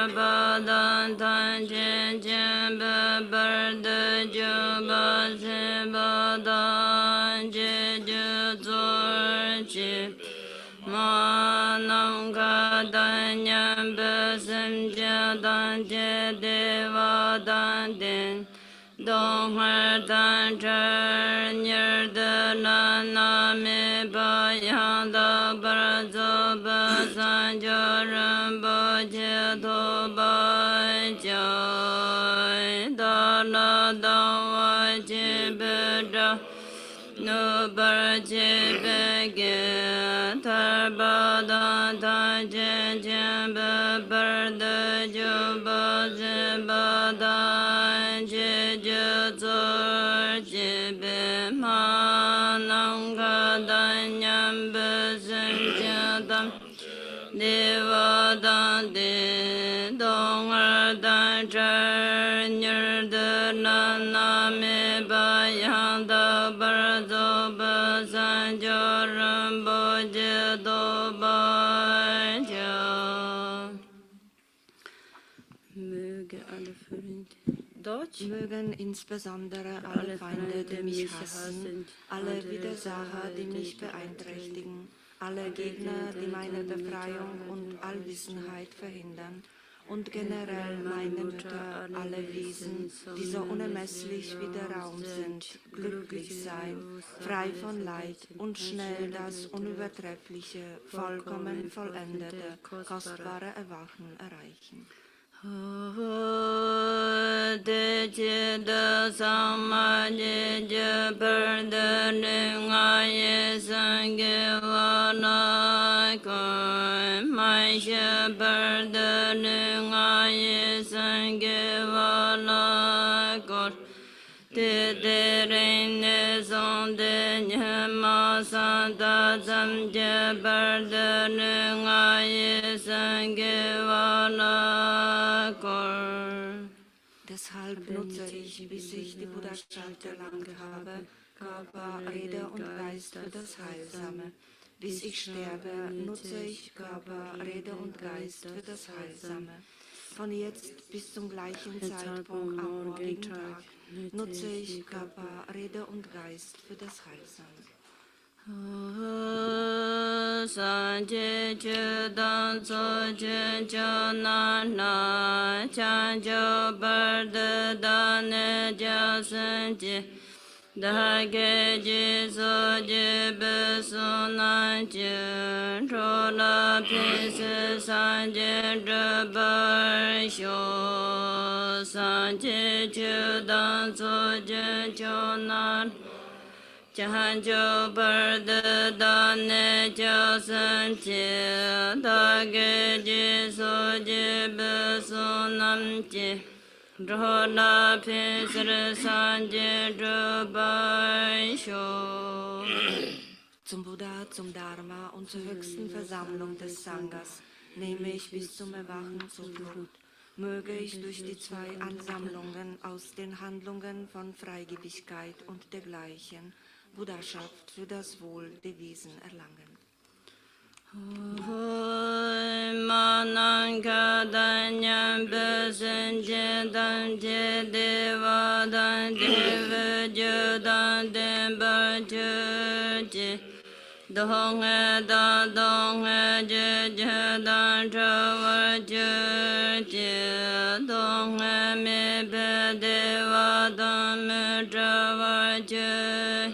Badan Tan Chen Chen Bar De Ju Ba Se Badan Je Ju Zur Chi Ma Nam Ka Dan Yan Be Sim Jia Dan Je De Va Dan Din Dong Har Dan Char Nyer De Na Na Me Ba Yang Da Bar Zo Ba San Jo Ren Bo Je Do Ba Jai Da Na Da Wa Je Be Da No Bar Je Be Ge Tar Ba Da Ta Je Je Be Bar De Jo Ba Je Ba Da Je Je Zur Je Be Ma Nam Ka Dan Yan Be Sim Je Dam Deva Dan De Dong Ar Dan Char Nyer De Na Na Me Ba Yang Da Bar Do Ba San Jo Ren Bo Je Do Ba Ja. Möge alle Feinde Mögen insbesondere alle Feinde, die mich hassen, alle Widersacher, die mich beeinträchtigen, alle Gegner, die meine Befreiung und Allwissenheit verhindern, und generell meine Mütter, alle Wesen, die so unermesslich wie der Raum sind, glücklich sein, frei von Leid und schnell das unübertreffliche, vollkommen vollendete, kostbare Erwachen erreichen. De che de sama je je per de nga ye san ge wa na ko mai she per de nga ye san ge wa na ko te de re ne son de nya ma san da zam je per de nga ye san ge wa na ko. Deshalb nutze ich, bis ich die Buddhaschaft erlangt habe, Körper, Rede und Geist für das Heilsame. Bis ich sterbe, nutze ich Körper, Rede und Geist für das Heilsame. Von jetzt bis zum gleichen Zeitpunkt am morgigen Tag nutze ich Körper, Rede und Geist für das Heilsame. San je che dan so je cha na na chan jo bar de da ne ja san je da ge je so je be so na je ro la pe se san je de bar sho san je che dan so je cha na Chan jo bar de da ne cha san che da ge je so je be so nam che ro na pe sre san je ro bai sho. Zum Buddha, zum Dharma und zur höchsten Versammlung des Sanghas nehme ich bis zum Erwachen Zuflucht. Möge ich durch die zwei Ansammlungen aus den Handlungen von Freigebigkeit und dergleichen Buddhaschaft für das Wohl der Wesen erlangen. Mananka danyan besen je dan je deva dan je je dan den bar je dong je je dan trawa je dong me be deva dan me trawa je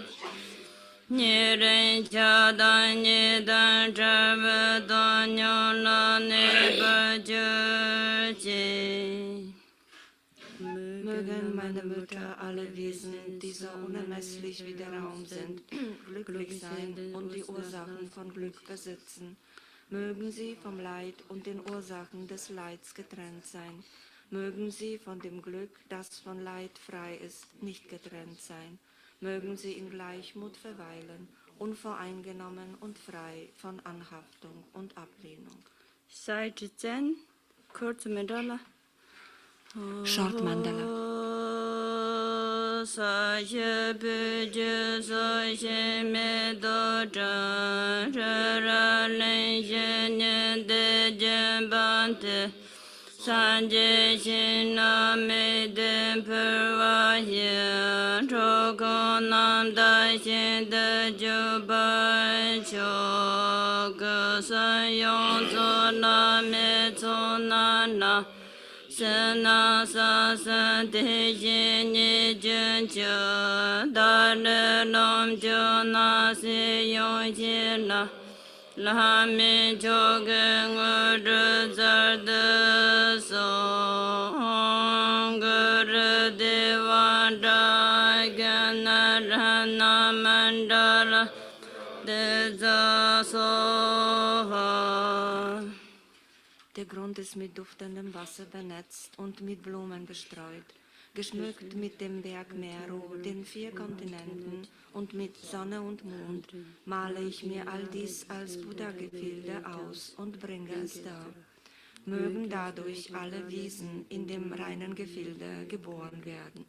Ni ren cha dan ni dan cha ve dan nyo na ne ba je. Mögen meine Mütter, alle Wesen, die so unermesslich wie der Raum sind, glücklich sein und die Ursachen von Glück besitzen. Mögen sie vom Leid und den Ursachen des Leids getrennt sein. Mögen sie von dem Glück, das von Leid frei ist, nicht getrennt sein. Mögen sie in Gleichmut verweilen, unvoreingenommen und frei von Anhaftung und Ablehnung. Khenczen, kurze Mandala. Short Mandala. Sa ye pe je so ye me do zha ra len ye ne de je ban te Sanje Shina Mede Purvahye Chokonam Dashin De Juba Chok Sayon Tsona Me Tsona Na Sena Sa Sa Te Shin Ni Jun Cha Da Le Lom Cho Na Se Yon Chi Na La mi cho ge ngu zhe zar de song ge re de wa da ge na ra na man da la de za so ha. Der Grund ist mit duftendem Wasser vernetzt und mit Blumen bestreut, geschmückt mit dem Berg Meru, den 4 Kontinenten und mit Sonne und Mond, male ich mir all dies als Buddha-Gefilde aus und bringe es dar. Mögen dadurch alle Wesen in dem reinen Gefilde geboren werden.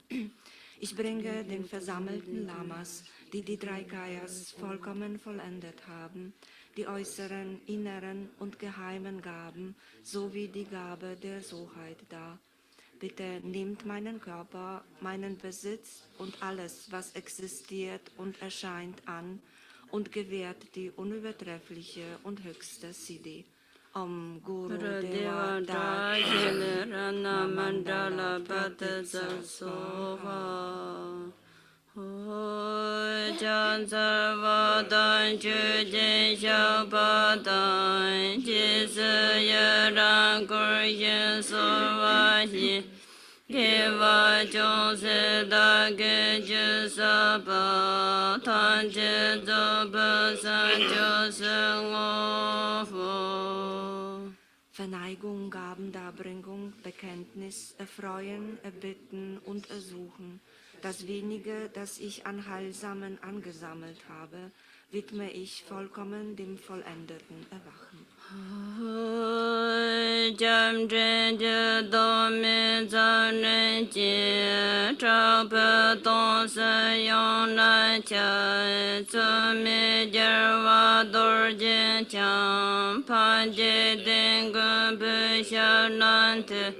Ich bringe den versammelten Lamas, die die 3 Kayas vollkommen vollendet haben, die äußeren, inneren und geheimen Gaben sowie die Gabe der Soheit dar. Bitte nehmt meinen Körper, meinen Besitz und alles, was existiert und erscheint, an und gewährt die unübertreffliche und höchste Siddhi. Om Guru Deva Da Rana Mandala Bhattasa Soha Ho Chan Sarva Dan Chu Jin Xiao Pa Dan Ji Se Ye Ran Kur Yin Sorva Hi Ge Va Chong Se Da Ge Ju Sa Pa Tan Je Zo Pa San Jo Se Ngo Fo. Verneigung, Gabendarbringung, Bekenntnis, Erfreuen, Erbitten und Ersuchen. Das wenige, das ich an Heilsamen angesammelt habe, widme ich vollkommen dem vollendeten Erwachen. Jam Chen Je Do Mi Zan Ren Jie Chao Pe Tong Se Yong Lan Cha Tsu Mi Jer Wa Dor Jin Chang Pan Je Den Gun Pu Xia Lan Te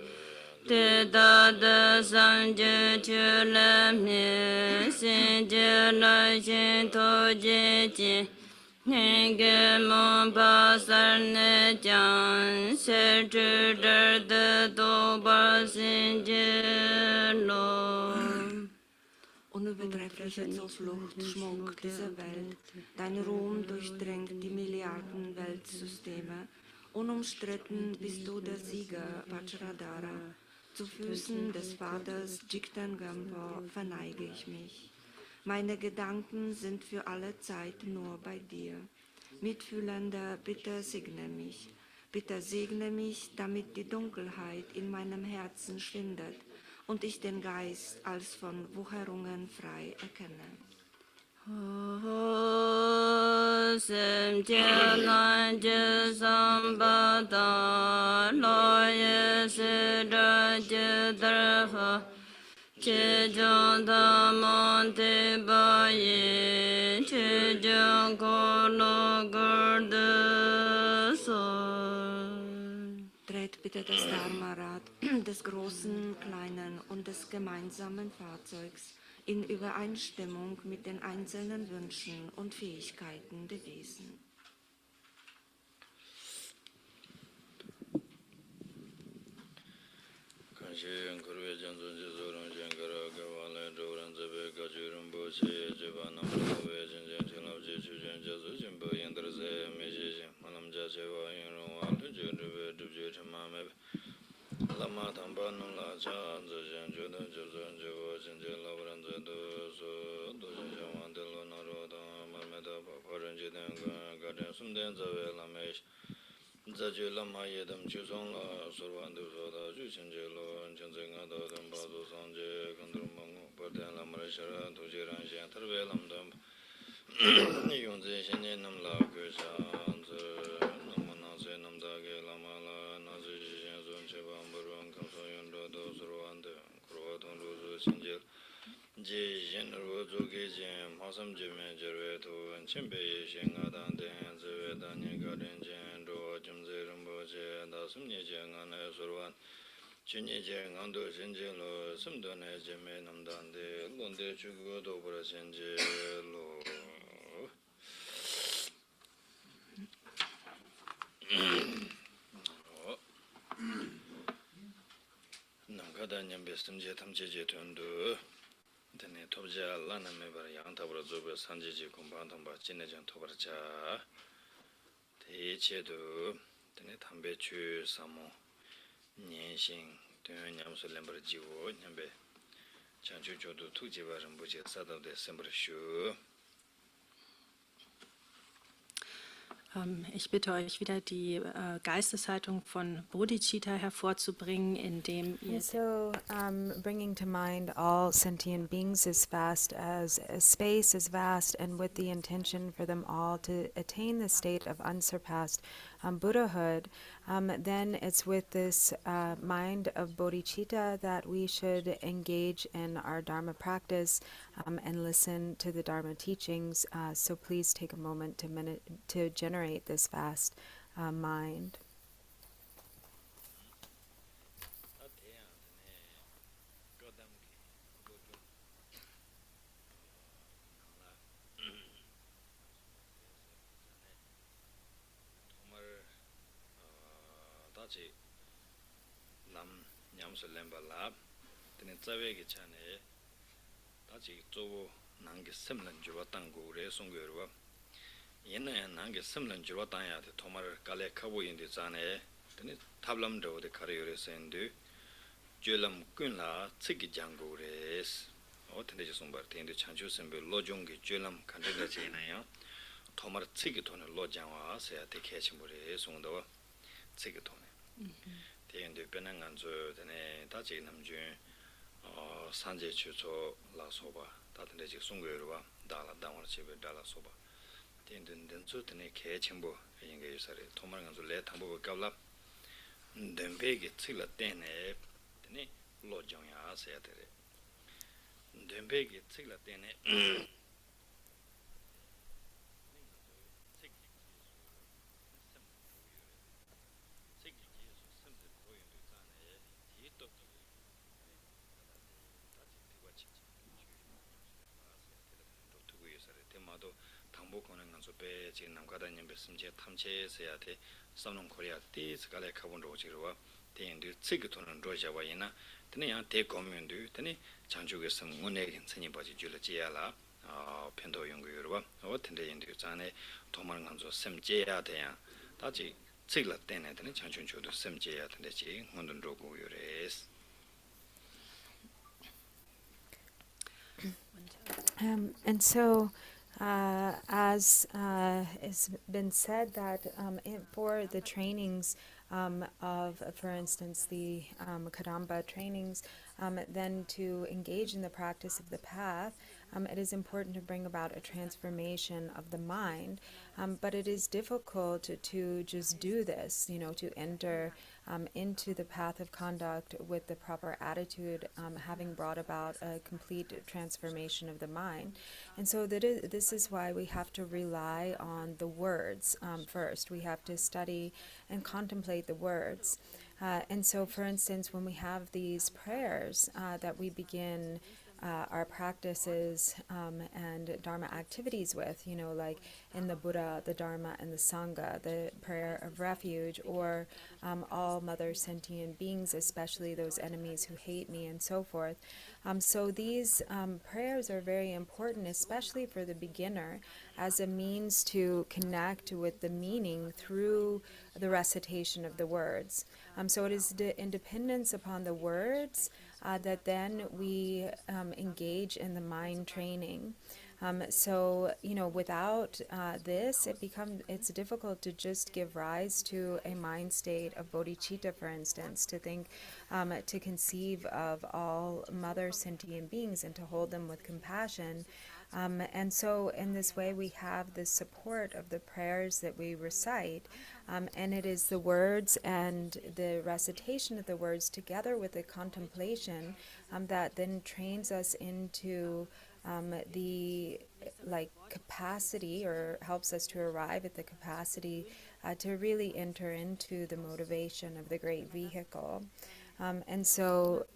Te Da De San Je Chu Le Mi Sin Je La Xin To Je Jin Nge Mon Pa San Ne Jiang Se Zhi Zhe De Do Ba Xin Je Lo. Unübertreffliche Zuflucht, Schmuck dieser Welt, dein Ruhm durchdringt die Milliarden Weltsysteme. Unumstritten bist du der Sieger, Vajradhara. Zu Füßen des Vaters Jigten Gampo verneige ich mich. Meine Gedanken sind für alle Zeit nur bei dir. Mitfühlender, bitte segne mich. Bitte segne mich, damit die Dunkelheit in meinem Herzen schwindet und ich den Geist als von Wucherungen frei erkenne. Sem Jie Lan Je Sam Ba Da Lo Ye Se Zhe Je Der He Che Zhong Da Mon Te Ba Ye Che Zhong Ko Lo Gur De So. Dreht bitte das Dharma-Rad des großen, kleinen und des gemeinsamen Fahrzeugs in Übereinstimmung mit den einzelnen Wünschen und Fähigkeiten der Wesen. Lama Tamba Nula Cha Zajan Juda Juzan Jiva Jinja Lavran Zadu So Dojin Shaman Dilo Naroda Mameda Paparan Jidan Gajan Sumden Zave Lamesh Zaju Lama Yedam Chusong La Survan Dusoda Jushin Jilo Chanzinga Dodam Bazu Sanje Kandrum Mangu Partan Lamara Shara Tujiran Shan Tarve Lamdam Yunzi Shinin Nam La Kushan Namanase Namdage Lamala Nazi ji yin ru zu ge jin ma sam ji me ji re tu chen be ye shen ga dan de zi we da ni ga ren jin ro jim zi ren bo je da sum ni je nga ne sur wan chen ni je ngang do shen je lo sum do ne je me nam dan de lon de chu go do bra shen je lo 남가다 냠베 심제 탐제제 돈도 드네 토브자 라나 메바 양타브라 조베 산제지 공방당 바 진내장 토브라자 대체도 드네 담배추 사모 년신 되냐면서 렘버 지고 냠베 장주조도 투지바름 부제 사도데 셈버슈 Ich bitte euch wieder, die Geisteshaltung von Bodhicitta hervorzubringen, indem ihr... And so, bringing to mind all sentient beings as vast as space is vast, and with the intention for them all to attain the state of unsurpassed Buddhahood, then it's with this mind of bodhicitta that we should engage in our Dharma practice and listen to the Dharma teachings. So please take a moment to generate this vast mind. 남 냠슬렘발라 드네 자웨게 차네 다지 쪼고 난게 셈는 주와 땅고레 송거르와 얘는 난게 셈는 주와 땅야데 토마르 갈레 카보인데 자네 드네 탑람도데 카리오레 센드 줄람 꾼라 츠기 장고레스 어떤데 송바 텐데 찬주 셈베 로종게 줄람 칸데가 제나요 토마르 츠기 돈을 로장와 세야데 케치모레 송도와 츠기 돈에 대인도 변한 저 전에 다지 남주 산제 추초 라소바 다들 이제 송거르와 달라 당월 집에 달라 소바 대인도 저한테 개침보 인게 요사래 도망간 줄래 탐보 갑라 덴베게 찔라 때네 되네 로정야 하셔야 되래 덴베게 찔라 때네 테마도 당보고는 간소배 지금 남가다님 말씀제 탐체해야 돼. 삼농 코리아 때 스칼에 가본 로지로와 대인들 찌그토는 로자와이나 드네야 대고면도 드네 장주에서 문에 괜찮이 버지 줄지야라 편도 연구여와 어떤데 인도 전에 도망 간소 셈제야 돼야 다지 찌글라 때네 드네 장춘조도 셈제야 된다지 혼돈 로고요레스 And so, as has been said, that for the trainings of, for instance, the Kadamba trainings, then to engage in the practice of the path, it is important to bring about a transformation of the mind, but it is difficult to just do this, to enter into the path of conduct with the proper attitude, having brought about a complete transformation of the mind. And so this is why we have to rely on the words first. We have to study and contemplate the words. And so, for instance, when we have these prayers that we begin our practices and Dharma activities with, like in the Buddha, the Dharma, and the Sangha, the prayer of refuge, or all mother sentient beings, especially those enemies who hate me, and so forth. So these prayers are very important, especially for the beginner, as a means to connect with the meaning through the recitation of the words. So it is in dependence upon the words that then we engage in the mind training. So, without this, it's difficult to just give rise to a mind state of bodhicitta, for instance, to think, to conceive of all mother sentient beings and to hold them with compassion. And so in this way, we have the support of the prayers that we recite, and it is the words and the recitation of the words together with the contemplation that then trains us into the capacity, or helps us to arrive at the capacity to really enter into the motivation of the great vehicle. And so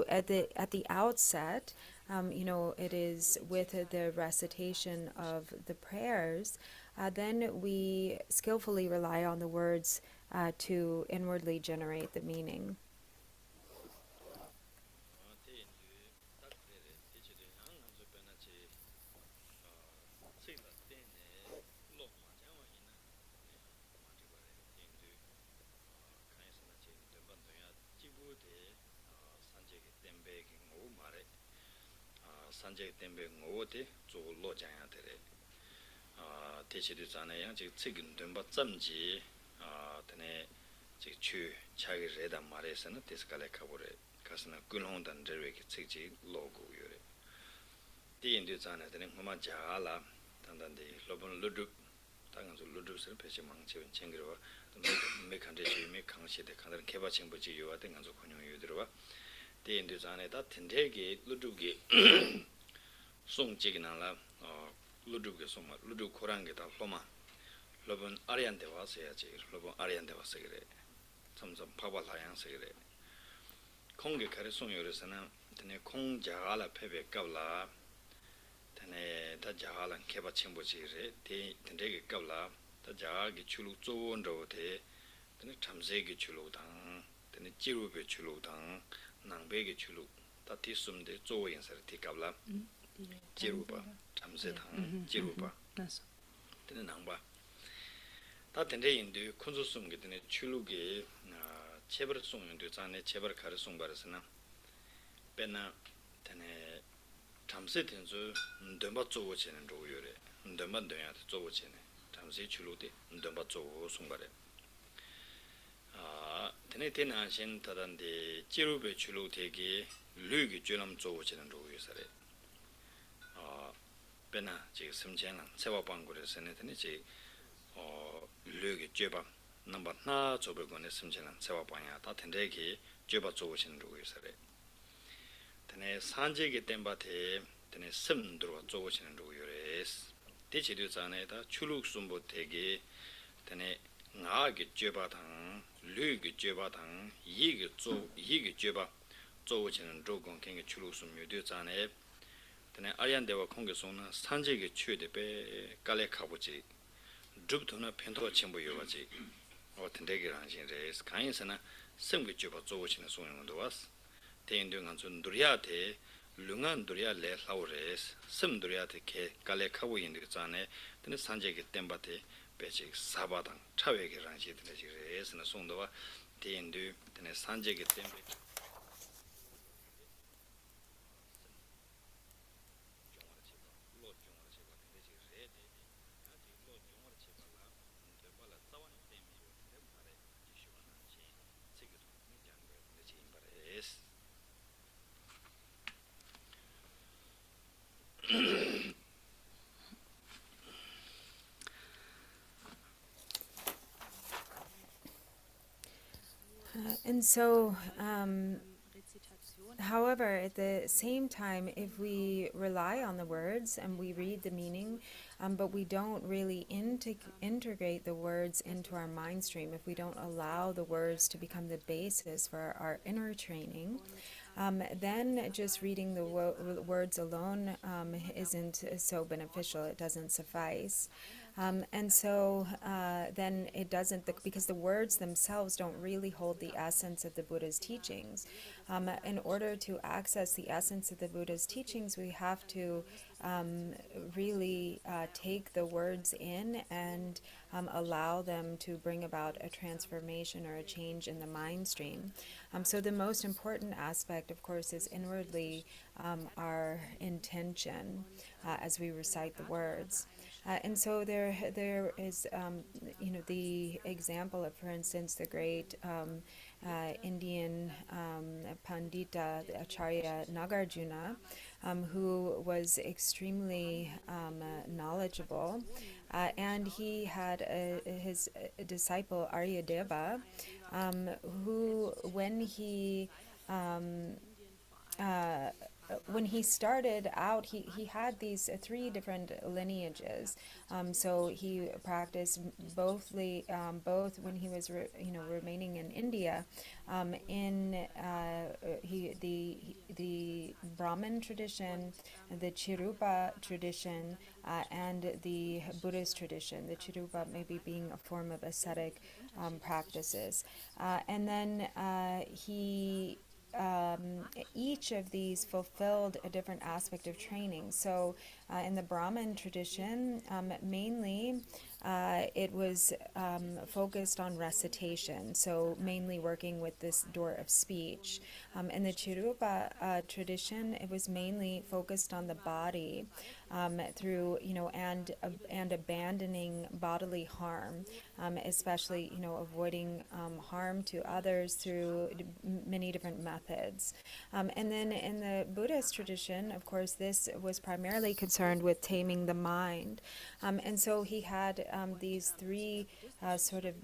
at the outset, it is with the recitation of the prayers, then we skillfully rely on the words to inwardly generate the meaning. 산책 때문에 뭐데 조로 자야 되래. 대체도 자네야 지금 책임 좀 받점지 드네 지금 추 차기 레다 말에서는 디스칼레 카보레 가스나 근홍단 저렇게 책지 로고 요래. 디인도 자네 드네 뭐만 자라 단단히 로번 루드 당연히 루드스를 배치망 지원 챙기러 메칸데 지미 강시대 가는 개발 정보지 요와 등 간소 권용 요들어와 디인도 자네다 텐데게 루드게 송지기나라 루드게 송마 루드 코랑게다 로마 로번 아리안데 와서야지 로번 아리안데 와서 그래 점점 파발하양서 그래 공개 가르 송요에서는 드네 공자라 패배 qabla 드네 다자라 개바 첨보지래 데 드네게 qabla 다자기 출루 조원도데 드네 참세기 출루당 드네 지루베 출루당 낭베기 출루 다 뒤숨데 조원서 티 qabla 지루바 잠세당 지루바 되는 낭바 다 된대인데 콘소숨게 되네 출루게 체벌 송용도 자네 체벌 가르 송바르스나 배나 되네 잠세 된저 덤바 쪼고지는 로요래 덤바 돼야 쪼고지네 잠세 출루데 덤바 쪼고 송바래 되네 되나신 다단데 지루베 출루 되게 류기 줄람 쪼고지는 로요서래 배나 지금 심지어는 세화방구에서는 되지 류기 죄바 넘버 나 조별권에 심지어는 세화방이야 다 텐데기 죄바 조고신 루이서래 되네 산지기 땜바테 되네 심들어 조고신 루이레스 대치류 전에다 출룩숨보 되게 되네 나기 죄바당 류기 죄바당 이기 죄바 조고신 조건 경기 출룩숨 요dio 전에 드네 아리안데와 공개소는 산지게 취되베 깔레카보지 줍도나 펜토 첨부 요가지 어텐데게란 신레스 간인스나 심게 줍어 조고치는 소용도 왔어 대인등한 준 두리아테 룽안 두리아 레 라우레스 심 두리아테 게 깔레카보 인데 자네 드네 산지게 템바테 베지 사바당 차외게란 시드네 지레스나 송도와 대인도 드네 산지게 템베 And so, however, at the same time, if we rely on the words and we read the meaning, but we don't really integrate the words into our mind stream, if we don't allow the words to become the basis for our inner training, then just reading the words alone isn't so beneficial. It doesn't suffice. And so then it doesn't, because the words themselves don't really hold the essence of the Buddha's teachings. In order to access the essence of the Buddha's teachings, we have to really take the words in and allow them to bring about a transformation or a change in the mind stream. So the most important aspect, of course, is inwardly our intention as we recite the words. And so there is, the example of, for instance, the great Indian Pandita, the Acharya Nagarjuna, who was extremely knowledgeable. And he had his disciple Aryadeva, who, when he started out, he had these three different lineages. So he practiced both when he was remaining in India, in the Brahmin tradition, the Chirupa tradition, and the Buddhist tradition. The Chirupa maybe being a form of ascetic practices, and then each of these fulfilled a different aspect of training. So in the Brahmin tradition, mainly it was focused on recitation, so mainly working with this door of speech. In the Chirupa tradition, it was mainly focused on the body through, and abandoning bodily harm, especially, avoiding harm to others through many different methods. And then in the Buddhist tradition, of course, this was primarily concerned with taming the mind. And so he had these three sort of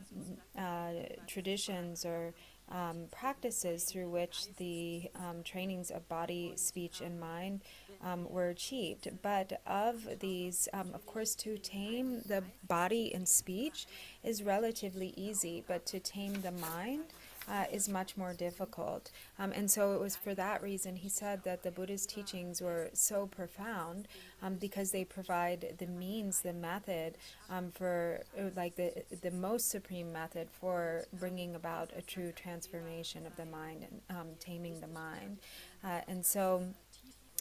traditions or practices through which the trainings of body, speech, and mind were achieved. But of these, of course, to tame the body and speech is relatively easy, but to tame the mind is much more difficult. And so it was for that reason he said that the Buddha's teachings were so profound, because they provide the means, the method for, like, the most supreme method for bringing about a true transformation of the mind and taming the mind. And so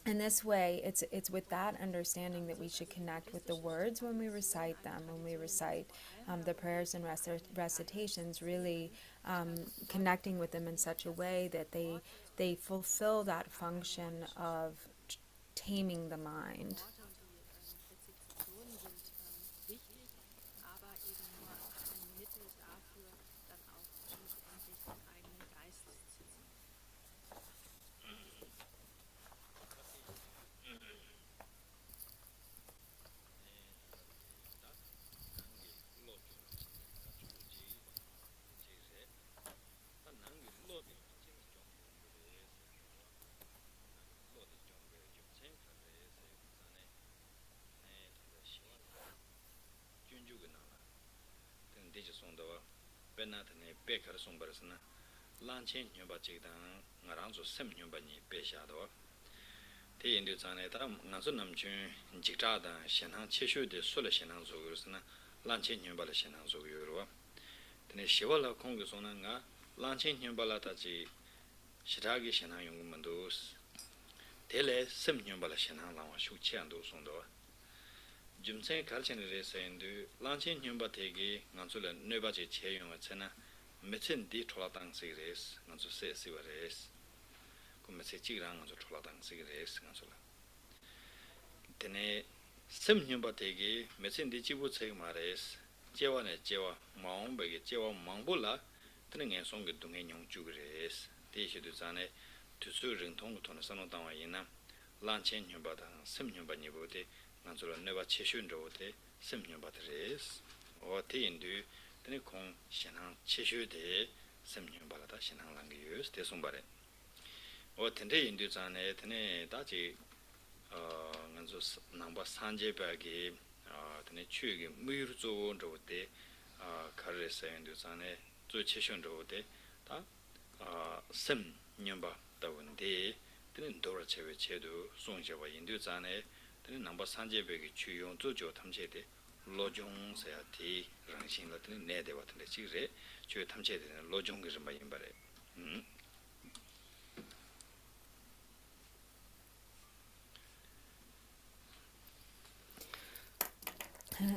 in this way, it's with that understanding that we should connect with the words when we recite them, when we recite the prayers and recitations, really connecting with them in such a way that they fulfill that function of taming the mind. Benatane Bekar Sumbersna, Lanchin Yubachidan, Naranzo Sem Yubani Beshado. The Induzaneta, Nazunam Jun, Jicada, Shenan Chishu de Sula Shenan Zogusna, Lanchin Yubala Shenan Zoguro. Then Shivala Kongusonanga, Lanchin Yubalataji, Shitagi Shenan Yungumandus, Tele Sem Yubala Shenan Lama Shuchiando Sondo. Jumsen Khenczen Resendu, Lanchin Yumbategi, Nansula Nubaji Cheyung Cena, Metin di Trolatang Sigres, Nansu Se Sivares, Kumese Chirang and Trolatang Sigres, Nansula. Tene Sim Yumbategi, Metin di Chibu Segmares, Jewane Jewa, Maombegi Jewa Mambula, Tringen Song Dunganyong Jugres, Tishiduzane, Tusu Ringtong Tonasano Yina, Lanchin Yumbata, Sim Yumbanibote. Never cheshun rote, Simyon batteries, or tea in do, then a con Shannon cheshu de, Simyon balata, Shannon langius, de Sumbare. Or Tende in Duzane, Tene Daji, Nanzus number Sanje Bagi, Tene Chug, Murzo rote, Caressa in Duzane, Zu cheshun rote, Sim Nyumba, the one day, then Dora Chevechedu, Sonjava in Duzane. Number Sanjebegi Chuyong Zujo Tamchede, Lojong Sayati, Rangshin Latin, Nede what the Chire, Chu Tamchede, Lojong is by Imbare.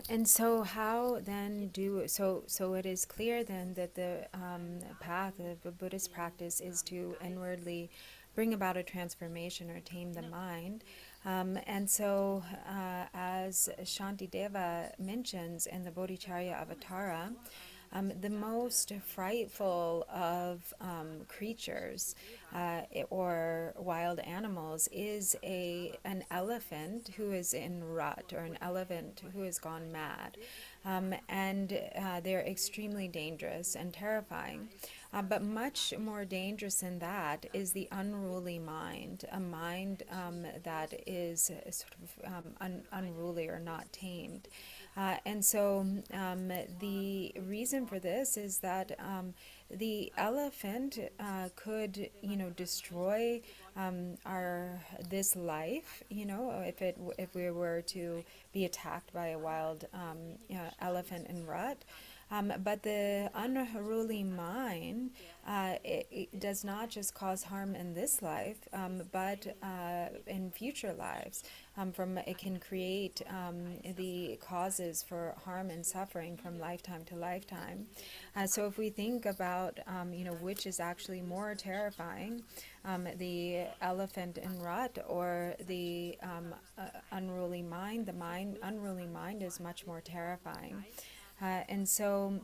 And so how then so it is clear then that the path of a Buddhist practice is to inwardly bring about a transformation or tame the mind. And so as Shantideva mentions in the Bodhicharya Avatara, the most frightful of creatures or wild animals is an elephant who is in rut, or an elephant who has gone mad. And they're extremely dangerous and terrifying. But much more dangerous than that is the unruly mind, a mind that is sort of unruly or not tamed. And so the reason for this is that the elephant could, destroy this life. If we were to be attacked by a wild elephant in rut. But the unruly mind, it does not just cause harm in this life, but in future lives. It can create the causes for harm and suffering from lifetime to lifetime. So if we think about, which is actually more terrifying, the elephant in rut or the unruly mind, unruly mind is much more terrifying. And so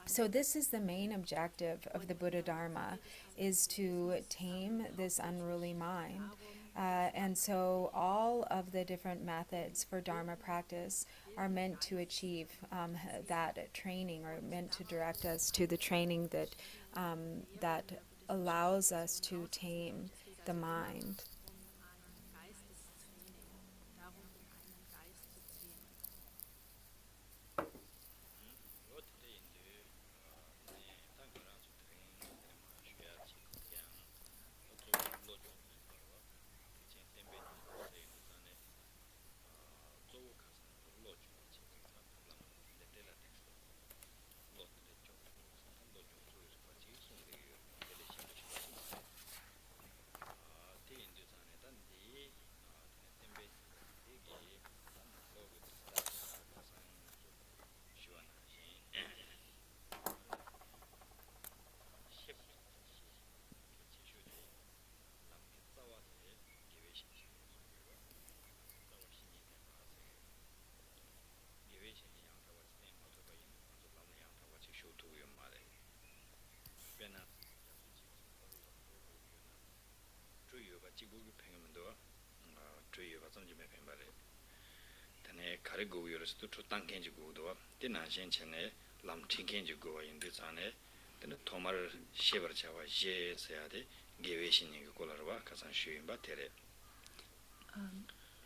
this is the main objective of the Buddha Dharma, is to tame this unruly mind. And so all of the different methods for Dharma practice are meant to achieve that training, or meant to direct us to the training that allows us to tame the mind.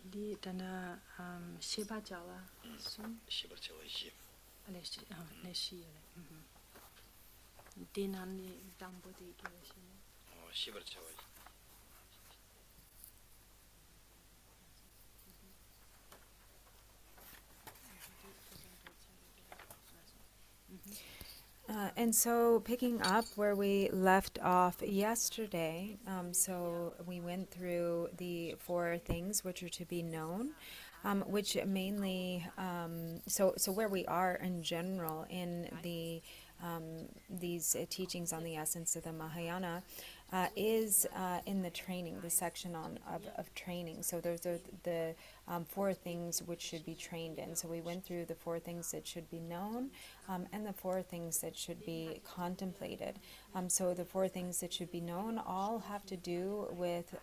Die dana Shiba Jawa sun ale ne shi dinan ni dambo de gewesen. And so picking up where we left off yesterday, so we went through the 4 things which are to be known, which mainly, so where we are in general in these teachings on the essence of the Mahayana, is in the training, the section of training. So those are the 4 things which should be trained in. So we went through the 4 things that should be known, and the 4 things that should be contemplated. So the 4 things that should be known all have to do with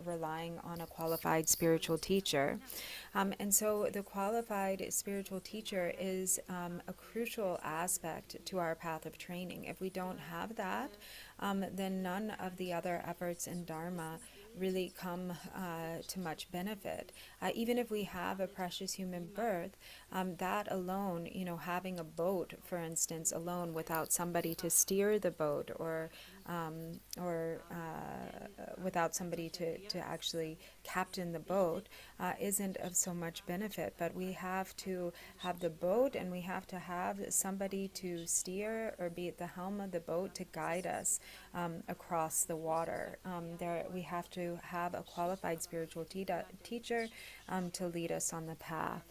relying on a qualified spiritual teacher. And so the qualified spiritual teacher is a crucial aspect to our path of training. If we don't have that, then none of the other efforts in Dharma really come to much benefit. Even if we have a precious human birth, that alone, having a boat, for instance, alone without somebody to steer the boat, or without somebody to actually captain the boat, isn't of so much benefit. But we have to have the boat, and we have to have somebody to steer or be at the helm of the boat to guide us across the water. We have to have a qualified spiritual teacher to lead us on the path.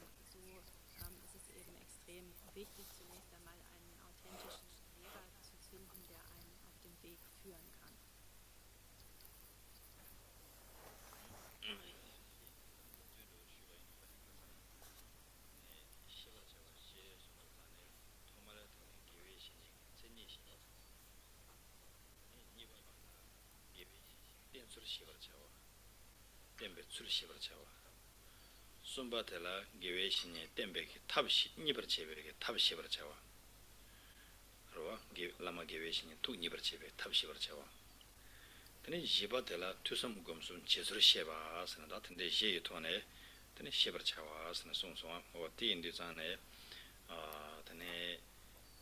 줄 시버차와 템베 줄 시버차와 숨바텔라 게웨신이 템베 탑시 니버체베게 탑시 버차와 그러와 라마 게웨신이 툭 니버체베 탑시 버차와 근데 지바텔라 투섬 검숨 제술 시바스나 같은데 시에 토네 근데 시버차와스나 송송아 어디 인디잖아요 드네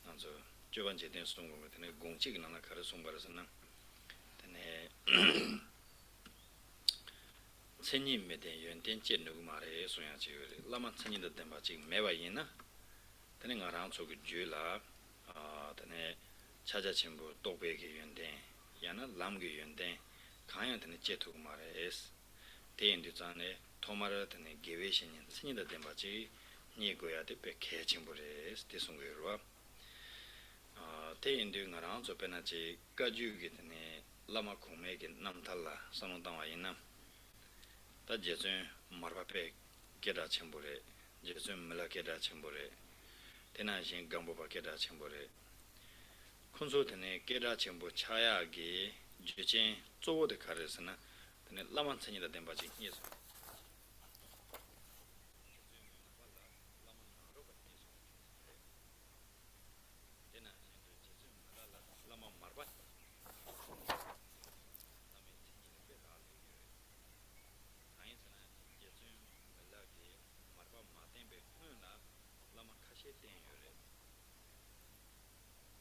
안저 저번제 된 수동으로 드네 공직이 나나 가르 송바르서는 드네 천님에 대한 연된 제누구 말에 소야지 라만 천님의 된 바지 매바이나 드네 가랑 저기 줄라 드네 찾아침부 똑배기 연된 야나 람기 연된 가야 드네 제투구 말에 대인디잖아요 토마르 드네 게웨신인 천님의 된 바지 니고야 되베 개침부레 스테송거와 대인도 나랑 저변하지 가주기 되네 라마 공매게 남달라 선동당와 있나 다 제전 마르바페 게다 첨부레 제전 밀라게다 첨부레 대나신 강보바 게다 첨부레 콘소드네 게다 첨부 차야기 주진 쪼오데 가르스나 되네 라만 천이다 된 바지 예수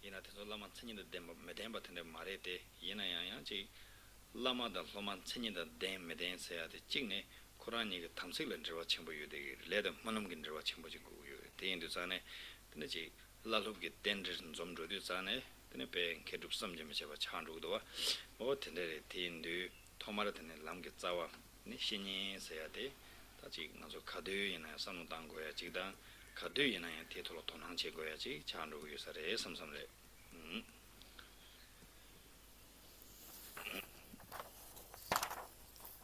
이나테서 라만 천이다 댐 메덴바텐데 마레테 이나야야지 라마다 로만 천이다 댐 메덴세야데 찍네 코란이 탐색을 들어 첨부 유대 레드 만음긴 들어 첨부지고 대인도 전에 근데지 라롭게 덴드는 좀 줘도 전에 근데 배 계속 섬점에 제가 찬루도와 뭐 텐데 대인도 토마르드네 람게 짜와 네 신이 세야데 다지 나서 카드이나 산노당 거야 지다 카드이나 대토로 돈한 제거야지 찬루 유사래 섬섬래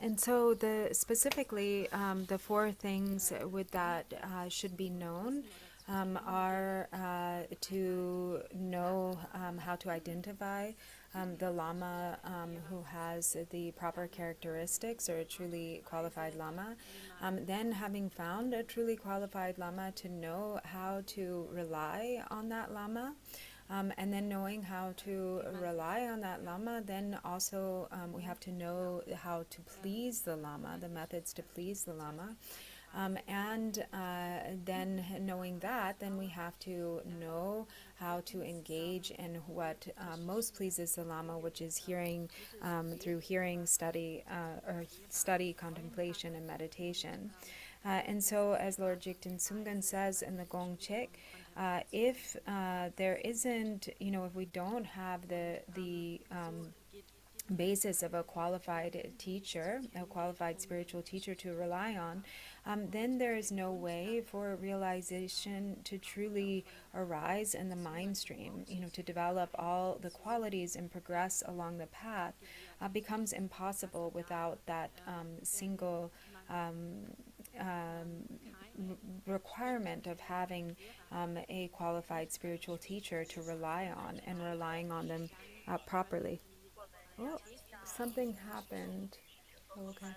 And so specifically the four things with that should be known are to know how to identify the Lama who has the proper characteristics or a truly qualified Lama. Then having found a truly qualified Lama, to know how to rely on that Lama. And then knowing how to rely on that Lama, then also we have to know how to please the Lama, the methods to please the Lama. And then knowing that, then we have to know how to engage in what most pleases the Lama, which is hearing, through hearing, study, or study, contemplation, and meditation. And so, as Lord Jigten Sumgan says in the Gong Chik, if there isn't, if we don't have the basis of a qualified teacher, a qualified spiritual teacher to rely on, then there is no way for realization to truly arise in the mind stream. To develop all the qualities and progress along the path becomes impossible without that single requirement of having a qualified spiritual teacher to rely on and relying on them properly. Oh, something happened. Oh, okay.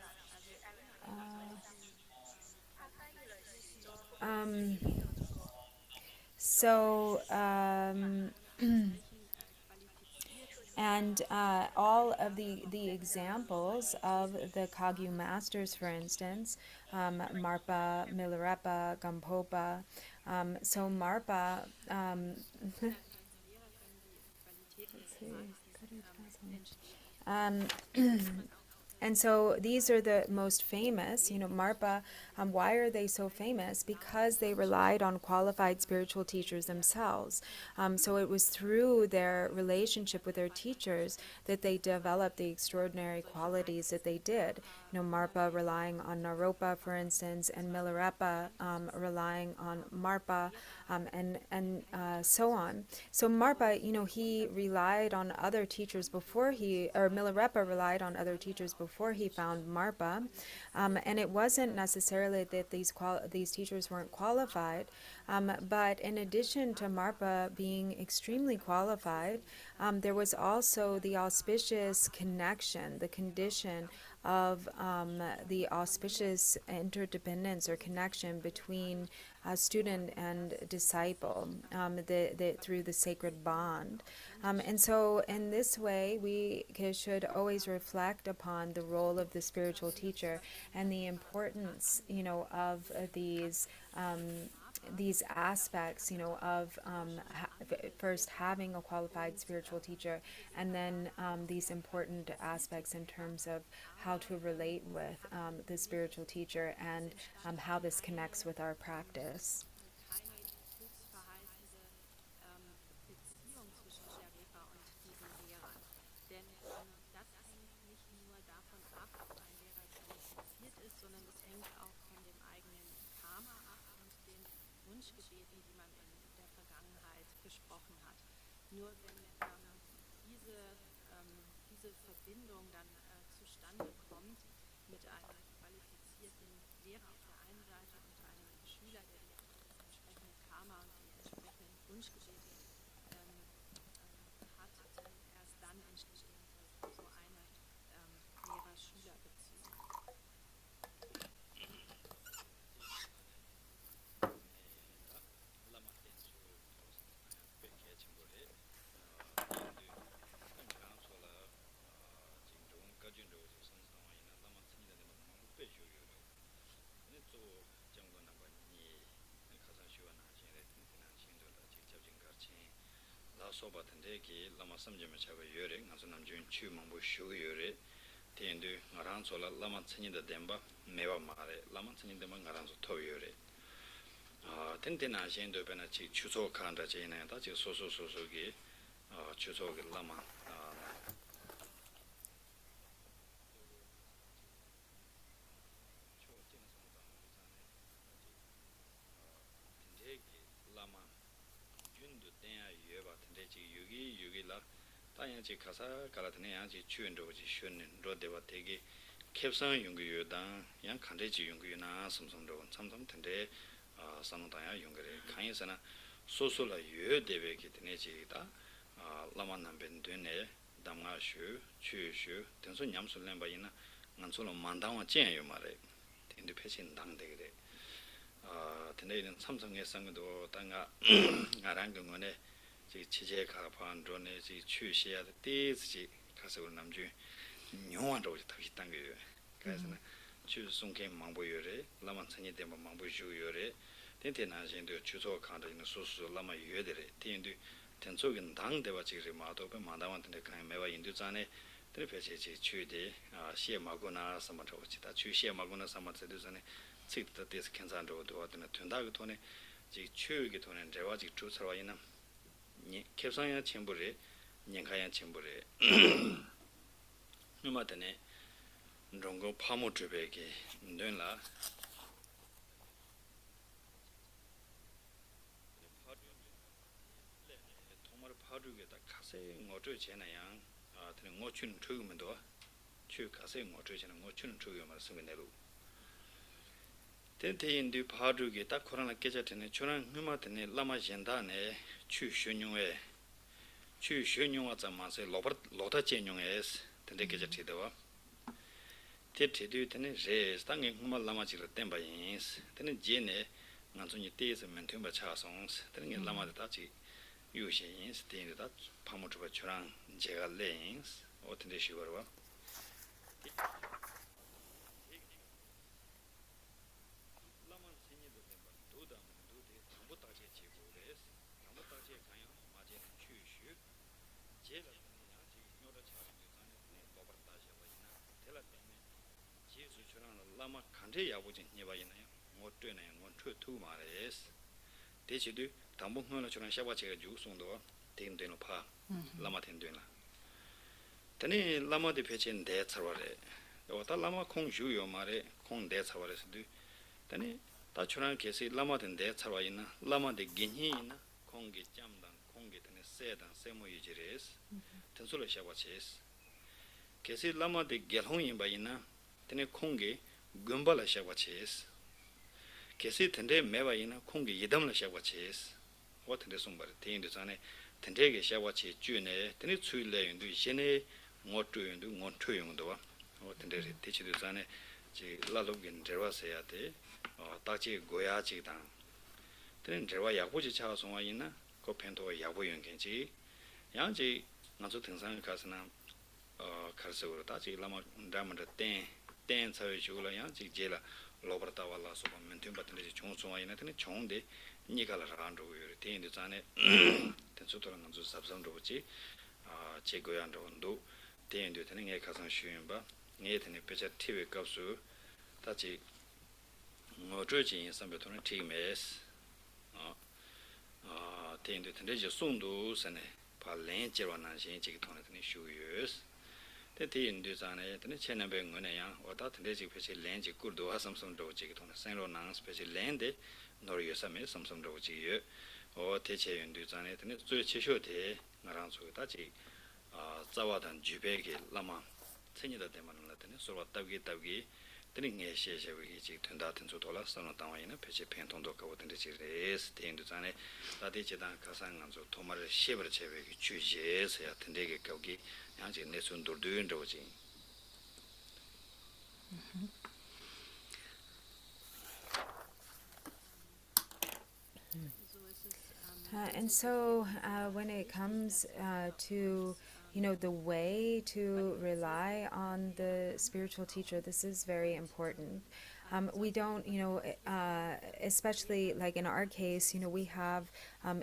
And all of the examples of the Kagyu masters, for instance, Marpa, Milarepa, Gampopa. So Marpa, and so these are the most famous, Marpa. Why are they so famous? Because they relied on qualified spiritual teachers themselves. So it was through their relationship with their teachers that they developed the extraordinary qualities that they did. Marpa relying on Naropa, for instance, and Milarepa relying on Marpa, and so on. So Marpa, he relied on other teachers before or Milarepa relied on other teachers before before he found Marpa. And it wasn't necessarily that these teachers weren't qualified, but in addition to Marpa being extremely qualified, there was also the auspicious connection, the condition of the auspicious interdependence or connection between student and disciple through the sacred bond. And so in this way, we should always reflect upon the role of the spiritual teacher and the importance, of these aspects, of first having a qualified spiritual teacher, and then these important aspects in terms of how to relate with the spiritual teacher and how this connects with our practice. Wunschgebeten, die man in der Vergangenheit gesprochen hat. Nur wenn diese Verbindung dann zustande kommt mit einem qualifizierten Lehrer auf der einen Seite und einem Schüler, der das entsprechende Karma und die entsprechenden Wunschgebete hat, erst dann entsteht so eine Lehrer-Schüler-Beziehung. soba tende ki lama samjime chaga yore ngaso namjun chu mambu shu yore tendu ngaran sola lama tsanyi da demba mewa mare lama tsanyi demba ngaran so to yore ten na shen do bena chi chuso kanda che na ta chi so ki chuso ki lama 유기라 다양지 가사 갈아드네 양지 추연도지 쉬는 로데와 되게 캡선 연구요당 양 칸데지 연구요나 섬섬도 참섬 텐데 산노다야 연구를 강에서나 소소라 유대베기 되네지다 라만남벤 되네 담가슈 추슈 등소 냠술렘바이나 만솔로 만당와 쟁요 말에 텐데 패신 당되게 텐데는 삼성의 상도 땅가 나랑근원에 지제 가판존에 지 취시야 때지 가서 남주 용원도 다시 당겨요. 그래서 주송계 망보요래 라만천이 되면 망보주요래 텐테나신도 주소 칸다는 소수 라마 유여들에 텐도 텐속은 당대와 지금 마도be 만다만데 간 매와 인도잔에 드르페지 취대 시에마고나 삼마토치다 취시에마고나 삼마트도전에 직다 데스 켄산도 도와드는 튼다고 돈에 지 취의게 돈에 대화지 주서와 있는 캡상야 첨부래 년가야 첨부래 누마드네 롱고 파모트베게 된라 통마르 파르게다 가세 ngoto 제나양 드는 ngo춘 tru면도 추 가세 ngoto 제나 ngo춘 tru면 쓰면내로 텐테인디 파르게 딱 코로나 깨졌네 저는 누마드네 라마 젠다네 추슈뇽에 추슈뇽와 잠마세 로다 제뇽에스 텐데케자 티도와 테티디 테네 제스 땅에 흠말 라마지를 템바인스 테네 제네 난존이 테스 멘템바 차송스 테네 라마다 다치 유시인스 테네다 파모트바 추랑 제가 레인스 오텐데 시거와 라마 칸제 야보진 니바이나요 못되나요 못투 말레스 대치도 담봉하는 저런 샤바체가 주송도 된되는 파 라마 된되나 tani lama de pechen de tsarware wata lama kong shuyo mare kong de tsarware sidu tani ta churan kesi lama den de tsarwa ina lama de genhi ina kong ge jamdan kong ge tani sedan semo yijires tensula shawa ches kesi lama de gelhong yin ba ina tene khonge gumba la sha ches kesi tende me ba ina khonge yidam la sha ches wa tende sumbar tin de sane tende ge sha che ju ne tene chui le yin du jene ngo tu yin du ngo tu yin do wa wa tende re te chi de sane ji la lo gen derwa se ya de ta chi goya chi dang tene derwa ya bu ji cha song wa ina ko pen to ya bu yin gen ji yang ji nga zu teng sang ka sana karso ta chi lama ndam de ten sa yu la yang chi je la lobrata wala so ba men tum ba tene chung chung wa ina tene chung de ni ga la ran ro yu ten de zane ten su to nga zu sab sam ro chi che go yan ro ndo ten de tene nge ka sang shu yin ba nge tene pe cha ti we ka su ta chi ngo zhe ji yin sam be to ne ti mes ten de tene je song du sa ne pa len je wa na xin ji to ne tene shu yu te ti yin du zane tene chen na be ngo ne yang wa ta tene ji pe che len ji gur do ha sam sam ro ji to ne san ro nang pe che len de nor yu sa me sam sam ro ji yu o te che yin du zane tene zui che shu de nga rang su ta ji za wa dan ju be ge lama chen ni da de man la tene so wa ta gi tene nge she she wi ji tun da ten su to la sa no ta wa yin pe che pen tong do ka wo tene ji res te yin du zane ta de che dan ka sang ngang zo to ma re she ber che be gi chu je se ya tene ge ka gi yang ji ne sun dur du yin ro ji And so when it comes to the way to rely on the spiritual teacher, this is very important. We don't, especially like in our case, we have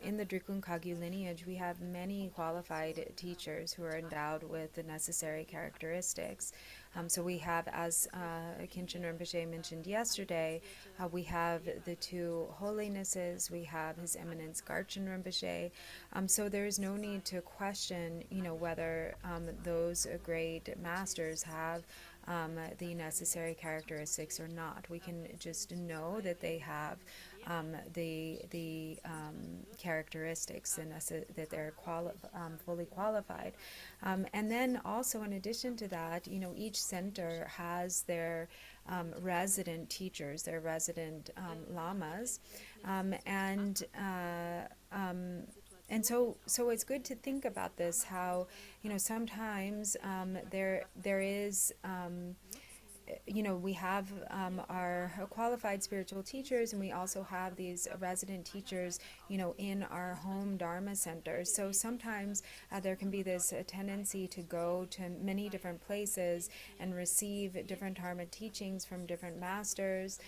in the Drikung Kagyu lineage, we have many qualified teachers who are endowed with the necessary characteristics. So we have, as Khenczen Rinpoche mentioned yesterday, we have the two holinesses, we have His Eminence Garchen Rinpoche. So there is no need to question, whether those great masters have the necessary characteristics or not. We can just know that they have the characteristics and that they're fully qualified. And then also, in addition to that, each center has their resident teachers, their resident lamas, and so it's good to think about this, how sometimes there is we have our qualified spiritual teachers, and we also have these resident teachers, in our home Dharma centers. So sometimes there can be this tendency to go to many different places and receive different Dharma teachings from different masters,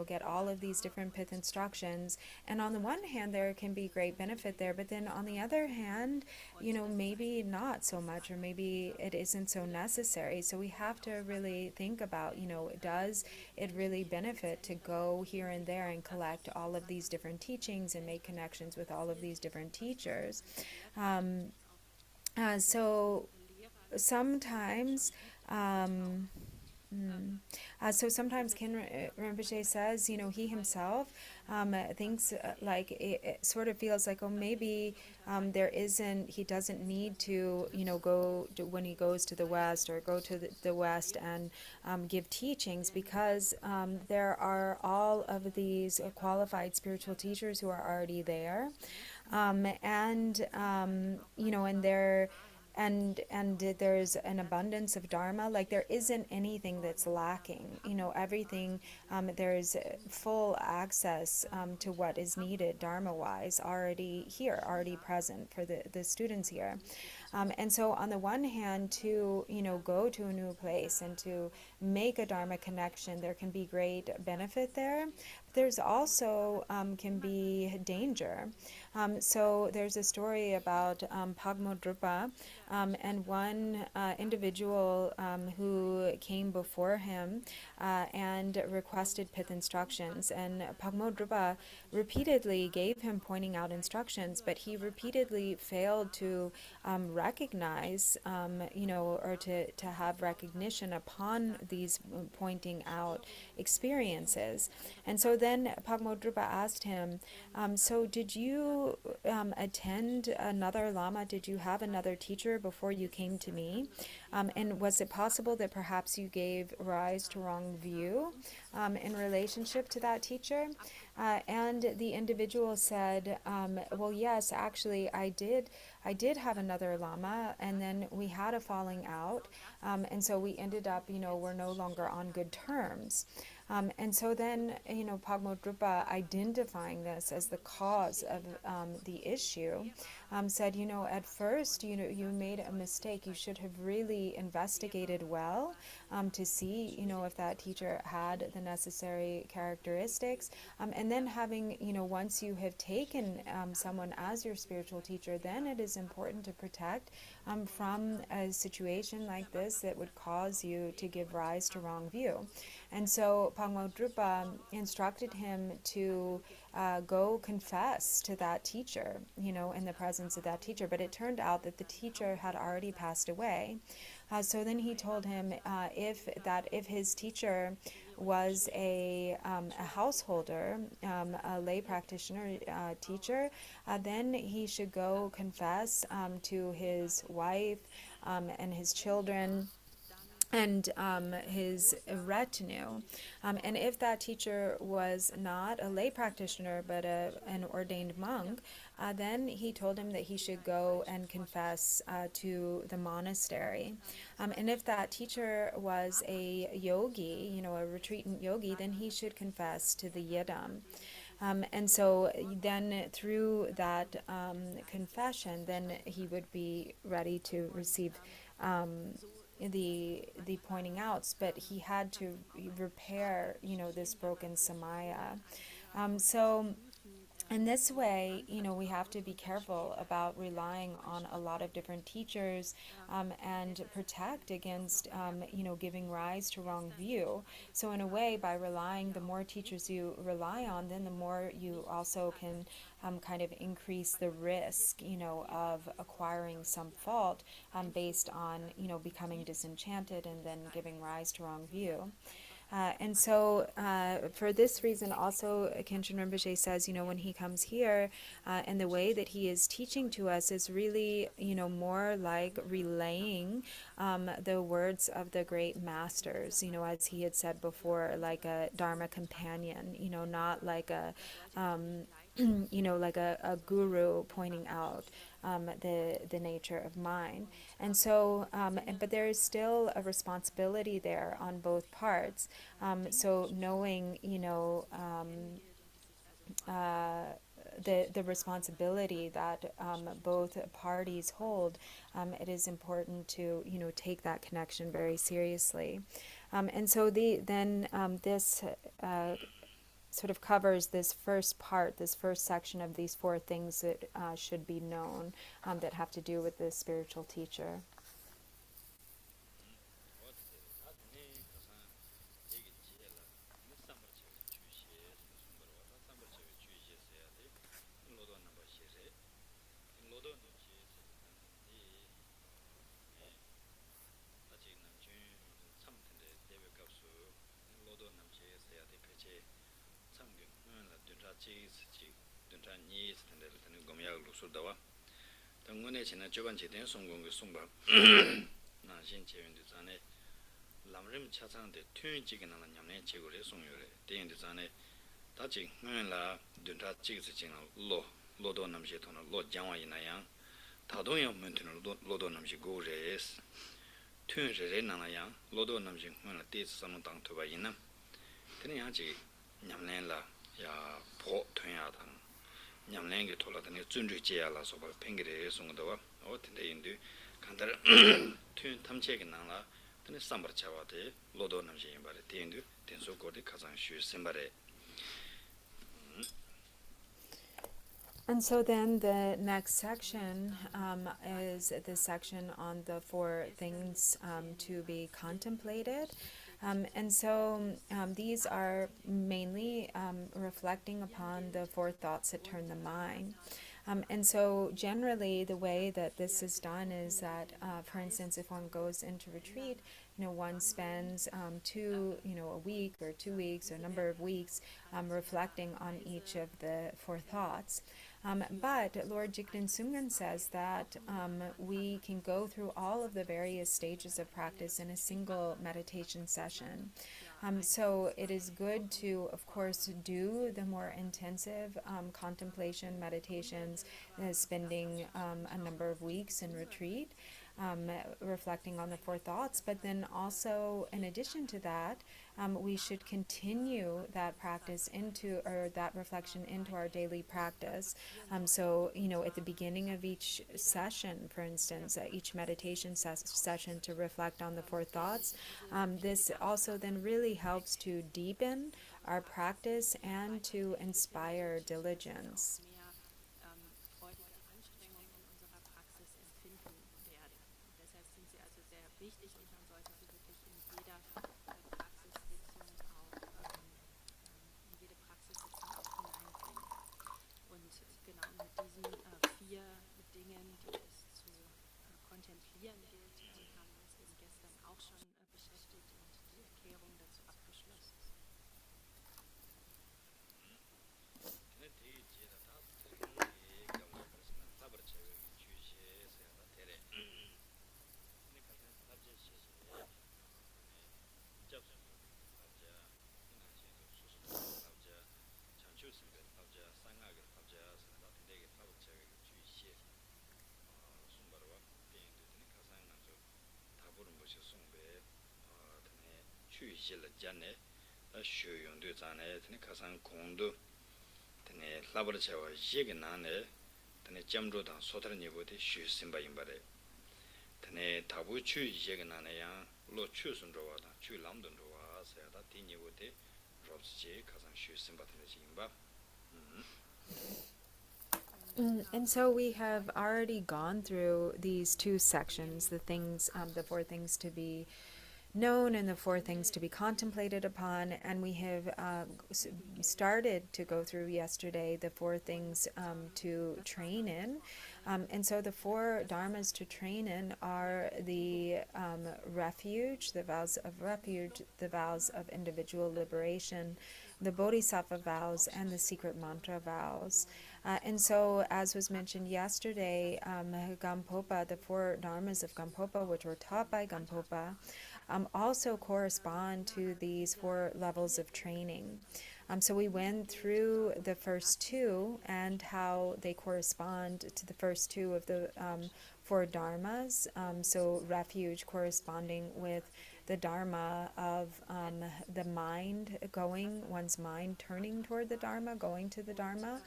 get all of these different pith instructions. And on the one hand, there can be great benefit there, but then on the other hand, maybe not so much, or maybe it isn't so necessary. So we have to really think about, does it really benefit to go here and there and collect all of these different teachings and make connections with all of these different teachers? So sometimes sometimes Khenczen Rinpoche says, he himself thinks like it sort of feels like, maybe he doesn't need to, go to, when he goes to the West, or go to the West and give teachings, because there are all of these qualified spiritual teachers who are already there, and they're and there's an abundance of Dharma. Like, there isn't anything that's lacking, everything, there's full access to what is needed Dharma wise already here, already present for the students here. And so on the one hand, to go to a new place and to make a Dharma connection, there can be great benefit there. But there's also can be danger. So there's a story about Pagmo Drupa, and one individual who came before him and requested pith instructions. And Pagmo Drupa repeatedly gave him pointing out instructions, but he repeatedly failed to recognize, or to have recognition upon these pointing out experiences. And so then Pagmo Drupa asked him, so did you attend another Lama? Did you have another teacher before you came to me? And was it possible that perhaps you gave rise to wrong view in relationship to that teacher? And the individual said, well, yes, actually, I did have another Lama, and then we had a falling out, and so we ended up, we're no longer on good terms. And so then, Pagmo Drupa, identifying this as the cause of the issue, said, at first, you made a mistake. You should have really investigated well to see, if that teacher had the necessary characteristics. And then having, once you have taken someone as your spiritual teacher, then it is important to protect from a situation like this that would cause you to give rise to wrong view. And so Pagmo Drupa instructed him to go confess to that teacher, in the presence of that teacher. But it turned out that the teacher had already passed away. So then he told him if his teacher was a householder, a lay practitioner teacher, then he should go confess to his wife and his children and his retinue. And if that teacher was not a lay practitioner but an ordained monk, then he told him that he should go and confess to the monastery. And if that teacher was a yogi, a retreatant yogi, then he should confess to the yidam. And so then through that confession, then he would be ready to receive the pointing outs, but he had to repair, this broken samaya. So in this way, we have to be careful about relying on a lot of different teachers and protect against, giving rise to wrong view. So in a way, by relying, the more teachers you rely on, then the more you also can kind of increase the risk, of acquiring some fault based on, becoming disenchanted and then giving rise to wrong view. And so for this reason also, Khenczen Rinpoche says, when he comes here, and the way that he is teaching to us is really, more like relaying the words of the great masters, as he had said before, like a Dharma companion, not like a, like a guru pointing out the nature of mind. And so, but there is still a responsibility there on both parts. So knowing, the responsibility that both parties hold, it is important to, take that connection very seriously. And so this sort of covers this first part, this first section of these 4 things that should be known that have to do with the spiritual teacher. 당군에 지나 저번 제된 송공의 송바 나신 제윤데 전에 람림 차상데 튠지기는 냠네 제고래 송요래 대인데 전에 다지 응라 든다 지기스 지나 로도 남시 토나 로 장와이나양 다동요 멘트는 로도 남시 고레스 튠제레 나나양 로도 남시 응라 데스 삼는 당 토바이나 그냥 하지 냠네라 야포 튠야당 냠랭게 돌아다니 준주제야라서 봐 팽게레 송도와 어떤데 인도 간다라 튠 탐체게 나라 근데 삼버차와데 로도 남시 임바레 텐도 텐소코데 가장 쉬 심바레. And so then the next section is the section on the 4 things to be contemplated. And so these are mainly reflecting upon the 4 thoughts that turn the mind. And so generally the way that this is done is that, for instance, if one goes into retreat, one spends a week or 2 weeks or a number of weeks reflecting on each of the four thoughts. But Lord Jigten Sungen says that we can go through all of the various stages of practice in a single meditation session. So it is good to, of course, do the more intensive contemplation meditations, spending a number of weeks in retreat, reflecting on the four thoughts. But then also, in addition to that, we should continue that practice or that reflection into our daily practice. So, at the beginning of each session, for instance, each meditation session to reflect on the four thoughts, this also then really helps to deepen our practice and to inspire diligence. And so we have already gone through these two sections, the four things to be known and the four things to be contemplated upon, and we have started to go through yesterday the four things to train in. And so the four dharmas to train in are the refuge, the vows of refuge, the vows of individual liberation, the bodhisattva vows, and the secret mantra vows. And so, as was mentioned yesterday, Gampopa, the four dharmas of Gampopa, which were taught by Gampopa, also correspond to these four levels of training. So we went through the first two and how they correspond to the first two of the four dharmas. So refuge corresponding with the dharma of the mind one's mind turning toward the dharma, going to the dharma,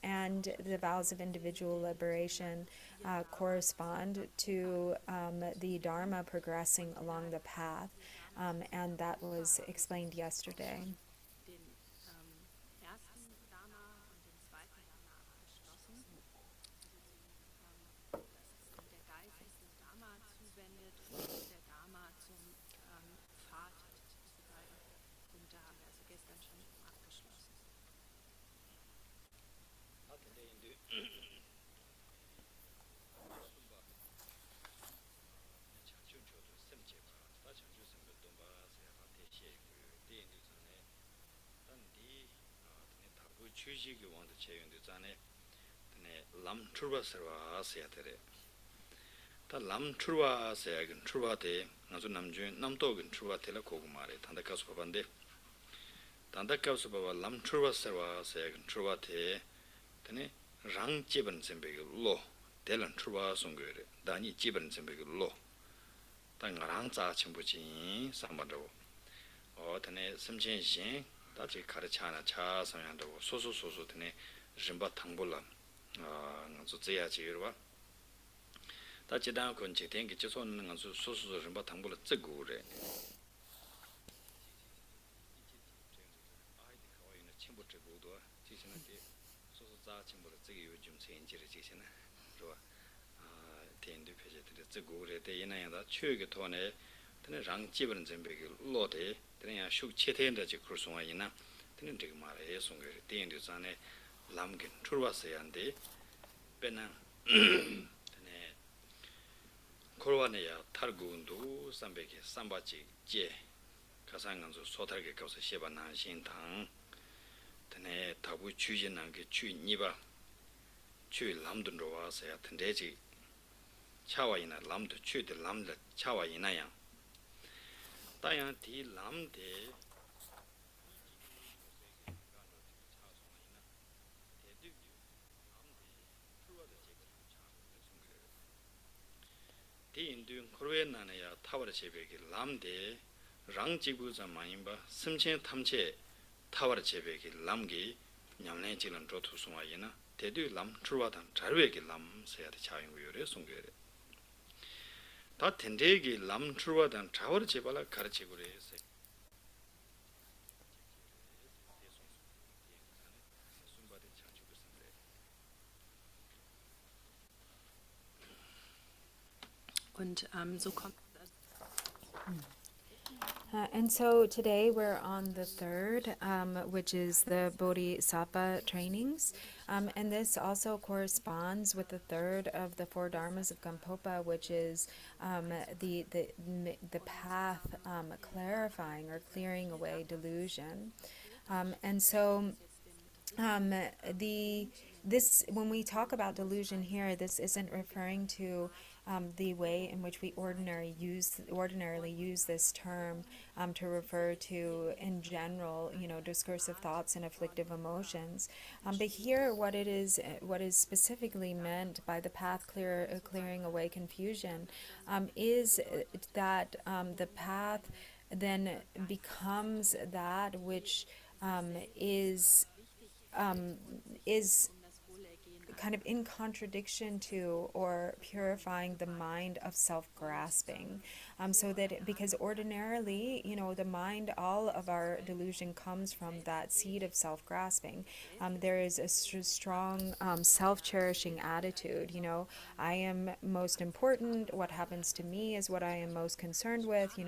and the vows of individual liberation correspond to the dharma progressing along the path, and that was explained yesterday. 주식이 원도 제용도 전에 람 출바서와서야 되래. 다람 출바서야 근 출바대 아주 남주 남도근 출바텔라 고고 말에 단다가서 봐반데 단다가서 봐봐 람 출바서와서야 근 출바대 되네 랑 집은 셈베로 대란 출바 송거래. 다니 집은 셈베로 당랑 자 첨부지 상반도 되네 심진신 다지 가르치나 차 성향도 소소소소 되네 림바 탕볼라 저제야지 이러와 다지다 건지 된게 저소는 것수 소소소 림바 탕볼라 쩌고래 아이디 거기는 친구 쩌고도 지신한테 소소자 친구를 쩌기 요즘 세인지를 지시나 좋아 대인도 표제들이 쩌고래 대인아야다 추억의 돈에 되네 랑 집은 전백이 로데 그냥 슈 체태인데 그럴수가 있나 되는 게 말에 송거를 대인도 전에 람긴 출왔어야 한데 Pena Korwaneya Targundu Sambeke Sambachi Je Kasanganzo Sotarge Kausa Shebana Shintang Tene Tabu Chujinange Chui Niba Chui Lamdunroa Saya Tendeji Chawaina Lamdu Chui de Lamda Chawainayang Tayang Ti Lamde 인도 코로나나야 타워를 제백이 람데 랑지부자 마인바 심chen 탐체 타워를 제백이 람기 냠내 지는 조투 송아이나 대두 람 추와단 자르웨기 람 세야데 차용고요레 송고요레 다 텐데기 람 추와단 자워를 제발라 가르치고레 Und so kommt And so today we're on the third, which is the Bodhisattva trainings. And this also corresponds with the third of the four dharmas of Gampopa, which is the path clarifying or clearing away delusion. And so this when we talk about delusion here, this isn't referring to the way in which we ordinarily use this term to refer to, in general, discursive thoughts and afflictive emotions. But here, what is specifically meant by the path clearing away confusion is that the path then becomes that which is kind of in contradiction to or purifying the mind of self-grasping, so that because ordinarily, the mind, all of our delusion comes from that seed of self-grasping. There is a strong self-cherishing attitude. I am most important. What happens to me is what I am most concerned with.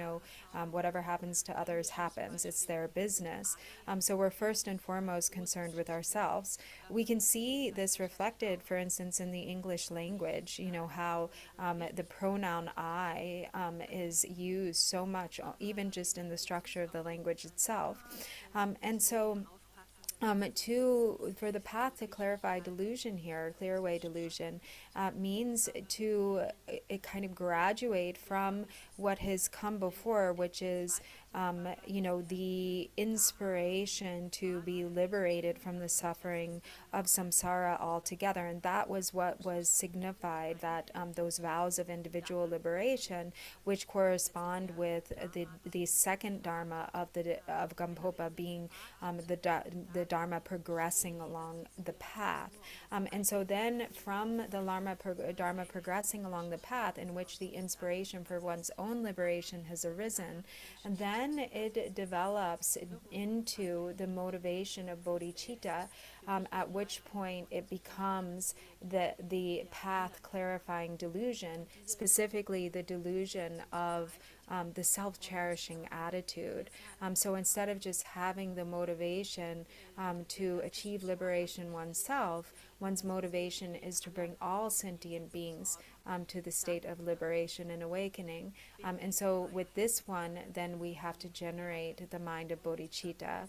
Whatever happens to others happens. It's their business. So we're first and foremost concerned with ourselves. We can see this reflected, for instance, in the English language, how the pronoun I is used so much, even just in the structure of the language itself. And so for the path to clarify delusion here, clear away delusion, means to kind of graduate from what has come before, which is the inspiration to be liberated from the suffering of samsara altogether. And that was what was signified, that those vows of individual liberation, which correspond with the second dharma of Gampopa being the dharma progressing along the path. And so then from the dharma progressing along the path, in which the inspiration for one's own liberation has arisen, and then it develops into the motivation of bodhicitta, at which point it becomes the path clarifying delusion, specifically the delusion of the self-cherishing attitude. So instead of just having the motivation to achieve liberation oneself, one's motivation is to bring all sentient beings to the state of liberation and awakening. And so with this one, then we have to generate the mind of bodhicitta.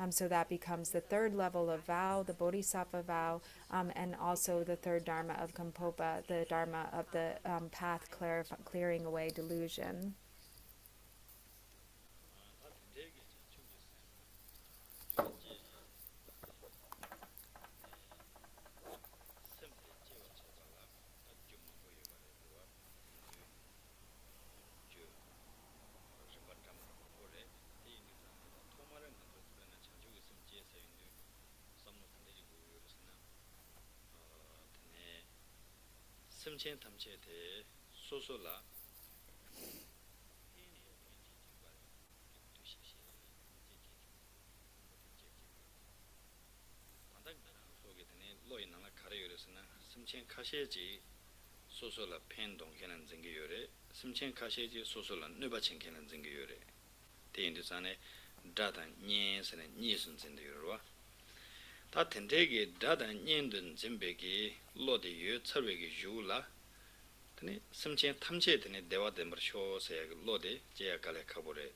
So that becomes the third level of vow, the bodhisattva vow, and also the third dharma of Gampopa, the dharma of the path clearing away delusion. 심chen 탐체에 대해 소소라 속에 되네 로이나나 가려요르스나 심chen 카셰지 소소라 펜동케는 증기요레 심chen 카셰지 소소라 느바친케는 증기요레 대인도산에 다단 녜스네 니순진데요르와 다 다 텐데게 다다 년든 짐베기 로데 유 처베기 유라 드니 심체 탐체 드니 대화된 버쇼세 로데 제야칼에 카보레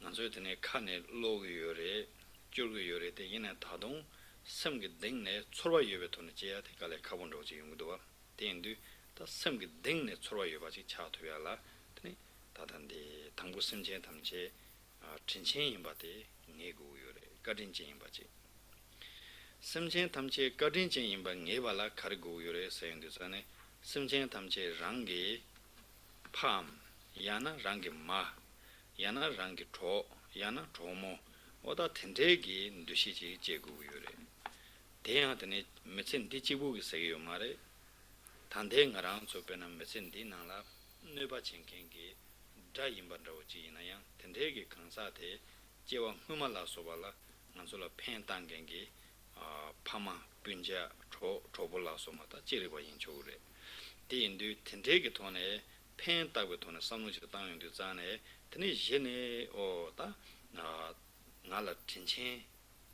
난소에 드니 칸에 로기요레 줄기요레 데 이나 다동 섬게 댕네 초와 유베 돈에 제야 대칼에 카본 로지 용도와 땡두 다 섬게 댕네 초와 유바지 차토야라 드니 다단데 당부 심체 탐체 진천인 바데 네고요레 가딘진 바지 심chen tamche kadinchen imba ngebala kargo yore sayendusane simchen tamche rangi pam yana rangi ma yana rangi tro yana tromo oda tendegi ndushiji jegu yore deya dene mechen dichibu gi sayo mare tande ngarang chopena mechen di nangla neba chenkengi da imba roji na yang tendegi kansa de jewa humala sobala nansola pen tangengi 파마 분자 초볼라서 마다 지리고 인초래 디인도 텐데게 돈에 펜다고 돈에 삼무지 당연도 자네 드니 예네 오다 나라 진친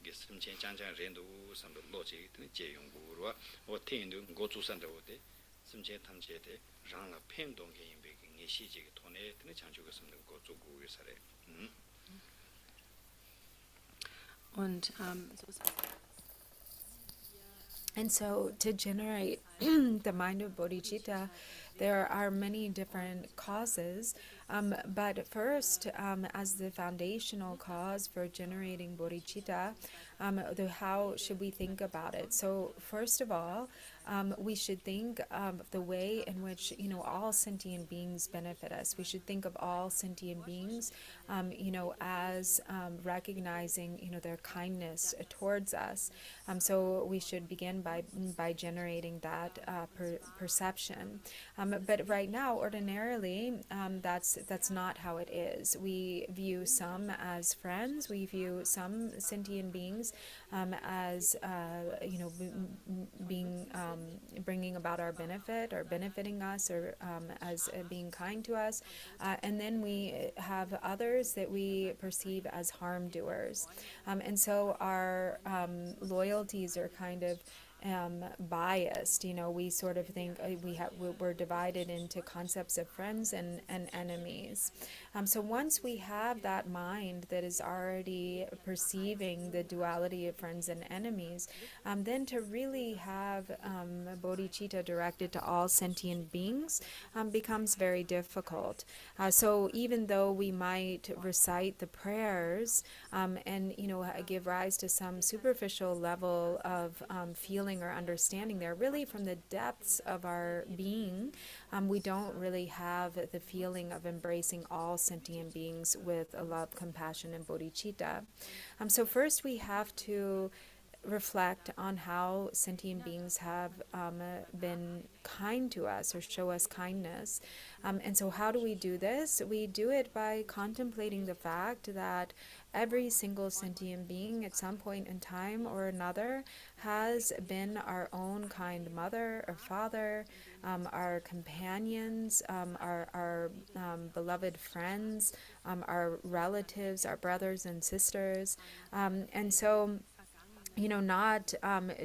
게심chen 장장 렌도 삼도 로지 드니 제용구로 오 텐도 고주산데 오데 심chen 탐제데 랑라 펜동게 임베기 니시지게 돈에 드니 장주가 삼는 고주구 위사래 Und And so, to generate the mind of bodhicitta, there are many different causes. But first, as the foundational cause for generating bodhicitta, how should we think about it? So, first of all, we should think of the way in which all sentient beings benefit us. We should think of all sentient beings, as recognizing their kindness towards us. So we should begin by generating that perception. But right now, ordinarily, that's not how it is. We view some as friends. We view some sentient beings as being bringing about our benefit or benefiting us, or as being kind to us, and then we have others that we perceive as harm doers, and so our loyalties are kind of biased. We sort of think we're divided into concepts of friends and enemies. So once we have that mind that is already perceiving the duality of friends and enemies, then to really have bodhicitta directed to all sentient beings becomes very difficult. So even though we might recite the prayers and give rise to some superficial level of feeling or understanding there, really from the depths of our being, we don't really have the feeling of embracing all sentient beings with a love, compassion, and bodhicitta. So first we have to reflect on how sentient beings have been kind to us or show us kindness. And so how do we do this? We do it by contemplating the fact that every single sentient being at some point in time or another has been our own kind mother or father, our companions, our beloved friends, our relatives, our brothers and sisters. And so not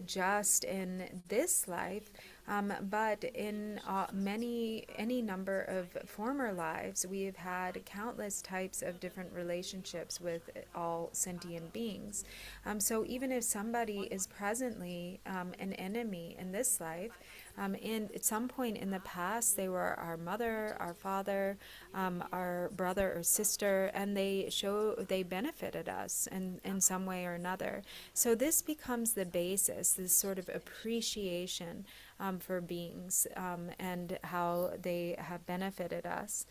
just in this life, but in any number of former lives, we have had countless types of different relationships with all sentient beings. So even if somebody is presently an enemy in this life, and at some point in the past, they were our mother, our father, our brother or sister, and they benefited us in some way or another. So this becomes the basis, this sort of appreciation for beings and how they have benefited us.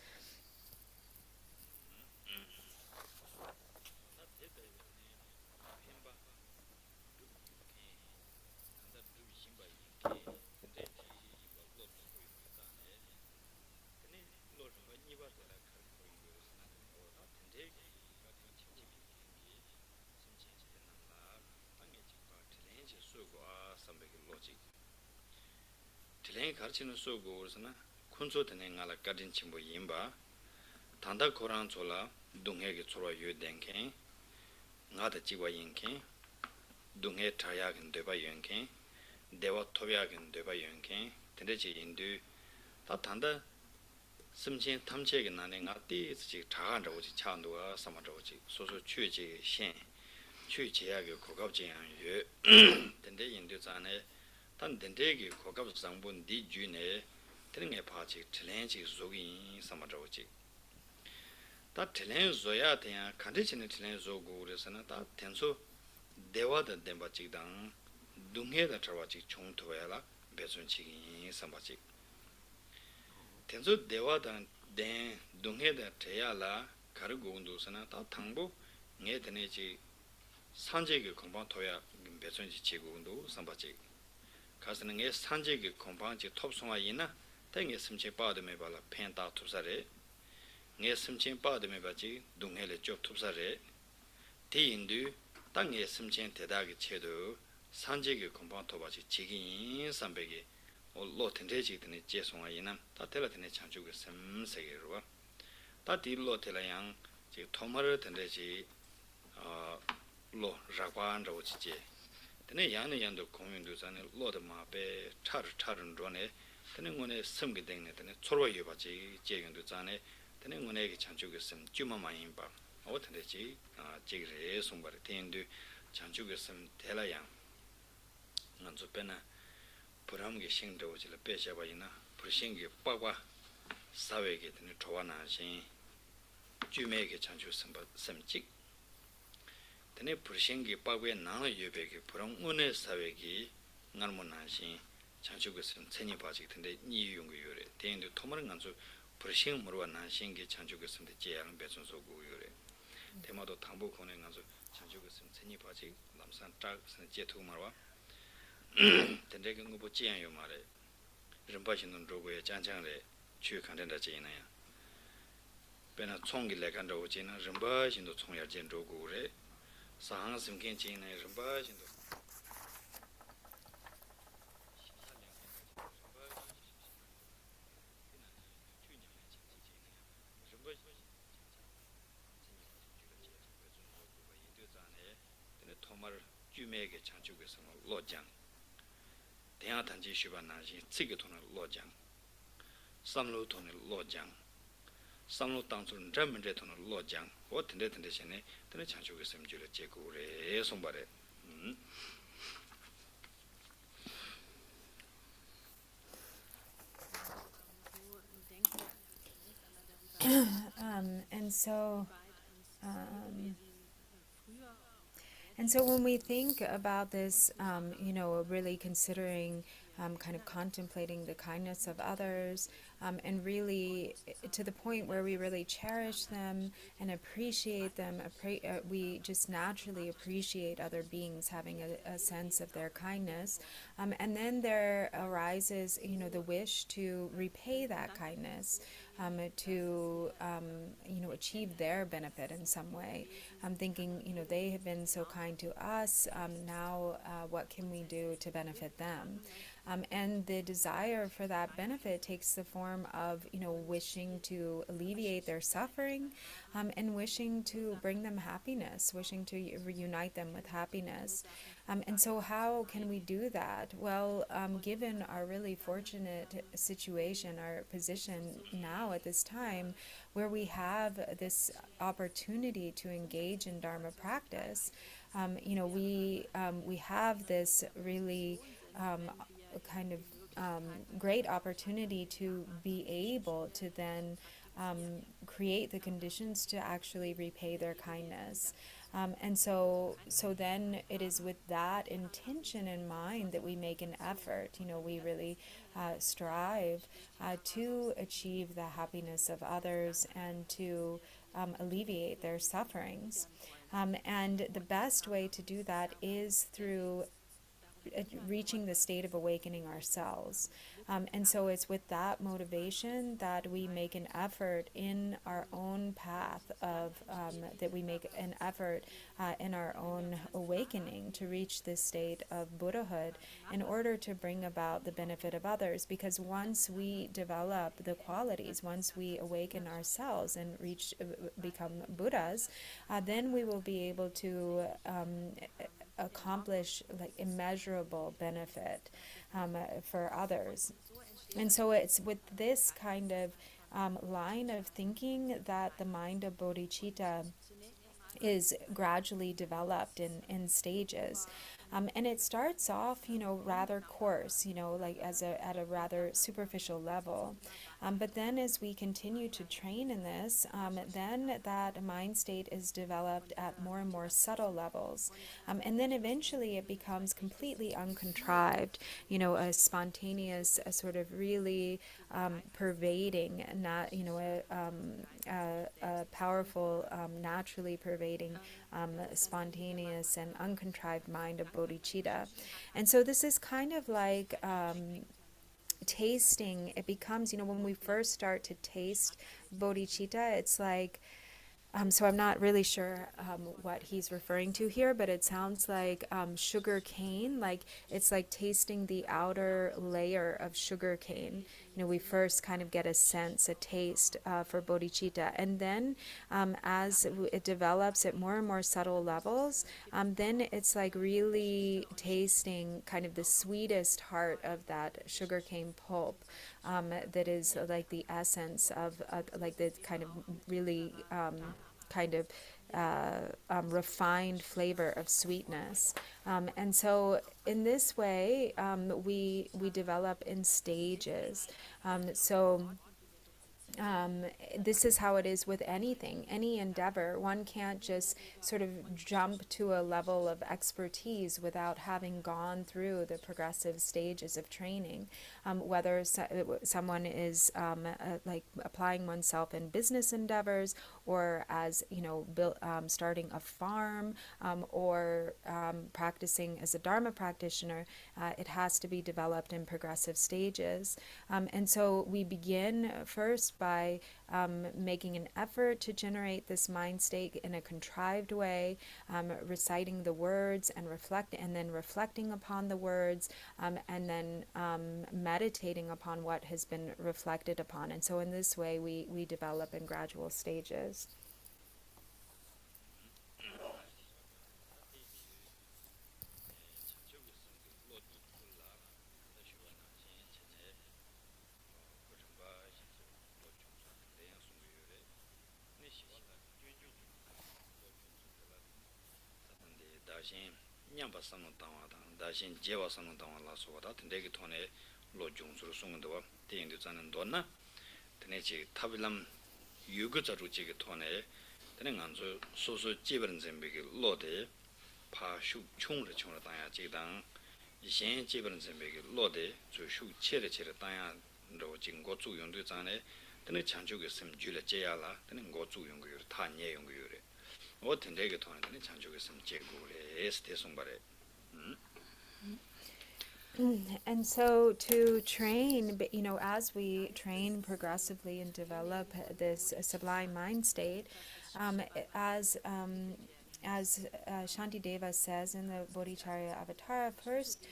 딜랭이 가르치는 수고 그러잖아. 콘소 되는 거라 가진 친구 임바. 단다 코란 졸라 동해게 졸아 유den케. 나다 지와 인케. Dunghe Trayagan Deba Yunkin, Dewa Toyagan Deba Yunkin, Tendechi Indu, Tatanda, Simchin Tamchegan Naningati, Tahan Roji Chandua, Samaroji, Soso Chuji Shen, Chujiago Kokabjian Yu, Tende Indu Zane, Tan Dendegi Kokab Zambun Di June, Telling a party, Telenji Zogin, Samaroji. That Telen Zoyatia, condition Telen Zogu, Sanata, Tenso, Dewa the Dembachik Dang, Dunghe the Trawachi Chung Toela, Besunchi, Sambachi. Tenso Dewa than Den, Dunghe the Teala, Karagundu Sanata, Tango, Netenechi, Sanjig compound Toya, Besunchi Chigundu, Sambachi. Casting a Sanjig compound Topsoma Yina, then a Simchi Bad Mebala, Penta Tupsare. Nge simchen pa de me baji dunghe le job tupsare ti indu ta nge simchen teda ge chedo sanje ge kompang to baji jigin sambege lo tenje ji de je songa yina ta tela de changju ge sim se ge ro ta di lo tela yang ji thomar tenje ji lo rakwan ro ji je tene yang ne yang do kongyun do san lo de ma be char ro ne tene ngone sim ge deng ne tene chorwa ye baji je gyung do zane tene ngone ge chanchu ge sim juma ma yin ba o tene ji ji re song ba ten du chanchu ge sim tela yang ngan zu pena puram ge sing do ji le pe sha ba yin na pur sing ge pa kwa sa we ge tene thowa na shin ju me ge chanchu sim ba sim ji tene pur sing ge pa we na ye be ge puram ngone sa we ge ngar mo na shin chanchu ge sim cheni ba ji tene ni yung ge yore ten du thomar ngan zu 불신 모르와 난신게 chanchu겠습니다. 제양 배선소 고요래. 대마도 당부 권에 가서 chanchu겠습니다. 전이 바지 남산 딱 제투 말와. 근데 그거 제양요 말에. 림바신은 로고에 장장래 취 간단다 제나야. 배나 총기래 간다 오지나 림바신도 총야 젠 로고래. 상승견 제나 림바신도 토마를 주메게 창조해서 로장 대야 단지 시반나지 찌게 돈을 로장 삼로 돈을 로장 삼로 땅촌 전문제 돈을 로장 어떤데 전에 드네 창조해서 줄을 제고래 손발에 And so um, And so when we think about this, really considering, kind of contemplating the kindness of others, and really to the point where we really cherish them and appreciate them, we just naturally appreciate other beings having a sense of their kindness. And then there arises, the wish to repay that kindness, to achieve their benefit in some way. I'm thinking, they have been so kind to us. Now, what can we do to benefit them? And the desire for that benefit takes the form of, wishing to alleviate their suffering, and wishing to bring them happiness, wishing to reunite them with happiness. And so how can we do that? Well, given our really fortunate situation, our position now at this time, where we have this opportunity to engage in Dharma practice, we have this really kind of great opportunity to be able to then create the conditions to actually repay their kindness. And so then it is with that intention in mind that we make an effort. We really strive to achieve the happiness of others and to alleviate their sufferings. And the best way to do that is through reaching the state of awakening ourselves. And so it's with that motivation that we make an effort in our own path of, that we make an effort in our own awakening to reach this state of Buddhahood in order to bring about the benefit of others. Because once we develop the qualities, once we awaken ourselves and become Buddhas, then we will be able to accomplish like immeasurable benefit for others. And so it's with this kind of line of thinking that the mind of bodhicitta is gradually developed in stages. And it starts off, rather coarse, like at a rather superficial level. But then as we continue to train in this, then that mind state is developed at more and more subtle levels. And then eventually it becomes completely uncontrived, a spontaneous, a sort of really pervading, not, a powerful, naturally pervading, spontaneous and uncontrived mind of bodhicitta. And so this is kind of like tasting. It becomes, when we first start to taste bodhicitta, it's like, so I'm not really sure what he's referring to here, but it sounds like sugar cane, like it's like tasting the outer layer of sugar cane. We first kind of get a sense, a taste for bodhicitta, and then as it develops at more and more subtle levels, then it's like really tasting kind of the sweetest heart of that sugarcane pulp that is like the essence of like the kind of really kind of refined flavor of sweetness. And so in this way, we develop in stages. This is how it is with anything, any endeavor. One can't just sort of jump to a level of expertise without having gone through the progressive stages of training. Whether someone is like applying oneself in business endeavors, or as starting a farm, or practicing as a Dharma practitioner, it has to be developed in progressive stages. And so we begin first by making an effort to generate this mind state in a contrived way, reciting the words and then reflecting upon the words, and then meditating upon what has been reflected upon. And so in this way we develop in gradual stages. 다신 냠바 삼노 당와다 다신 제와 삼노 당와 라소다 된대기 토네 로중수로 송은도와 대인도 자는 돈나 드네지 타빌람 유거자로 지게 토네 드는 안조 소소 지버는 zembe기 로데 파슈 총을 당야 지당 이신 지버는 zembe기 로데 조슈 체레 당야 로 진고 주용도 자네 드는 창조게 섬 줄에 제야라 드는 고 주용고 요 타녀 용고 요래 And so to train, as we train progressively and develop this sublime mind state, as Shantideva says in the Bodhicharya Avatara, first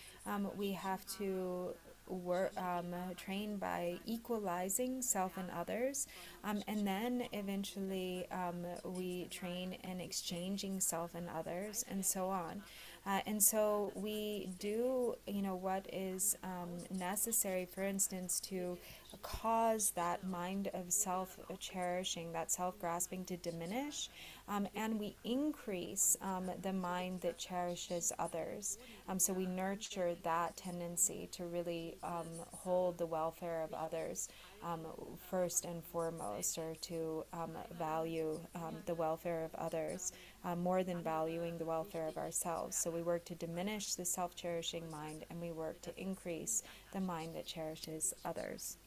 we have to train by equalizing self and others, and then eventually we train in exchanging self and others, and so on. And so we do, what is necessary, for instance, to cause that mind of self-cherishing, that self-grasping to diminish, and we increase the mind that cherishes others. So we nurture that tendency to really hold the welfare of others first and foremost, or to value the welfare of others more than valuing the welfare of ourselves. So we work to diminish the self-cherishing mind, and we work to increase the mind that cherishes others.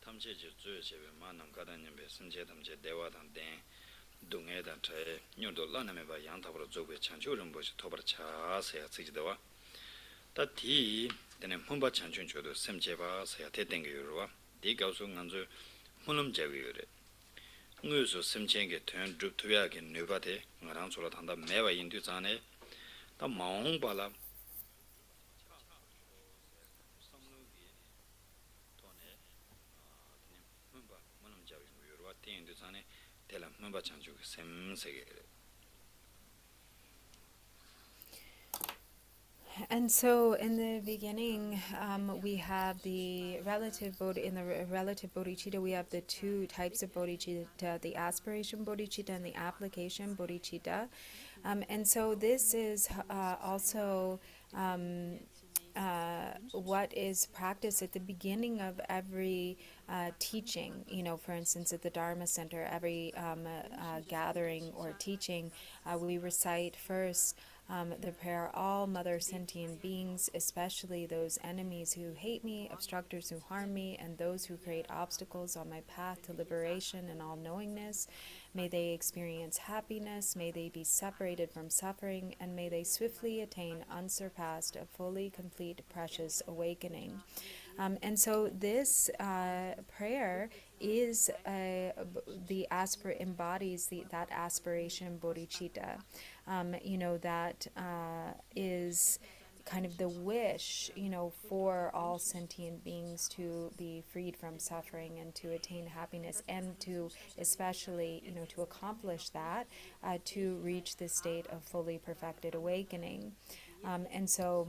탐제지 주여제베 만남 가다님베 선제 탐제 대화당 된 동해다 제 녀도 라나메바 양답으로 조배 chanchu는 뭐지 토벌 차세야 쓰지도와 다디 되는 혼바 chanchun 줘도 샘제바세야 대땡겨요와 디가우스 간주 혼음 제위요래 응유수 샘쟁게 된 줍투야게 네바데 나랑 졸라 단다 매와 인두자네 다 마옹발라 And so, in the beginning, we have the relative relative bodhicitta. We have the two types of bodhicitta: the aspiration bodhicitta and the application bodhicitta. And so, this is also what is practiced at the beginning of every teaching. You know, for instance, at the Dharma Center, every gathering or teaching, we recite first the prayer, all mother sentient beings, especially those enemies who hate me, obstructors who harm me, and those who create obstacles on my path to liberation and all-knowingness. May they experience happiness, may they be separated from suffering, and may they swiftly attain unsurpassed, a fully complete, precious awakening. And so this prayer is embodies that aspiration bodhicitta. You know, that is kind of the wish, you know, for all sentient beings to be freed from suffering and to attain happiness, and to especially, you know, to accomplish that, to reach the state of fully perfected awakening. And so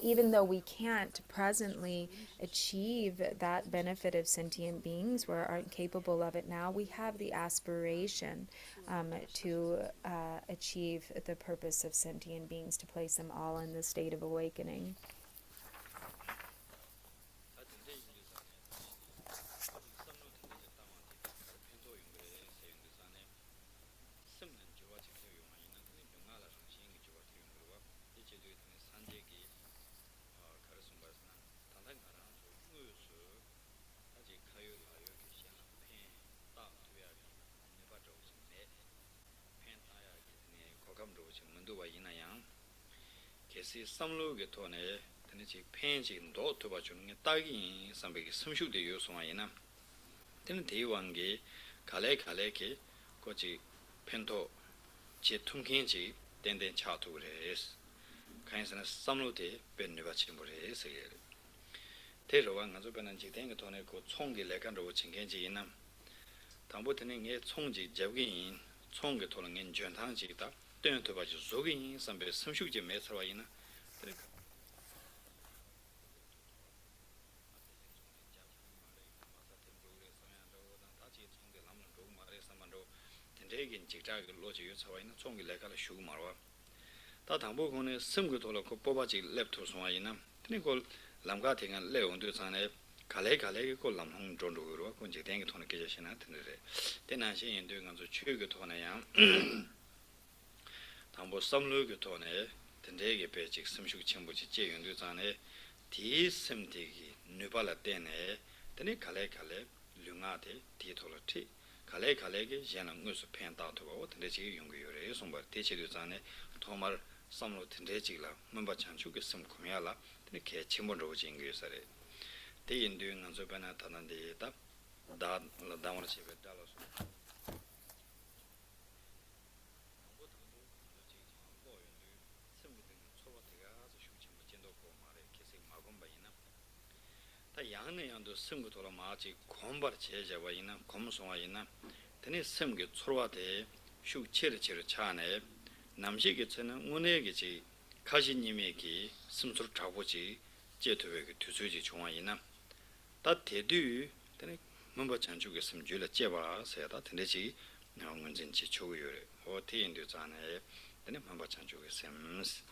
even though we can't presently achieve that benefit of sentient beings, we aren't capable of it now, we have the aspiration to achieve the purpose of sentient beings, to place them all in the state of awakening. kesi samlo ge tone tene chi penji ndo to ba chu는 게 딱이 sambe ge sumshuk de yo so ayina tene 대왕 게 갈래 ke 거지 펜토 제 tumkin지 덴덴 차도 그래스 카인스나 samlo de benne ba chi 뭐래서 대로왕 가서 변한 지 된게 돈에 그 총기 내간으로 진행지 있나 당부 드는 게 총지 적인 총게 돈은 게 전탕지다 때부터 봐서 속인 선배 숨쉬지 매서와 있나 그러니까 된대긴 직자가 로지 요차와 있는 총기 내가를 쉬고 말와 다 당부 거는 숨고 돌고 뽑아지 랩토 소와 있나 그리고 람가팅은 레온도 산에 갈래 그 람홍 존도로 군지 된게 돈을 계시나 되는데 대난신 인도에 가서 추게 돈이야 당보 섬루게 돈에 된대게 배직 숨쉬고 첨부지 제용도 산에 디심되기 누발라 때네 되네 갈래 류나데 디토로티 갈래게 제는 무슨 펜다도 보고 된대지 용기요래 손바 대체도 산에 도말 섬루 된대지라 문바 찬주게 섬 구매하라 이렇게 침몰로 오진 거였어요. 대인도는 안서변화 타는데 다다원을 집에 달아서 다 양내양도 승부도로 마치 곰발 제자와 있는 검송와 있는 드네 승게 초로와대 슈체르 차네 남식이 저는 운에게지 가시님에게 숨소를 잡고지 제도에게 두수지 중앙이나 다 대두 되네 뭔가 잔주게 숨줄을 제바 세다 되지 나온건지 초요래 어디인도 자네 되네 뭔가 잔주게 셈스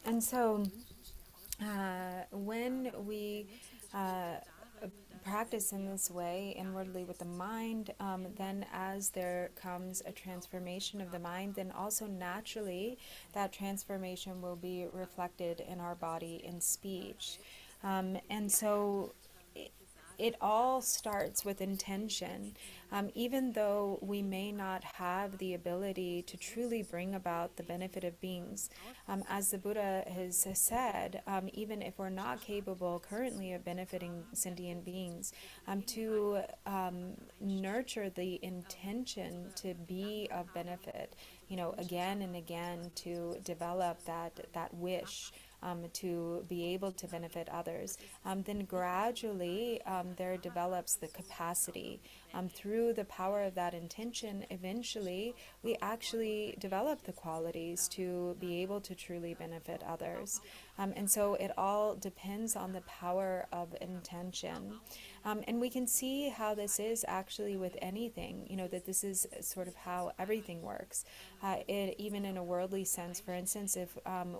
And so when we practice in this way inwardly with the mind, then as there comes a transformation of the mind, then also naturally that transformation will be reflected in our body in speech. And so it all starts with intention. Even though we may not have the ability to truly bring about the benefit of beings, as the Buddha has said, even if we're not capable currently of benefiting sentient beings, to nurture the intention to be of benefit, again and again, to develop that wish to be able to benefit others, then gradually there develops the capacity. Through the power of that intention, eventually we actually develop the qualities to be able to truly benefit others. And so it all depends on the power of intention. And we can see how this is actually with anything, that this is sort of how everything works. Even in a worldly sense, for instance, if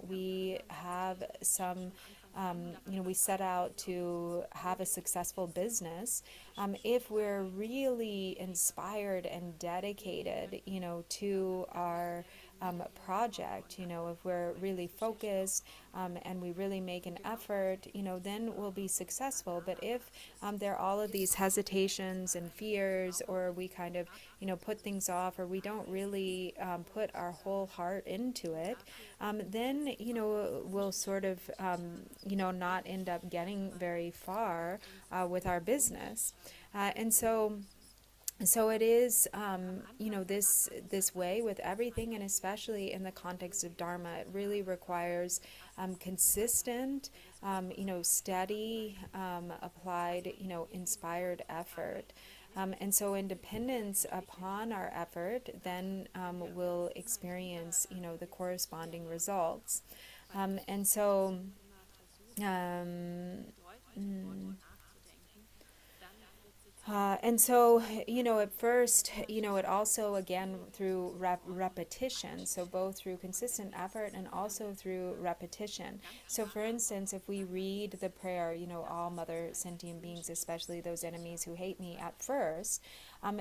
we have some we set out to have a successful business, if we're really inspired and dedicated, to our project, if we're really focused and we really make an effort, then we'll be successful. But if there are all of these hesitations and fears, or we kind of, put things off, or we don't really put our whole heart into it, then, we'll sort of, not end up getting very far with our business. And so it is, this way with everything, and especially in the context of Dharma. It really requires consistent, steady, applied, inspired effort. And so in dependence upon our effort, then we'll experience, the corresponding results. And so at first, it also, again, through repetition, so both through consistent effort and also through repetition. So, for instance, if we read the prayer, all mother sentient beings, especially those enemies who hate me, at first,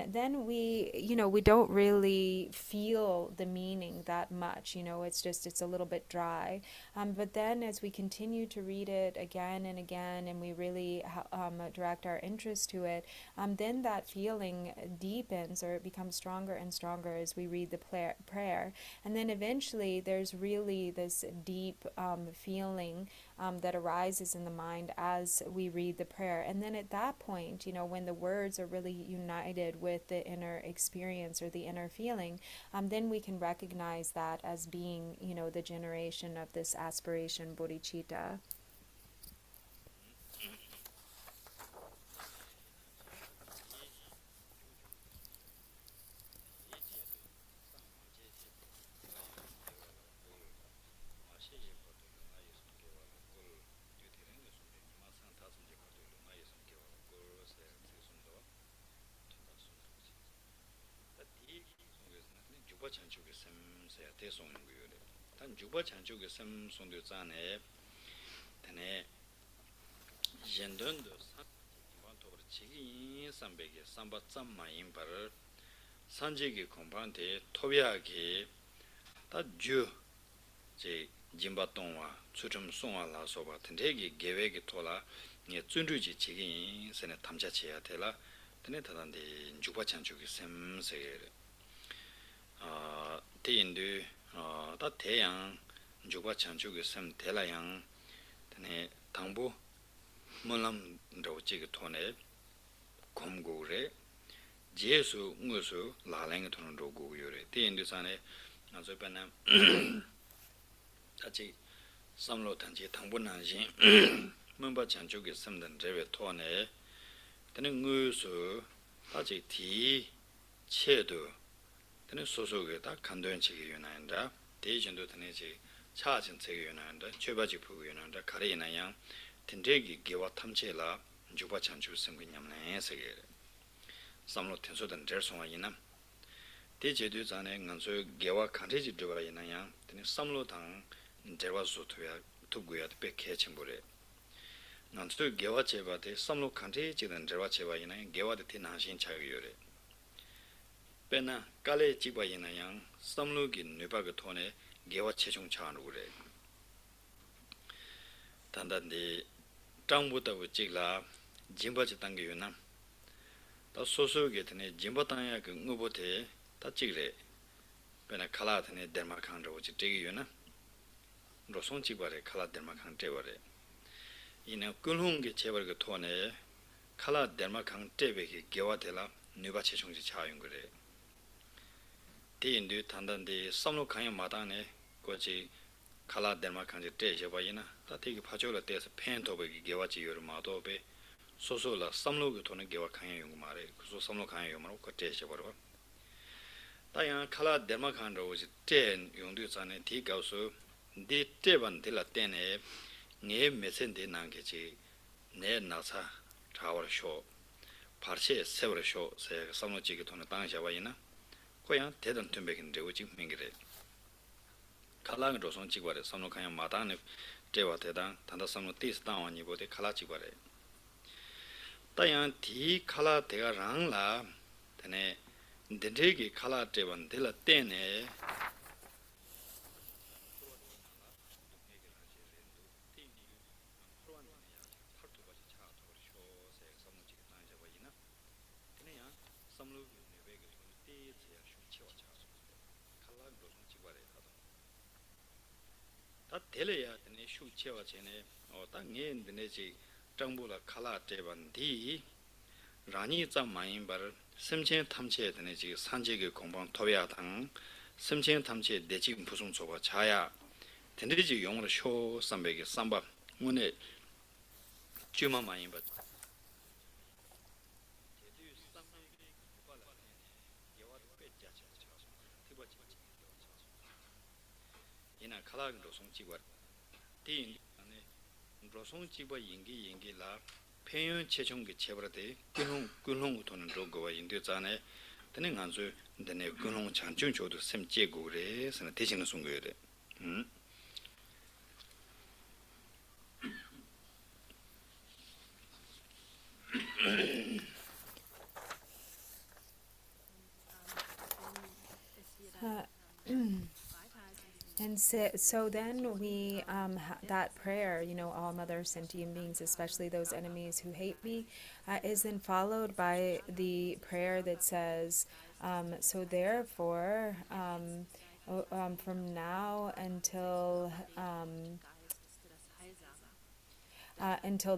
then we don't really feel the meaning that much. It's a little bit dry. But then as we continue to read it again and again, and we really direct our interest to it, then that feeling deepens, or it becomes stronger and stronger as we read the prayer. And then eventually there's really this deep feeling that arises in the mind as we read the prayer. And then at that point, when the words are really united with the inner experience or the inner feeling, then we can recognize that as being, the generation of this aspiration bodhicitta. chanchuge sem se te song ngu yore tan juba chanchuge sem song de zane tene jendon do sa ban to chi sambege samba tsamma impar sanjege kompante tobyage ta ju je jimba tongwa chuchum songwa la soba tendege gewege tola ne zunruji chigi sene tamja cheya tela tene tadande juba chanchuge sem se 대인도 다 대양 주과 chanchuge sem 대라양 tene 당부 몰람 로지게 토네 곰고래 제수 무수 라랭게 토는 로고 요래 대인도 산에 나서 변나 같이 삼로 단지 당분한신 문바 chanchuge sem든 제베 토네 tene 무수 다지 디 체도 tene 소소게 다 간도연 책이 유나인다 대전도 tene 차진 책이 유나인다 최바지 부고 유나인다 가리나양 텐데기 개와 탐체라 주바찬주 생기냠네 세계 삼로 텐소던 데송아이나 대제도 전에 간소 개와 간제지 들어가 있나야 되는 삼로당 제와 소토야 두고야 배 개침보래 간소 개와 제바데 삼로 간제지는 제와 제와 있나 개와데 티나신 차요래 배나 깔에 집어 있나야 삼로기 뇌바가 돈에 개와 체중 차는 그래 단단히 장부다고 찍라 진바지 단계 유나 또 소소게 되네 진바당야 그 응보대 다 찍래 배나 칼라드네 데마칸로 오지 되게 유나 로송 찍바래 칼라 데마칸 때버래 이나 꿀홍게 제벌 토네 칼라 데마칸 때베게 개와텔라 누바 체중지 차용 그래 대인도 단단히 삼로 강에 마당네 거지 칼라 데마칸지 때셔 봐이나 다 되게 파줘라 때서 팬토베게 개와지 요르 마도베 소소라 삼로게 토네 개와 강에 용 말에 그 삼로 강에 용 말고 그 때셔 버려 다양 칼라 데마칸로 오지 때 용도 전에 디가서 디 때반 들라 때네 네 메센데 난게지 내 나사 자월쇼 파르세 세월쇼 세 삼로지게 돈에 당샤 와이나 고양 대단 tumbe긴데 오지 맹기래 칼라가 조선 지과래 삼로 그냥 마다네 제와 대단 단다 삼로 티스 당원이 보대 칼라 지과래 다양 디 칼라 대가 랑라 되네 데데기 칼라 제반 들라 때네 다 텔레야 되네 슈체와 전에 땅에 되네지 정부라 칼라 제반디 라니 잠마인 발 심chen 탐체 되네지 산지의 공방 토야당 심chen 탐체 내지 부송 조가 자야 되네지 용으로 쇼 삼백의 삼바 문에 주마마인 발 이나 칼라는 로송 지과 디 안에 로송 지과 인기라 폐연 체중기 체버데 근홍 돈은 로고와 인도자네 되는 안주 되네 근홍 장중조도 샘제고래 선에 대신은 송거래 And so then we, that prayer, all mother sentient beings, especially those enemies who hate me, is then followed by the prayer that says, so therefore, from now until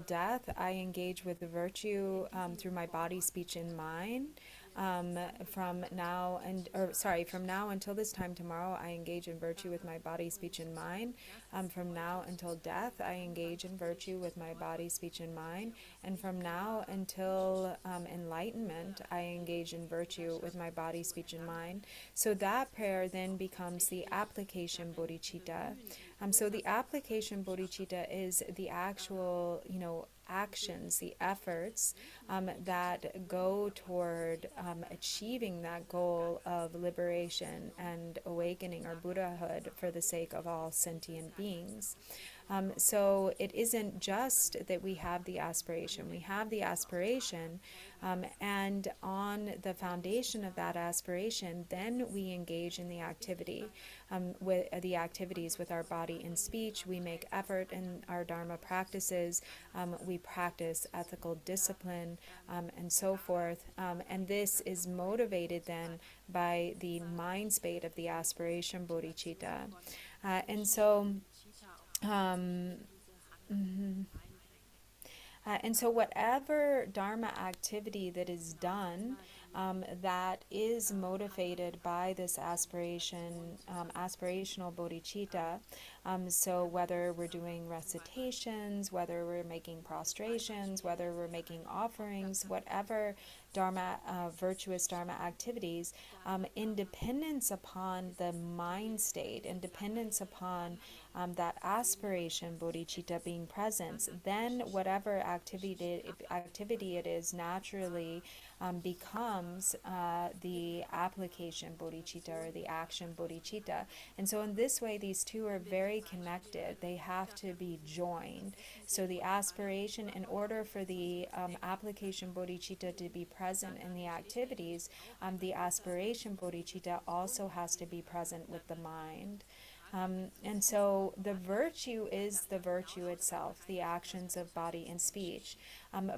death, I engage with the virtue through my body, speech, and mind. From now until this time tomorrow, I engage in virtue with my body, speech, and mind. From now until death, I engage in virtue with my body, speech, and mind. And from now until enlightenment, I engage in virtue with my body, speech, and mind. So that prayer then becomes the application bodhicitta. So the application bodhicitta is the actual, actions, the efforts that go toward achieving that goal of liberation and awakening or Buddhahood for the sake of all sentient beings. So it isn't just that we have the aspiration. We have the aspiration, and on the foundation of that aspiration, then we engage in the activity, with the activities with our body and speech. We make effort in our Dharma practices. We practice ethical discipline, and so forth. And this is motivated then by the mind state of the aspiration bodhicitta. And so whatever Dharma activity that is done that is motivated by this aspirational bodhicitta, so whether we're doing recitations, whether we're making prostrations, whether we're making offerings, whatever Dharma, virtuous Dharma activities, in dependence upon the mind state, in dependence upon that aspiration bodhicitta being present, then whatever activity it is naturally becomes the application bodhicitta or the action bodhicitta. And so in this way, these two are very connected. They have to be joined. So the aspiration, in order for the application bodhicitta to be present in the activities, the aspiration bodhicitta also has to be present with the mind. And so the virtue is the virtue itself, the actions of body and speech.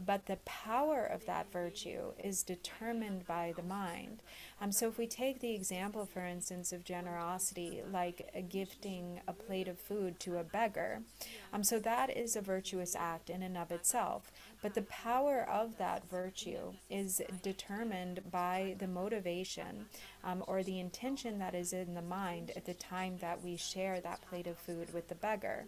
But the power of that virtue is determined by the mind. So if we take the example, for instance, of generosity, like gifting a plate of food to a beggar, so that is a virtuous act in and of itself. But the power of that virtue is determined by the motivation or the intention that is in the mind at the time that we share that plate of food with the beggar.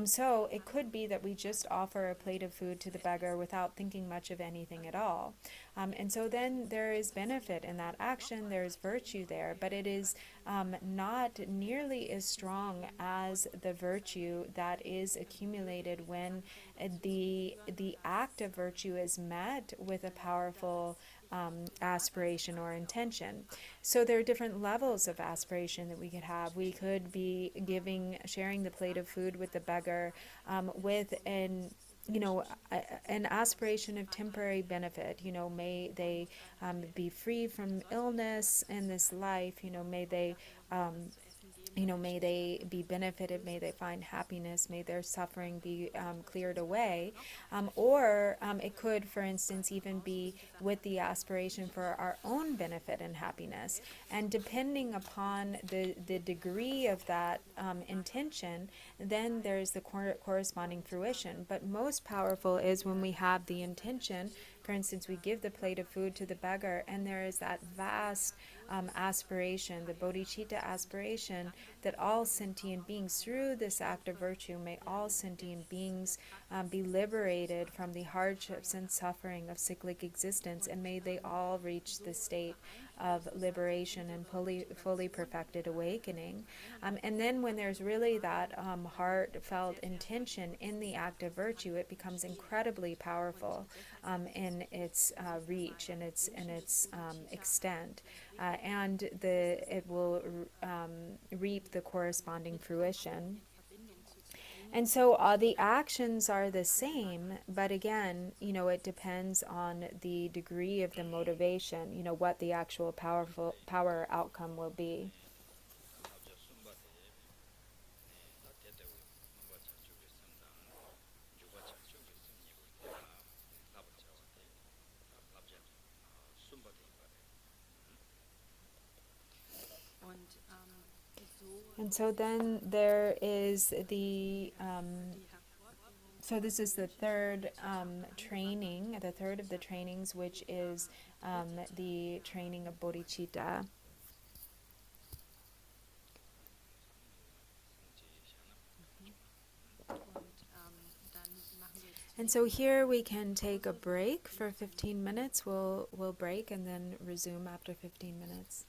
So it could be that we just offer a plate of food to the beggar without thinking much of anything at all. And so then there is benefit in that action, there is virtue there, but it is not nearly as strong as the virtue that is accumulated when the act of virtue is met with a powerful aspiration or intention. So there are different levels of aspiration that we could have. We could be sharing the plate of food with the beggar with an aspiration of temporary benefit. May they be free from illness in this life. May they be benefited, may they find happiness, may their suffering be cleared away. Or it could, for instance, even be with the aspiration for our own benefit and happiness. And depending upon the degree of that intention, then there's the corresponding fruition. But most powerful is when we have the intention. For instance, we give the plate of food to the beggar, and there is that vast aspiration, the bodhicitta aspiration, that all sentient beings, through this act of virtue, may all sentient beings be liberated from the hardships and suffering of cyclic existence, and may they all reach the state of liberation and fully perfected awakening. And then when there's really that heartfelt intention in the act of virtue, it becomes incredibly powerful in its reach and its extent. And it will reap the corresponding fruition. And so the actions are the same, but again, it depends on the degree of the motivation, what the actual power outcome will be. And so then there is so this is the third training, the third of the trainings, which is the training of bodhicitta. And so here we can take a break for 15 minutes. We'll break and then resume after 15 minutes.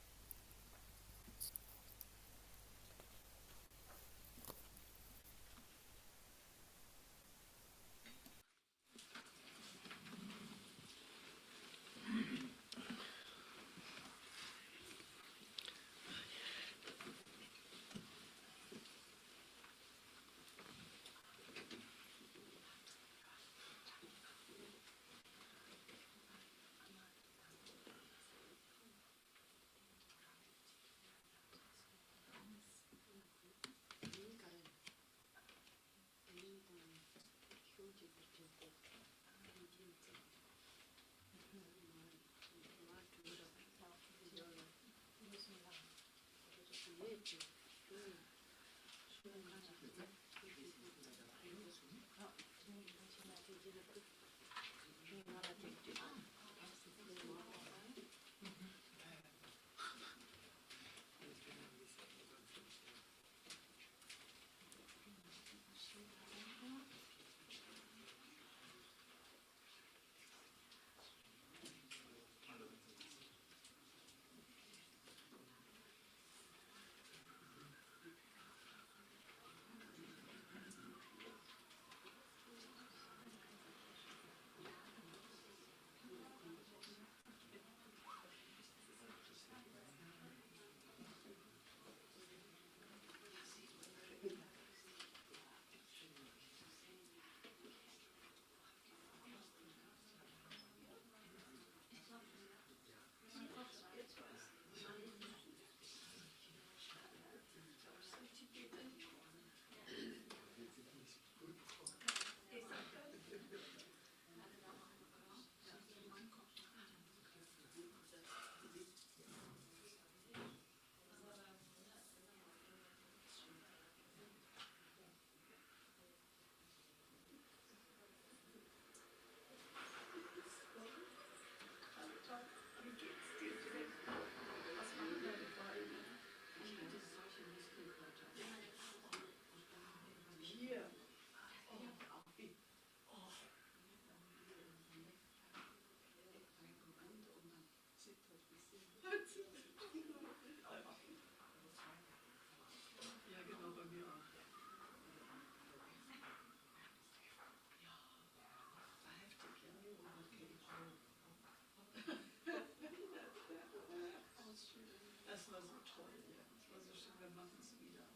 war so toll, ja. Es war so schön, wir machen es wieder.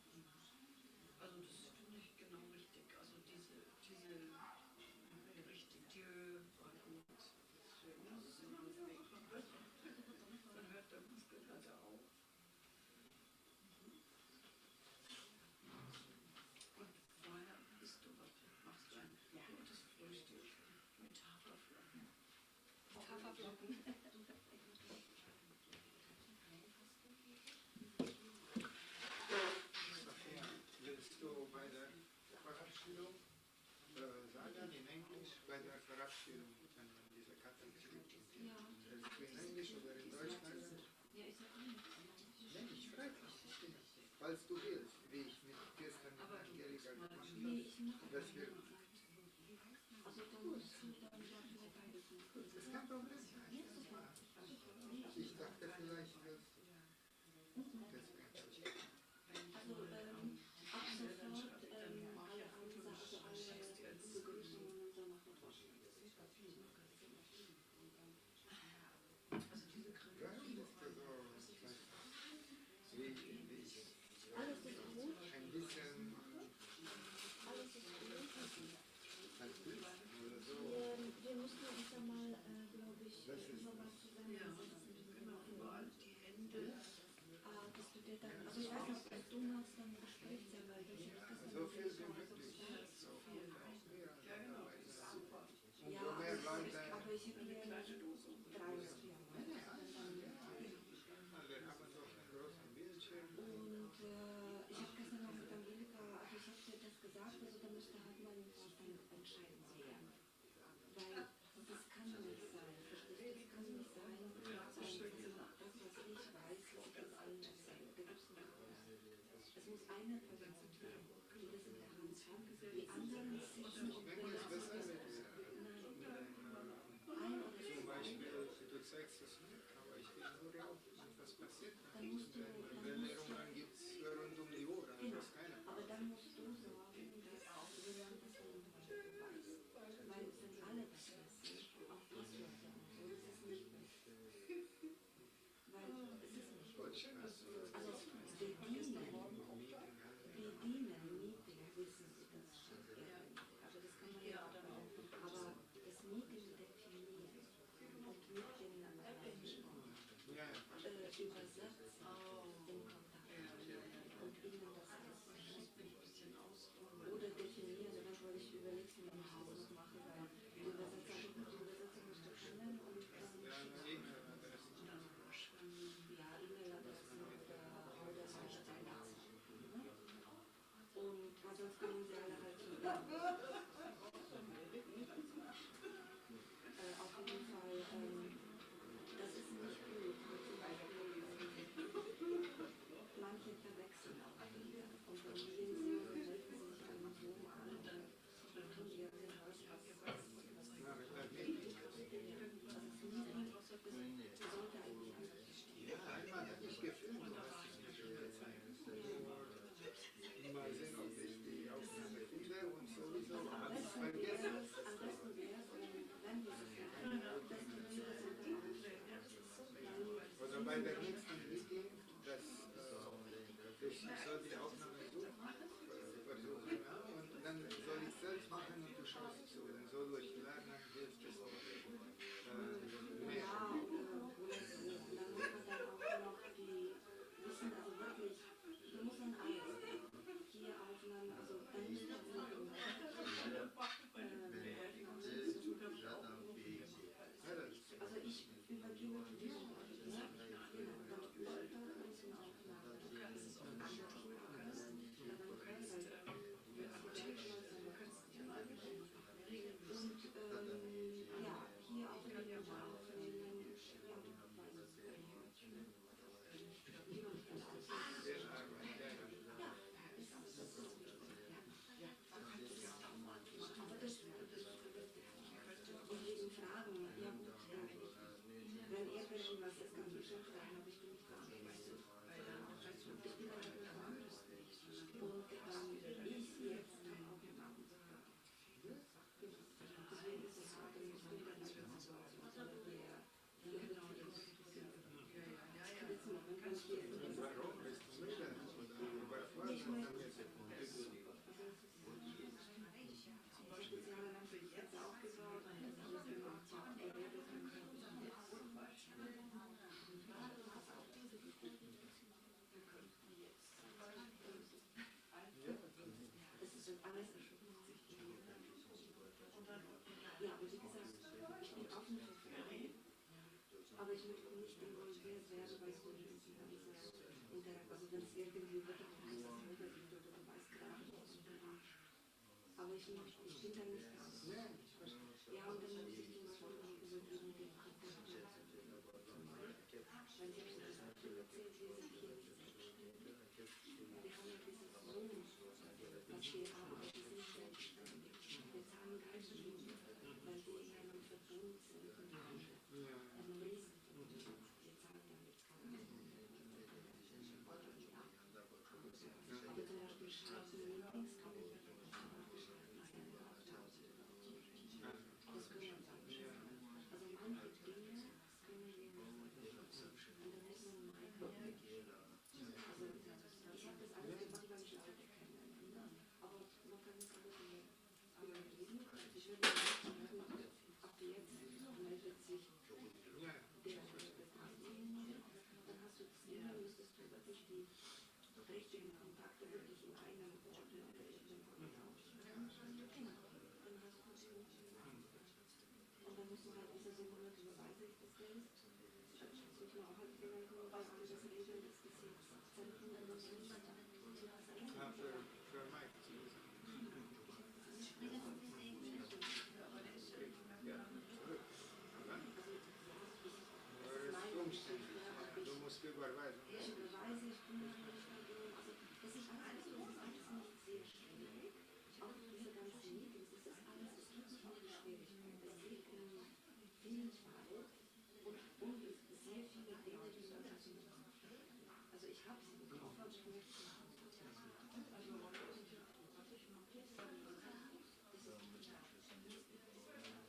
Also das finde ich genau richtig. Also diese richtig Dieu war gut. Schön, das ist immer ein Weg. Dann hört der Muskel gerade auf. Und vorher isst du was, machst du ein gutes Frühstück mit Haferflocken. Haferflocken. Willst du bei der Verabschiedung sagen in Englisch, bei der Verabschiedung von dieser Katholischen? Ja. Willst du in Englisch oder in Deutsch sagen? Ja, ich sage nicht. Nein, ich frage dich. Falls du willst, wie ich mit gestern mit Angelika gemacht habe, dass wir... Also dann musst du dann vielleicht beides machen. Gut, das ist kein Problem. Ich dachte, vielleicht willst du. Deswegen habe ich gemacht. Also ab sofort alle Ansagen, also alle Begrüßungen und so machen wir drauf. Also diese Gründe. Ja, das ist so, wie ich Alles ist gut. ein bisschen Alles ist gut. als Blitz oder so. Wir müssen uns da mal, glaube ich, nochmal zusammensetzen. Genau, überall die Hände. Dass du dir dann, also ich weiß nicht, ob du machst dann ein Gespräch sein, weil ich habe das So dann viel wie möglich. So viel. Ja, genau, das ist super. Und so mehr Leute. aber ich habe hier 3 oder 4 Mal. Wir haben so einen großen Bildschirm. Und ich habe gestern noch mit Angelika, also ich habe dir das gesagt, also da müsste halt mal was dann entscheiden sehen. Weil das kann nicht sein, verstehst du? Das kann nicht sein, das, was ich weiß, dass ich das allen erzähle. Da gibt es nicht raus. Es muss eine Person, die das in der Hand hat, die anderen sitzen und Englisch ist besser mit ein oder zum zwei. Beispiel, du zeigst es mir, aber ich will nur rauf und was passiert Dann musst du, Bemerkungen gibt es rund um die Uhr, das ist keine. aber dann musst du sorgen, dass jemand das von weiß. Weil wenn alle das wissen, auch die Leute und so, das ist nicht gut. Weil es ist nicht gut. Also die dienen Meeting wissen sie das schon. Also das kann man ja auch dann auch. Aber das Meeting definieren und mit den Menschen Ja, übersetzen den Kontakt und ihnen das alles oder definieren, eventuell ich überlege es mir im Haus noch machen, weil die Übersetzung ist doch schnell und ja, E-Mail-Adressen oder Einstellungen. Und weil sonst können sie alle halt so auf jeden Fall, das ist nicht gut. Zum Beispiel, manche verwechseln auch wieder. Und dann gehen sie und melden sich an Zoom an und dann tun die ja den Haus was. Sollte eigentlich anders stehen. ja, einmal habe ich gefilmt, was ich nicht gezeigt habe. Mal sehen, ob ich die Aufnahme finde und sowieso habe ich vergessen. Am besten wäre es, wenn wir das machen, dass die Leute Oder bei der nächsten Meeting, dass ich soll die Aufnahme versuchen, ja, und dann soll ich selbst machen und du schaust zu. Und so durch Lernen hilft es auch mehr. ja, und dann muss man dann auch noch die wissen, also wirklich, du musst dann alles hier Aufnahmen, also dann müssen wir also ich übergebe diese Leute, Aber ich möchte nicht involviert werden, weißt du, in diese Interaktion. Also wenn es irgendwie wird, dann heißt es negativ oder du weißt gerade nicht. Aber ich bin da nicht ganz. Ja, und dann muss ich zum Beispiel übergeben den Konzept. Weil ich habe so gesagt, erzählt, wir sind hier nicht selbstständig. Wir haben ja dieses Lohn, was wir arbeiten, sind selbstständig. Wir zahlen keine Löhne, weil wir in einem Verbund sind, in einem Riesenverbund. Wir zahlen damit keine Löhne. Aber zum Beispiel schreiben Meetings kann ich nicht. Das können wir dann schon. Also manche Dinge können wir und dann muss man mal gucken. Also ich habe das alles gemacht, weil ich das halt kenne. Aber man kann es alles überlegen. Ich würde sagen, ab jetzt meldet sich der dann hast du Ziele, müsstest du wirklich die richtigen Kontakte wirklich in einem Ort oder irgendwo austauschen. Dann hast du und dann muss man halt diese Summe überweise ich das Geld. Das muss man auch halt vielleicht nur bei das Regeln des Gesetzeszentrum oder so. Für Mike zu wissen. Umständlich. Du musst überweisen. Ich überweise, ich bin nicht mehr also das ist alles nicht sehr schwierig. Auch diese ganzen Meetings, das ist alles, es gibt nicht auch die Schwierigkeit. Es geht um Vielfalt und sehr viele Dinge, die man dazu machen. Also ich habe sie im Kopf, aber ich möchte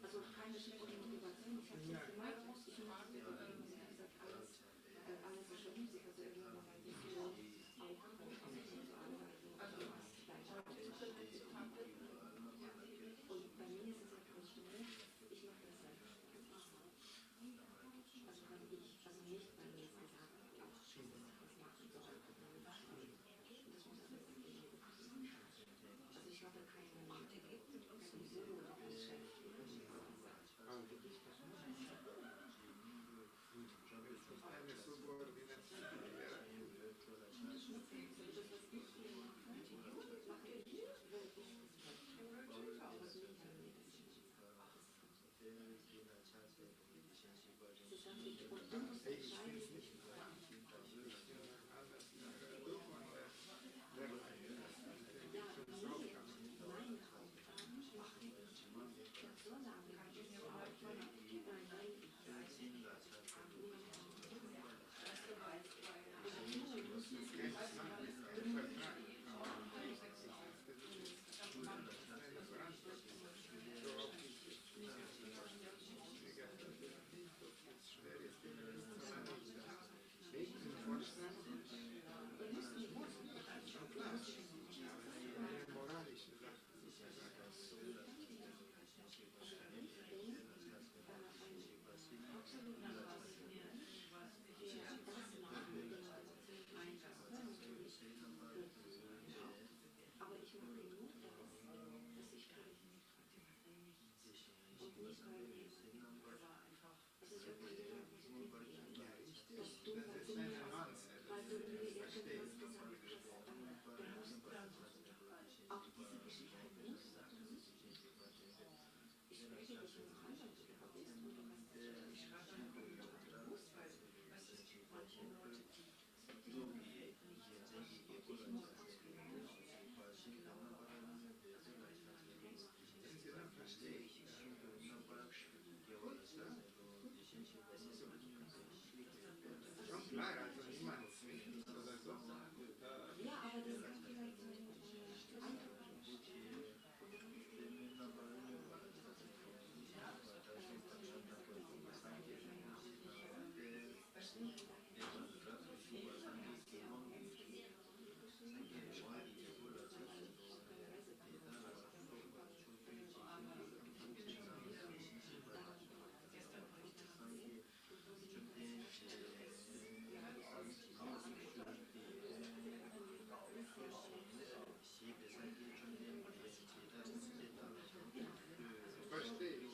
also keine schlechte Motivation. Ich habe es jetzt gemacht, ich muss alles ist schon riesig, also irgendwann mal ein bisschen auch und bei mir ist es halt ganz schnell, ich mache das selber. Also wenn ich, also nicht, weil mir jetzt gesagt wird, das machen soll, das muss alles gehen. Also ich habe keine Sowieso oder kein Chef. Eine Subordination. Aber ich mache nur das, was ich tue. Und nicht, weil mir das ist wirklich jeder positiv. Dass du, weil du mir irgendwas gesagt hast, du musst auch diese Geschichte musst du nicht. Ich spreche dich nur an, weil du da bist und du hast dich du musst, weil manche Leute, die gefällt nicht, ich muss ausgehen. Schon klar, also niemand zwingt oder so. Ja, aber das kann vielleicht so einfach Verstehe ich.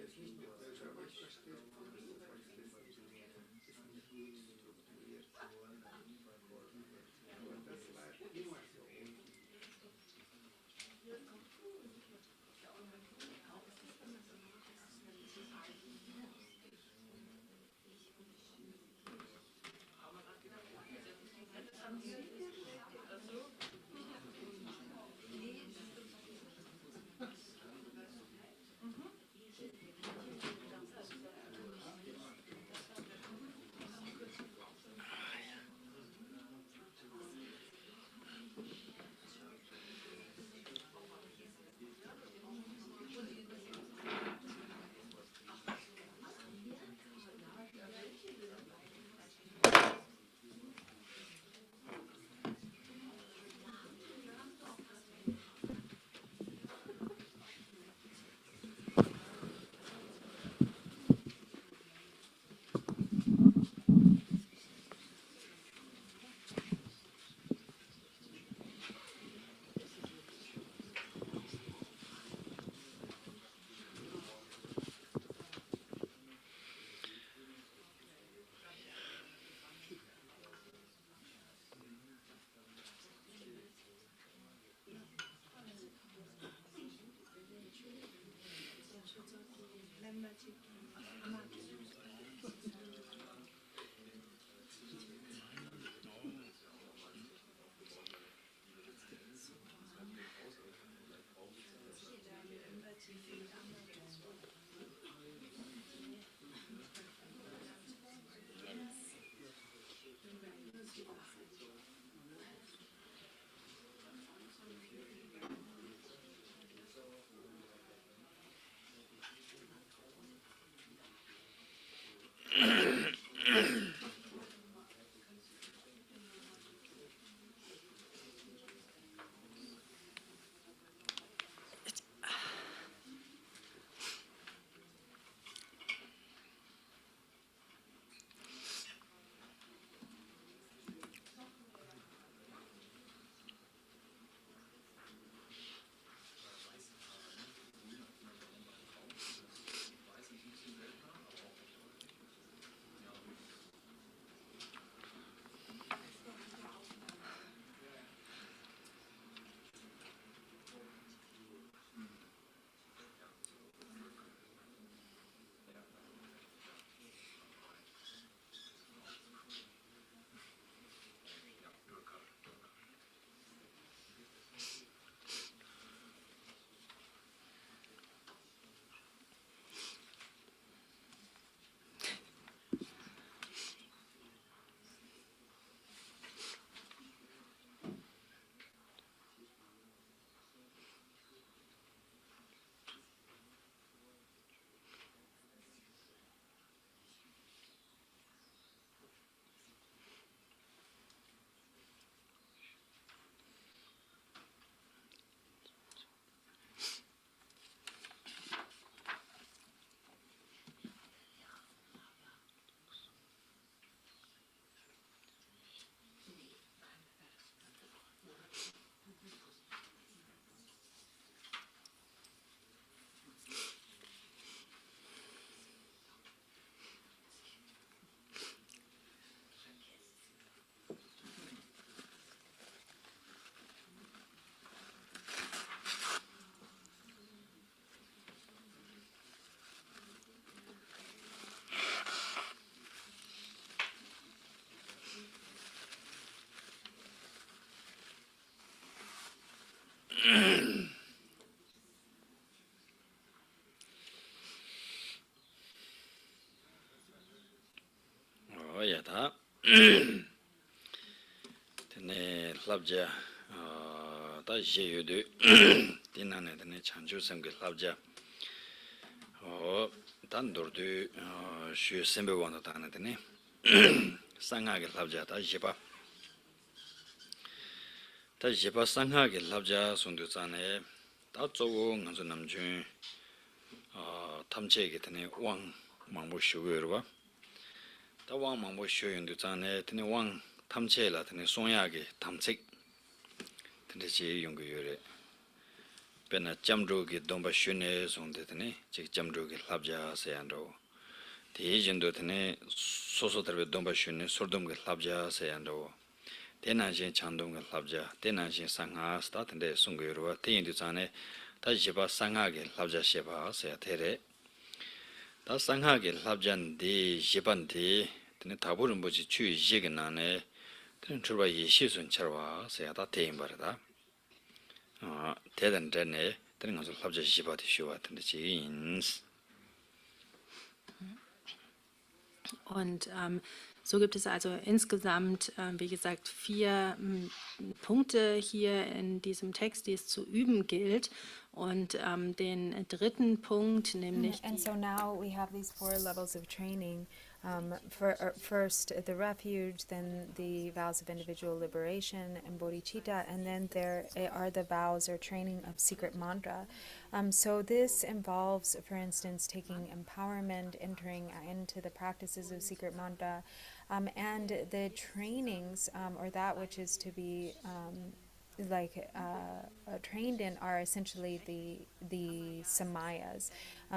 Jetzt nicht mit Deutsch, aber ich verstehe von mir, falls das ist nicht gut strukturiert. Aber das war immer so. 다 tene labja da jeyudu dinane tene chanju semge labja dan durdu shu sembe wanda tane tene sangha ge labja da jeba sangha ge labja sundu tsane da zogo nganzo namjun 탐체 ge tene wang mangbo shugo 다 왕 망보 쇼윤도 전에 드네 왕 탐체라 드네 송야게 탐책 드네 제 용거요래 베나 잠조게 domba 슈네 송데 드네 제 잠조게 랍자 세안도 대진도 드네 소소들베 domba 슈네 소dom게 랍자 세안도 대나신 창동게 랍자 대나신 상하 스타트인데 송거요와 대인도 전에 다시바 상하게 랍자 셰바 세야 되래 다 상하게 랍잔디 시반디 tene taburum boji chu yige nane tene churba yeshi sun charwa sayada teyin barada tedan tene tene ngaso labja shibati shuwa tene chins. Und so gibt es also insgesamt, wie gesagt, 4 Punkte hier in diesem Text, die es zu üben gilt. Und den dritten Punkt, nämlich And so now we have these 4 levels of training. First, the refuge, then the vows of individual liberation and bodhicitta, and then there are the vows or training of secret mantra. So this involves, for instance, taking empowerment, entering into the practices of secret mantra, and the trainings, or that which is to be trained in, are essentially the samayas.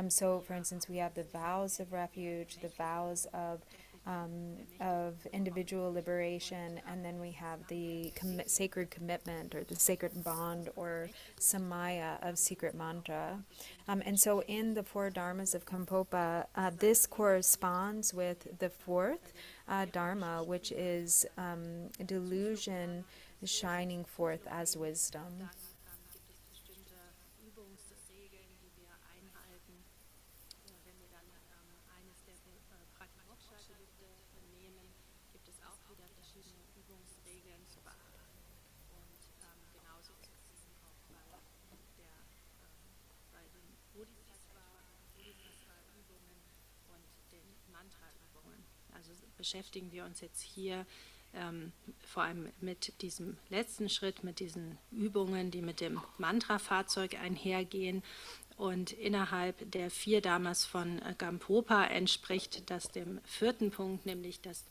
So, for instance, we have the vows of refuge, the vows of individual liberation, and then we have the sacred commitment, or the sacred bond, or samaya of secret mantra. And so in the 4 dharmas of Kampopa, this corresponds with the 4th dharma, which is delusion shining forth as wisdom. Also beschäftigen wir uns jetzt hier vor allem mit diesem letzten Schritt, mit diesen Übungen, die mit dem Mantra-Fahrzeug einhergehen. Und innerhalb der 4 Dharmas von Gampopa entspricht das dem 4. Punkt, nämlich das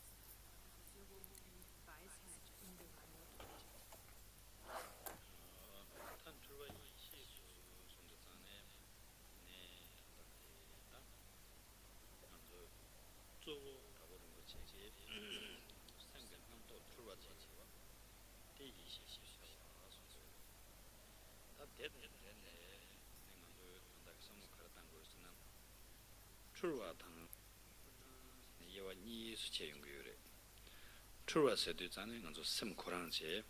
churwa sedu zane nganzo sem korangche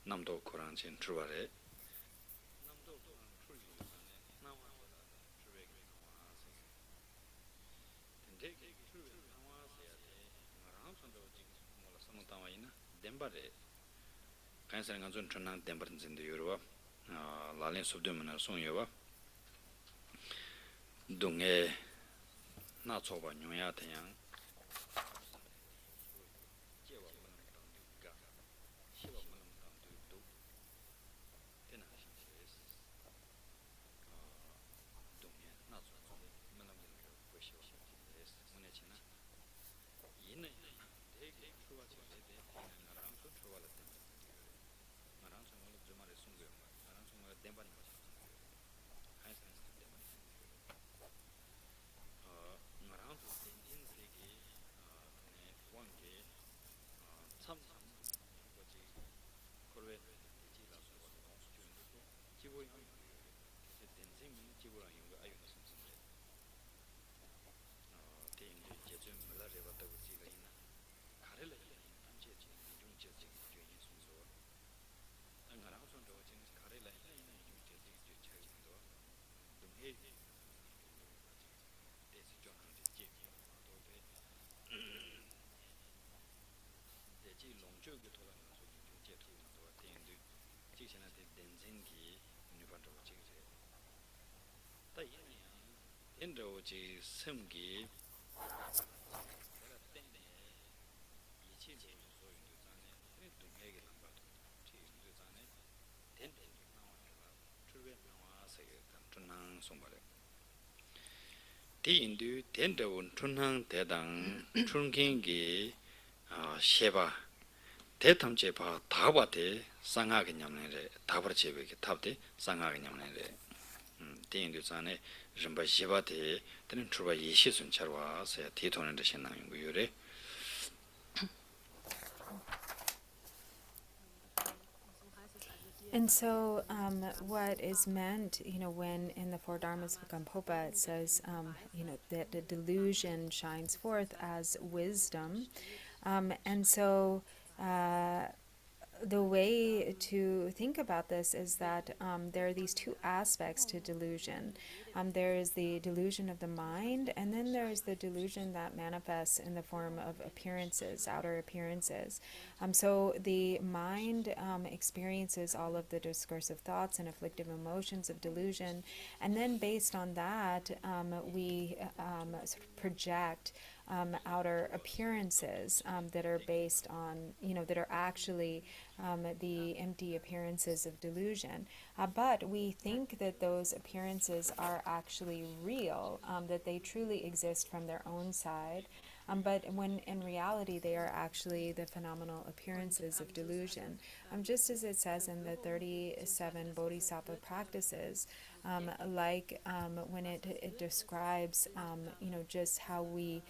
namdo korangche churware namdo korang churyu zane nawa churwe nawa se tende churwe nawa se ade ngarang sondo jing mola samutawa ina dembare kansar nganzo chunang dembar zinde yorwa lalen subdu mena song yorwa dunghe na choba nyoya tayang 시기전에 된zen기 니바도 지게 다 이내야 엔도지 섬기 내가 때네 이치제 소유도 자네 그래도 얘기 남바도 지도 자네 된된 나와라 출배 나와서 tunang sombare di indu dendawun tunang dedang chungkingi sheba 대탐제 봐 다바데 상하게 냠네레 다버체베게 탑데 상하게 냠네레 대인도 전에 좀 시바데 되는 출바 예시순 차와서 대토는 되신나는 거요래 And so, what is meant, when in the Four Dharmas of Gampopa it says, that the delusion shines forth as wisdom. And so, the way to think about this is that there are these two aspects to delusion. There is the delusion of the mind, and then there is the delusion that manifests in the form of appearances, outer appearances. So the mind experiences all of the discursive thoughts and afflictive emotions of delusion, and then based on that, we sort of project outer appearances that are based on, that are actually the empty appearances of delusion. But we think that those appearances are actually real, that they truly exist from their own side. But when in reality they are actually the phenomenal appearances of delusion. Just as it says in the 37 Bodhisattva practices, when it describes, just how we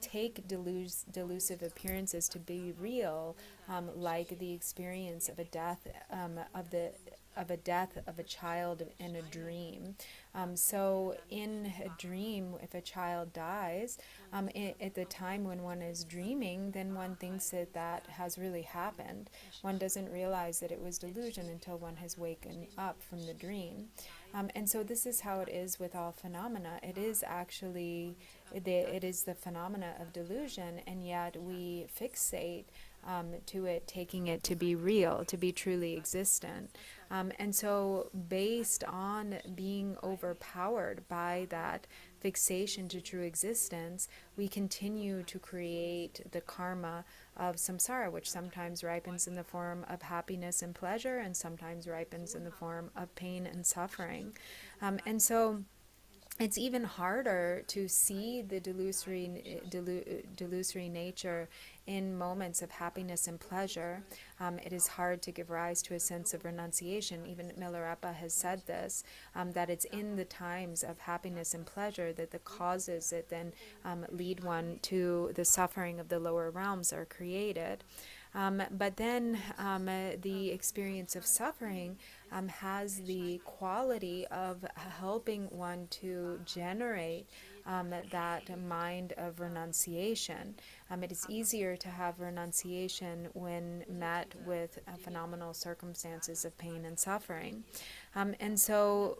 take delusive appearances to be real, like the experience of a death of a child in a dream. So in a dream, if a child dies, at the time when one is dreaming, then one thinks that has really happened. One doesn't realize that it was delusion until one has waken up from the dream. And so this is how it is with all phenomena. It is actually, it is the phenomena of delusion, and yet we fixate to it, taking it to be real, to be truly existent. And so based on being overpowered by that fixation to true existence, we continue to create the karma of samsara, which sometimes ripens in the form of happiness and pleasure, and sometimes ripens in the form of pain and suffering. And so it's even harder to see the delusory nature in moments of happiness and pleasure. It is hard to give rise to a sense of renunciation. Even Milarepa has said this, that it's in the times of happiness and pleasure that the causes that then lead one to the suffering of the lower realms are created. But then the experience of suffering has the quality of helping one to generate that mind of renunciation. It is easier to have renunciation when met with phenomenal circumstances of pain and suffering. And so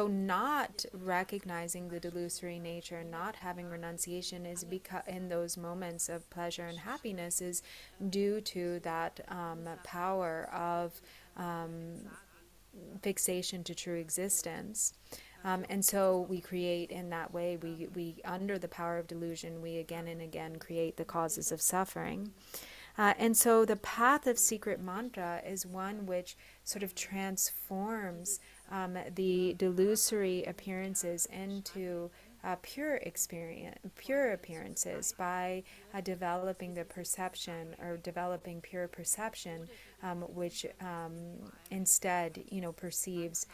not recognizing the delusory nature, not having renunciation is because in those moments of pleasure and happiness is due to that power of fixation to true existence. And so we create in that way, we under the power of delusion, we again and again create the causes of suffering. And so the path of secret mantra is one which sort of transforms the delusory appearances into pure appearances by developing the perception, or developing pure perception, which instead, perceives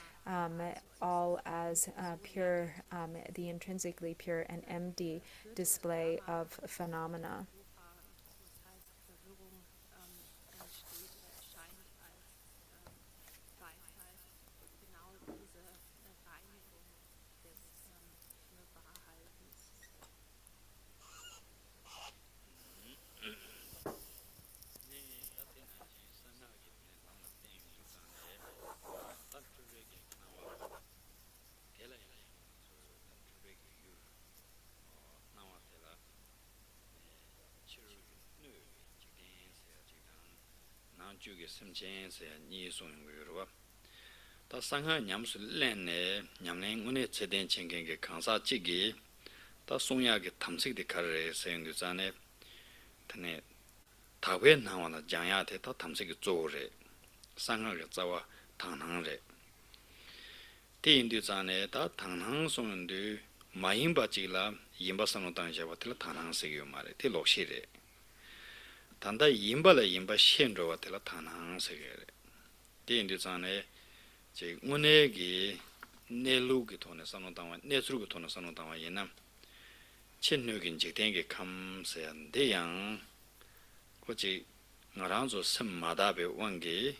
all as pure, the intrinsically pure and empty display of phenomena. 주게 심전세 니송고요와 다 상하 냠수 렌네 냠랭 운에 제된 챙긴게 강사 찌기 다 송야게 탐색데 가르에 세운도 전에 tene tawe nawa na janya te ta tamseki zo re sanga ge zawa tangnang re ti indu zane ta tangnang song ndu mayimba jila yimba sanu tang ja watela tangnang se yo mare ti lokshi re tanda yimba la yimba shen ro watela tangnang se re ti indu zane je ngune gi nelu gi tone sanu tang wa nesru gi tone sanu tang wa yinam 친누긴 직den게 감세한 대양 고지 나랑조 섬마다베 원게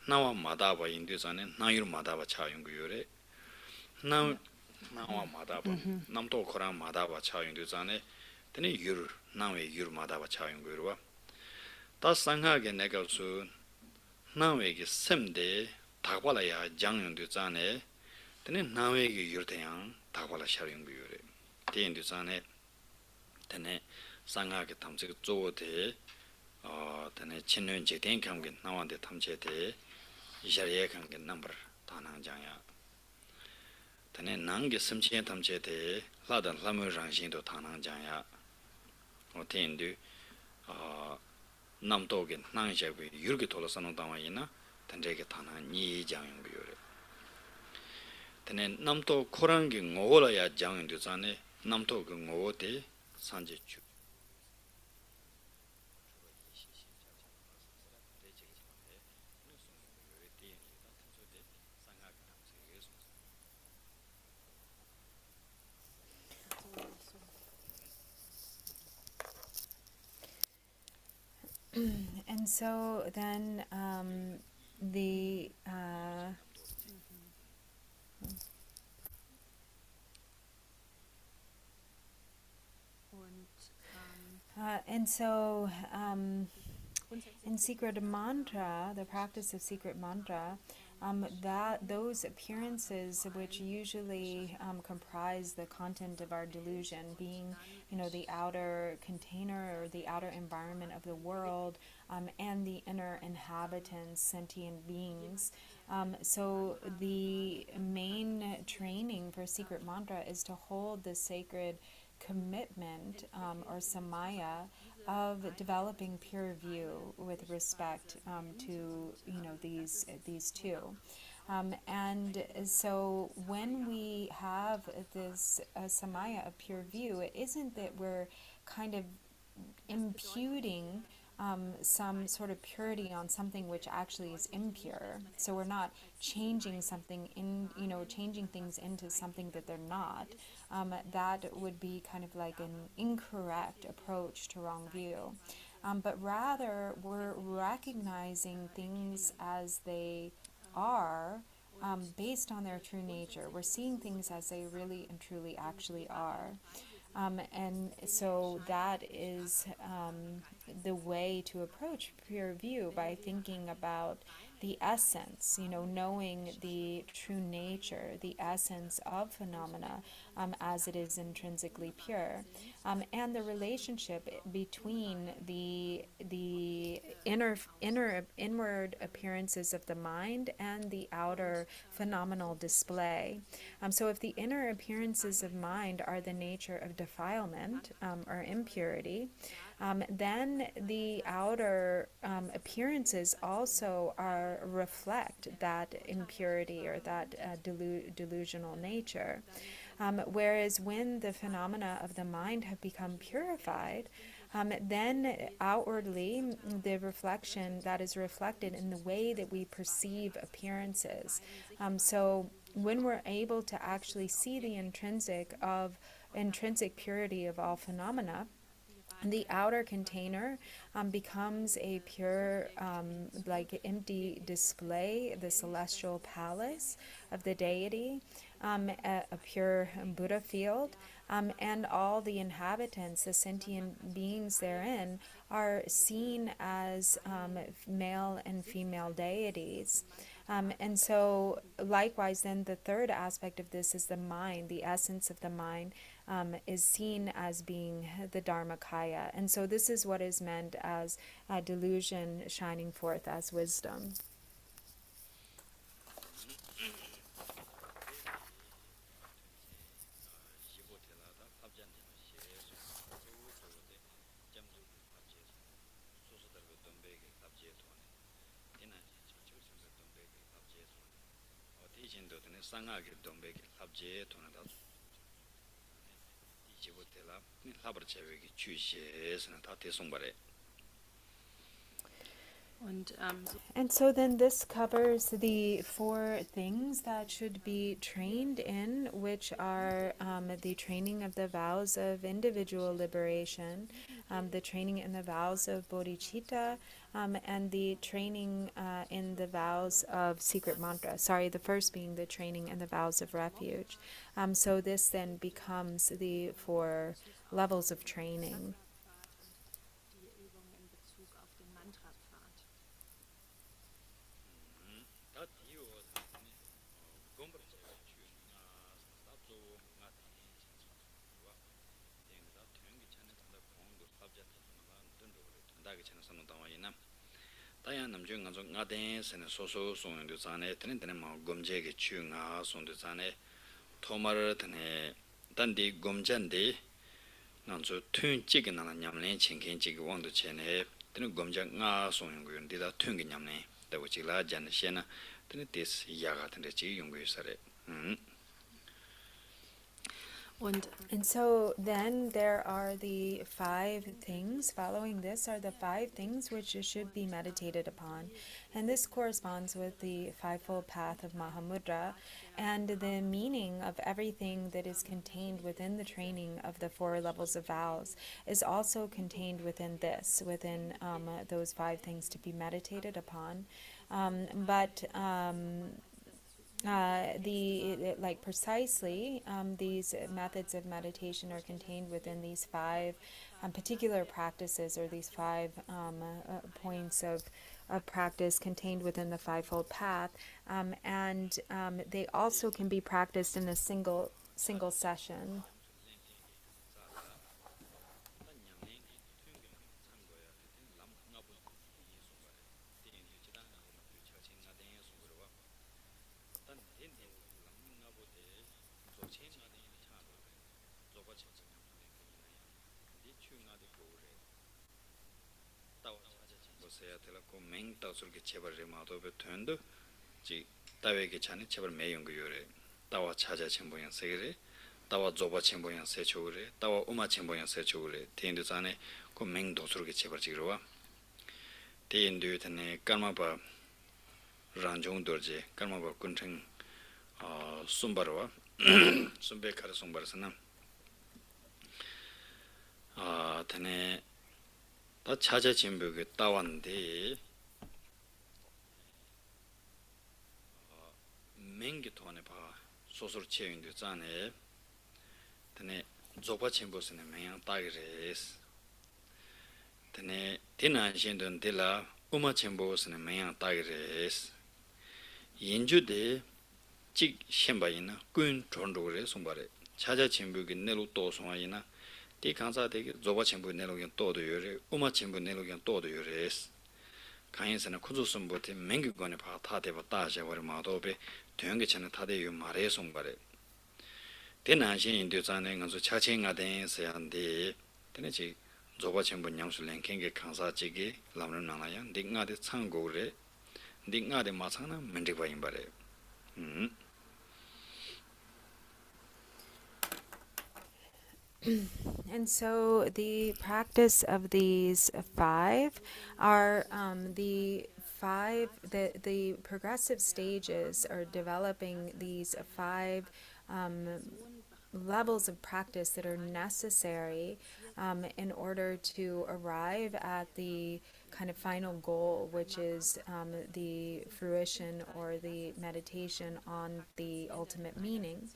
나와 마다바 인도산에 나유르 마다바 차용고요래 나와 마다바 남도 코랑 마다바 차용도산에 되네 유르 나웨 유르 마다바 차용고요와 다 상하게 내가서 나웨게 셈데 다발아야 장용도산에 되네 나웨게 유르대양 다발아 차용고요래 대인도 전에 되네 상하게 탐색 조대 되네 친년 제된 관계 나한테 탐제대 이자리에 관계 넘버 다낭장야 되네 난게 심치에 탐제대 라단 라무랑신도 다낭장야 어텐도 남도게 난샤고 유르게 돌아서는 당와이나 단제게 다낭 니장용비요래 되네 남도 코랑게 ngo라야 장인도 전에 남도 그 ngote 산제주 And so then the and so in secret mantra, the practice of secret mantra, that those appearances which usually comprise the content of our delusion, being, the outer container or the outer environment of the world, and the inner inhabitants, sentient beings. So the main training for secret mantra is to hold the sacred commitment or samaya of developing pure view with respect to these two, and so when we have this samaya of pure view, it isn't that we're kind of imputing some sort of purity on something which actually is impure. So we're not changing something changing things into something that they're not. That would be kind of like an incorrect approach to wrong view. But rather, we're recognizing things as they are, based on their true nature. We're seeing things as they really and truly actually are. And so that is the way to approach pure view, by thinking about the essence, knowing the true nature, the essence of phenomena as it is intrinsically pure, and the relationship between the inward appearances of the mind and the outer phenomenal display. So if the inner appearances of mind are the nature of defilement or impurity, then the outer appearances also reflect that impurity or that delusional nature. Whereas when the phenomena of the mind have become purified, then outwardly the reflection that is reflected in the way that we perceive appearances. So when we're able to actually see the intrinsic purity of all phenomena, the outer container becomes a pure, empty display, the celestial palace of the deity, a pure Buddha field, and all the inhabitants, the sentient beings therein, are seen as male and female deities. And so, likewise, then the third aspect of this is the mind, the essence of the mind. Is seen as being the Dharmakaya. And so this is what is meant as delusion shining forth as wisdom. And so then this covers the 4 things that should be trained in, which are the training of the vows of individual liberation, the training in the vows of bodhicitta, and the training in the vows of secret mantra. Sorry, the first being the training in the vows of refuge. So this then becomes the 4 levels of training. And so then there are the 5 things. Following this are the 5 things which should be meditated upon. And this corresponds with the 5-fold path of Mahamudra. And the meaning of everything that is contained within the training of the 4 levels of vows is also contained within this, within those 5 things to be meditated upon. These methods of meditation are contained within these 5 particular practices, or these 5 points of practice contained within the 5-fold path, and they also can be practiced in a single session. tawa zoba chenpo yang se chogre, tawa uma chenpo yang se chogre, tendu zane ko meng dosurge chebar chigirwa. Tendu tene karma pa ranjong dorje, karma pa kuncheng sumbarwa, sumbe kare sumbar sana. Tene ta chaja chenpo ge tawande mengi tohne pa sosur cheyundu zane tene zoba chenpo sene mengyang tagi res. Tene tena shindun tila uma chenpo sene mengyang tagi res. Yinju de chik shenpa ina kun chondu re sumbare. Chaja chenpo ki nelu to sunga ina di kansa de zoba chenpo nelu yang to do yore, uma chenpo nelu yang to do yore es. Kanyin sene kuzu sumbo te mengi gwane pa tate pa taja wari madobe tuyongi chane tate yu mare sumbare. Tena shen indu zane nganzu chache nga den sayande tena chi zoba chenpo nyamsu lenkenge kansa chigi lamrim nana yang di nga de chango re, di nga de ma changna mendikwa inbare. And so the practice of these 5 are the progressive stages are developing these 5 levels of practice that are necessary in order to arrive at the kind of final goal, which is the fruition or the meditation on the ultimate meaning.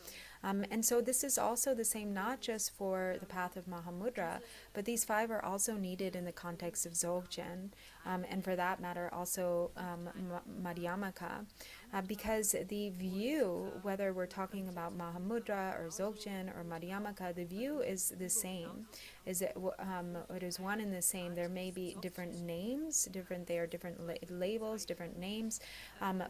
And so this is also the same not just for the path of Mahamudra, but these 5 are also needed in the context of Dzogchen, and for that matter also Madhyamaka, because the view, whether we're talking about Mahamudra or Dzogchen or Madhyamaka, the view is the same. It is one and the same. There may be different names, they are different labels, different names,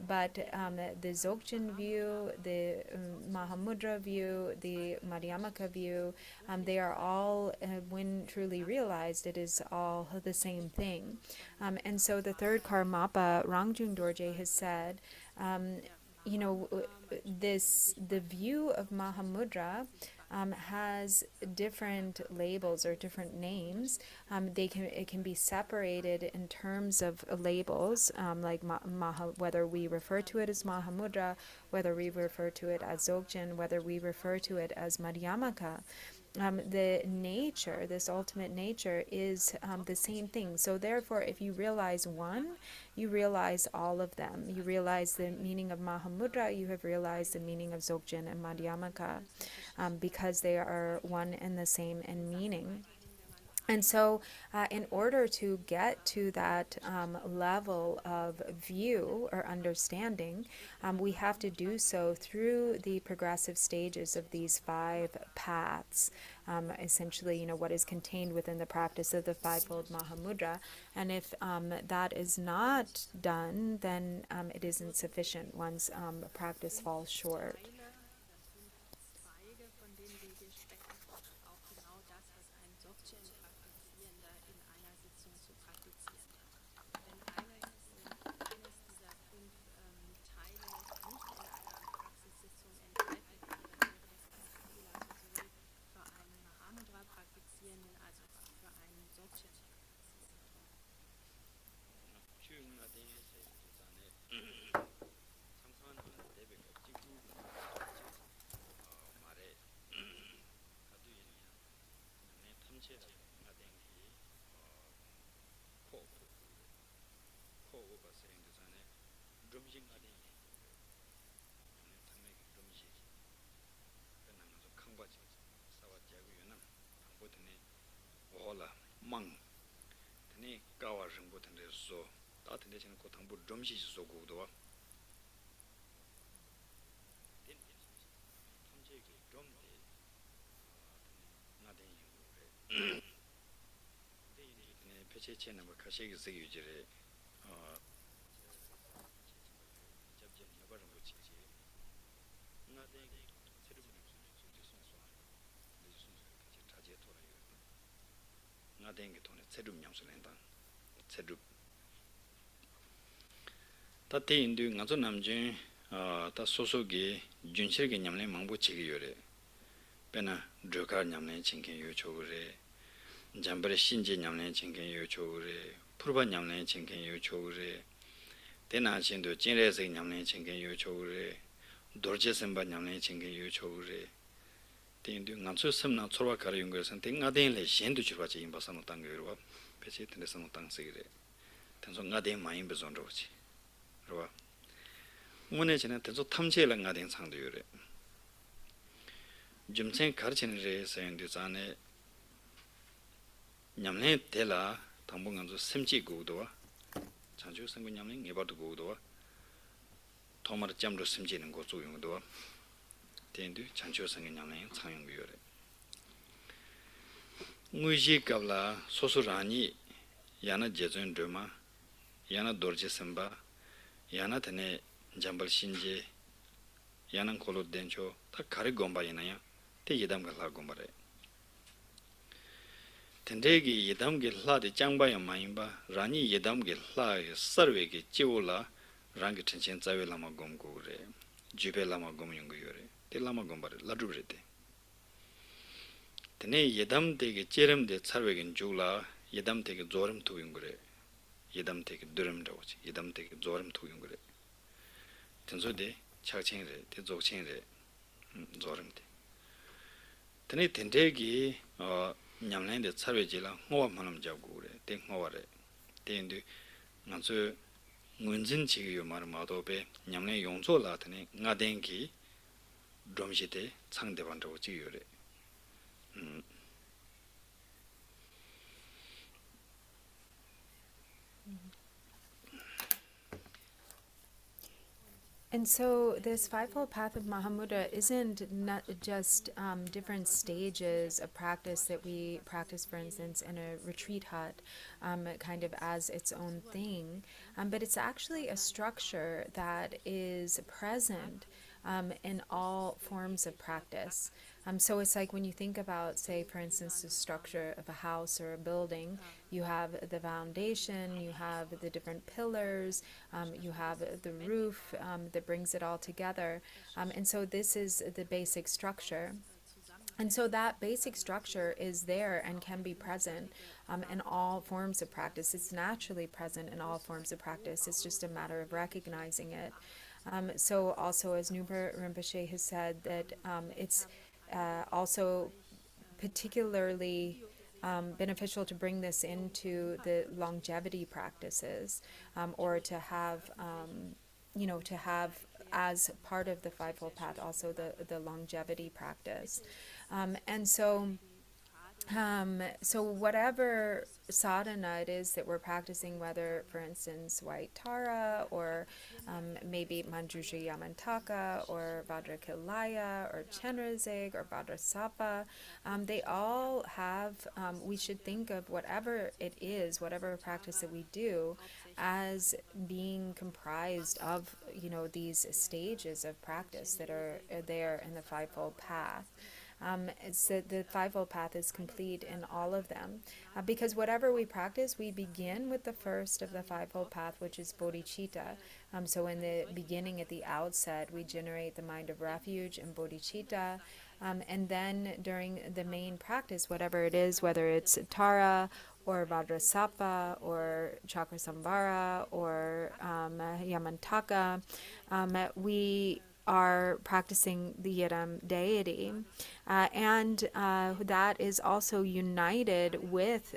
but the Dzogchen view, the Mahamudra view, the Madhyamaka view, they are all, when truly realized, it is all the same thing. And so the third Karmapa, Rangjung Dorje, has said, the view of Mahamudra has different labels or different names. It can be separated in terms of labels, like whether we refer to it as Mahamudra, whether we refer to it as Dzogchen, whether we refer to it as Madhyamaka. The nature, this ultimate nature, is the same thing. So therefore, if you realize one, you realize all of them. You realize the meaning of Mahamudra, you have realized the meaning of Dzogchen and Madhyamaka, because they are one and the same in meaning. And so in order to get to that level of view or understanding, we have to do so through the progressive stages of these 5 paths, essentially, what is contained within the practice of the 5-fold Mahamudra. And if that is not done, then it isn't sufficient. One's practice falls short. 망 tene kawa rinpo tene so ta tene chene ko tangpo dromshi so kuwa ten tamche ki drom de nga den yungu re tene peche che namba kashe ki segi ujire jabje nyoba rinpo chi chi nga den serubu nipsu nipsu jisun suwa jisun suwa kache taje tora yu nga den ki tone serubu nyamsu lentang serubu ta te indu nga zo namjun ta soso ki junshir ki nyamlen mangbo chigi yore pena drukar nyamlen chinken yu chogore jambare shinje nyamlen chinken yu chogore purba nyamlen chinken yu chogore tena chindu jinre sik nyamlen chinken yu chogore dorje semba nyamlen chinken yu chogore te indu nga zo semna tsorwa kara yungo san te nga den le shendu chirwa chi inba sanu tanga yorwa peche tende sanu tanga sigire tenso nga den ma inba zon rochi rwa ngone chene tenso tamche la nga den sangdo yore jumsen kar chene re sayandu zane nyamlen tela tangbo nga zo semchi gugdowa chanchu sangu nyamlen ngebardo gugdowa tomar jamdo semchi nang gozu yungdowa tendu chanchu sangu nyamlen changyung yore nguji kabla sosu rani yana jezun drama yana dorje semba yana tene jambal shinje yana kolo dencho ta kare gomba yanaya te yedam gala gomba re tendegi yedam ge la de jangba ya mayimba rani yedam ge la sarwe ge jiwola rangi tenchen zawe lama gomgo re jube lama gom yungu yore te lama gomba re ladru re te tene yedam de jerem de sarwe gen jula yedam de zoram tu yungu re yedam de duram dawochi yedam de zoram tu yungu re tenso de chakchen re te zokchen re zoram de tene tendegi nyamlen de sarwe jila ngowa manam jagu re te ngowa re te indu nganzu ngunjin chigi yo mar mado be nyamlen yongzo la tene nga dengi dromshite 상대반도 지요래. And so this fivefold path of Mahamudra isn't not just different stages of practice that we practice, for instance, in a retreat hut, kind of as its own thing, but it's actually a structure that is present in all forms of practice. So it's like when you think about, say, for instance, the structure of a house or a building, you have the foundation, you have the different pillars, you have the roof that brings it all together. And so this is the basic structure. And so that basic structure is there and can be present in all forms of practice. It's naturally present in all forms of practice. It's just a matter of recognizing it. So also, as Nubar Rinpoche has said, that it's also particularly beneficial to bring this into the longevity practices, or to have, to have as part of the fivefold path also the longevity practice. And so whatever sadhana it is that we're practicing, whether, for instance, White Tara, or maybe Manjushri Yamantaka, or Vajrakilaya, or Chenrezig, or Vajrasapa, they all have, we should think of whatever it is, whatever practice that we do, as being comprised of, these stages of practice that are there in the fivefold path. It's that the fivefold path is complete in all of them, because whatever we practice, we begin with the first of the fivefold path, which is bodhicitta. So in the beginning, at the outset, we generate the mind of refuge and bodhicitta, and then during the main practice, whatever it is, whether it's Tara or Vajrasapa or Chakrasambhara or Yamantaka, we are practicing the Yidam deity, and that is also united with,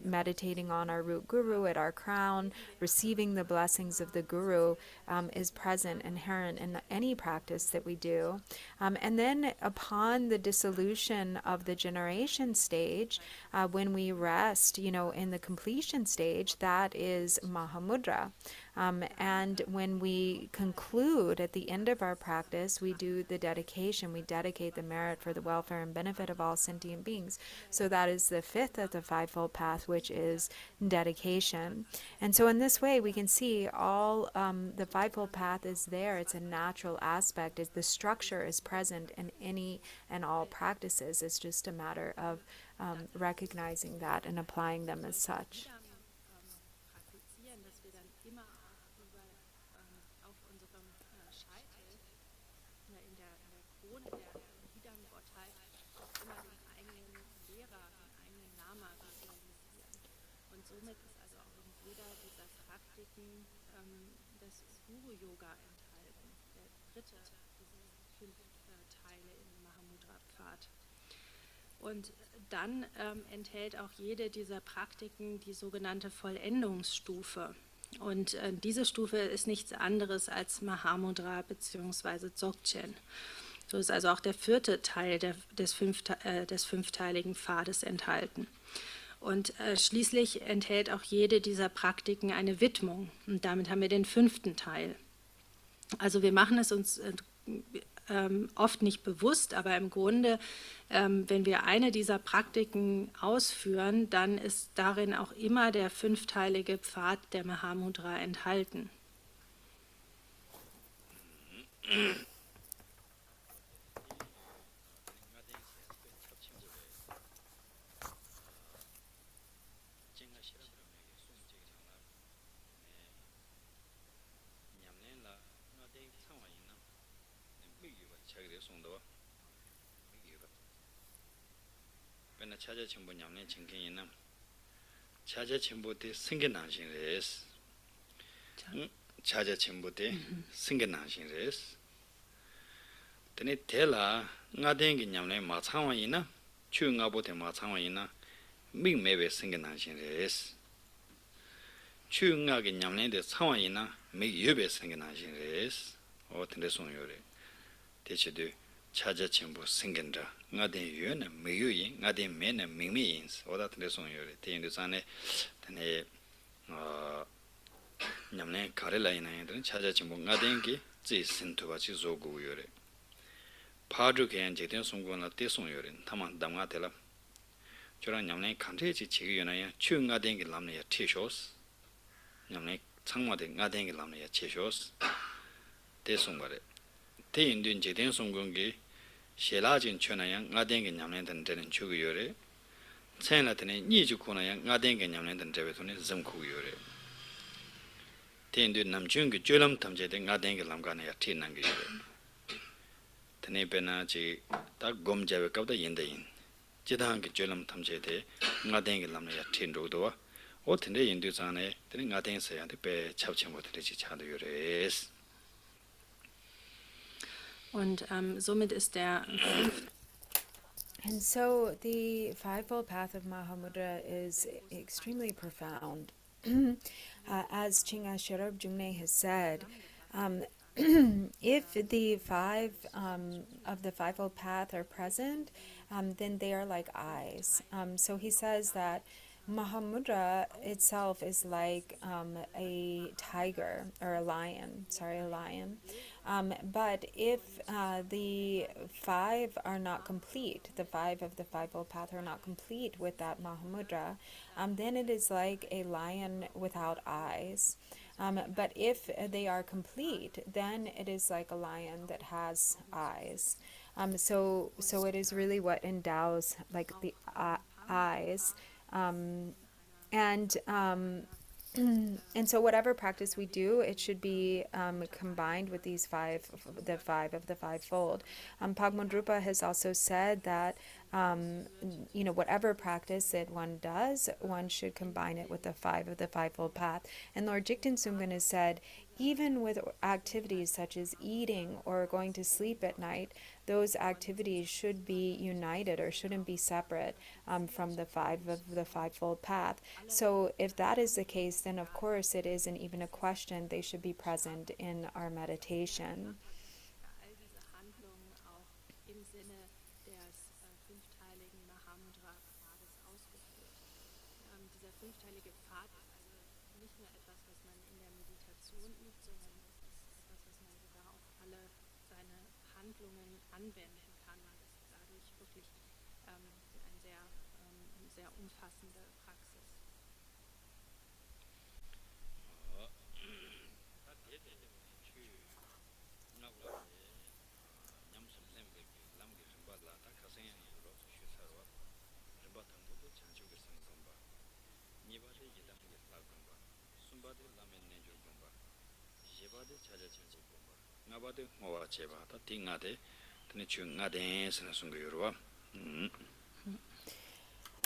meditating on our root guru at our crown, receiving the blessings of the guru, is present, inherent in any practice that we do. And then upon the dissolution of the generation stage, when we rest, in the completion stage, that is Mahamudra. And when we conclude at the end of our practice, we do the dedication. We dedicate the merit for the welfare and benefit of all sentient beings. So that is the fifth of the fivefold path, which is dedication. And so in this way, we can see all the fivefold path is there. It's a natural aspect. The structure is present in any and all practices. It's just a matter of recognizing that and applying them as such. Das Guru-Yoga enthalten, der dritte dieser 5 Teile im Mahamudra-Pfad. Und dann enthält auch jede dieser Praktiken die sogenannte Vollendungsstufe. Und diese Stufe ist nichts anderes als Mahamudra bzw. Dzogchen. So ist also auch der 4. Teil des fünfteiligen Pfades enthalten. Und schließlich enthält auch jede dieser Praktiken eine Widmung. Und damit haben wir den 5. Teil. Also wir machen es uns oft nicht bewusst, aber im Grunde, wenn wir eine dieser Praktiken ausführen, dann ist darin auch immer der 5-teilige Pfad der Mahamudra enthalten. 차자 첨부 냠내 정경이나 차자 첨부 때 승계난신레스 차자 첨부 때 승계난신레스 근데 대라 나den기 냠내 마창원이나 추응아보테 마창원이나 미매베 승계난신레스 추응아게 냠내데 창원이나 미여베 승계난신레스 어떤데 송요래 대체도 찾아침부 생긴다. 나대 유는 미유인, 나대 매는 미미인스. 오다트레 송요레. 대인도 산에 드네 냠네 가rel라이나이들은 찾아침부 나대기 지신투바치 조구요레. 파주겐 제된 송고나 대송요레. 타만 담가텔라. 저런 냠네 칸제지 지기요나야 추응가den기 람네야 티쇼스. 냠네 창마데 나den기 람네야 티쇼스. 대송거래. 대인든 제된 송공기 셰라진 천하양 나den기 냠네든 되는 추구요레. 체나드네 니주코나양 나den기 냠네든 되베톤에 점쿠요레. 대인든 남중기 쫄람 탐제된 나den기 람가네야 티난기요레. 드네베나지 딱 곰자베 qab다 인데인. 지당기 쫄람 탐제대 나den기 람네야 틴로도와 오텐데 인두산에 드네 나den서야데 배 잡침부터지 차도요레스. Und somit ist der And so the fivefold path of Mahamudra is extremely profound. As Chinga Sherab Jungne has said, if the five of the fivefold path are present, then they are like eyes. So he says that Mahamudra itself is like a tiger or a lion. But if the five are not complete, the five of the fivefold path are not complete with that Mahamudra, then it is like a lion without eyes. But if they are complete, then it is like a lion that has eyes. So it is really what endows like the eyes. And so whatever practice we do, it should be combined with these the five of the fivefold. Pagmundrupa has also said that whatever practice that one does, one should combine it with the five of the fivefold path. And Lord Jigten Sungpan has said, even with activities such as eating or going to sleep at night, those activities should be united or shouldn't be separate from the five of the fivefold path. So if that is the case, then of course it isn't even a question. They should be present in our meditation. all diese Handlungen auch im Sinne des fünfteiligen Mahamudra-Pfades ausgeführt. Dieser fünfteilige Pfad ist also nicht nur etwas, was man in der Meditation übt, sondern es ist etwas, was man sogar auf alle seine Handlungen anwenden kann. Und es ist dadurch wirklich eine sehr umfassende Praxis.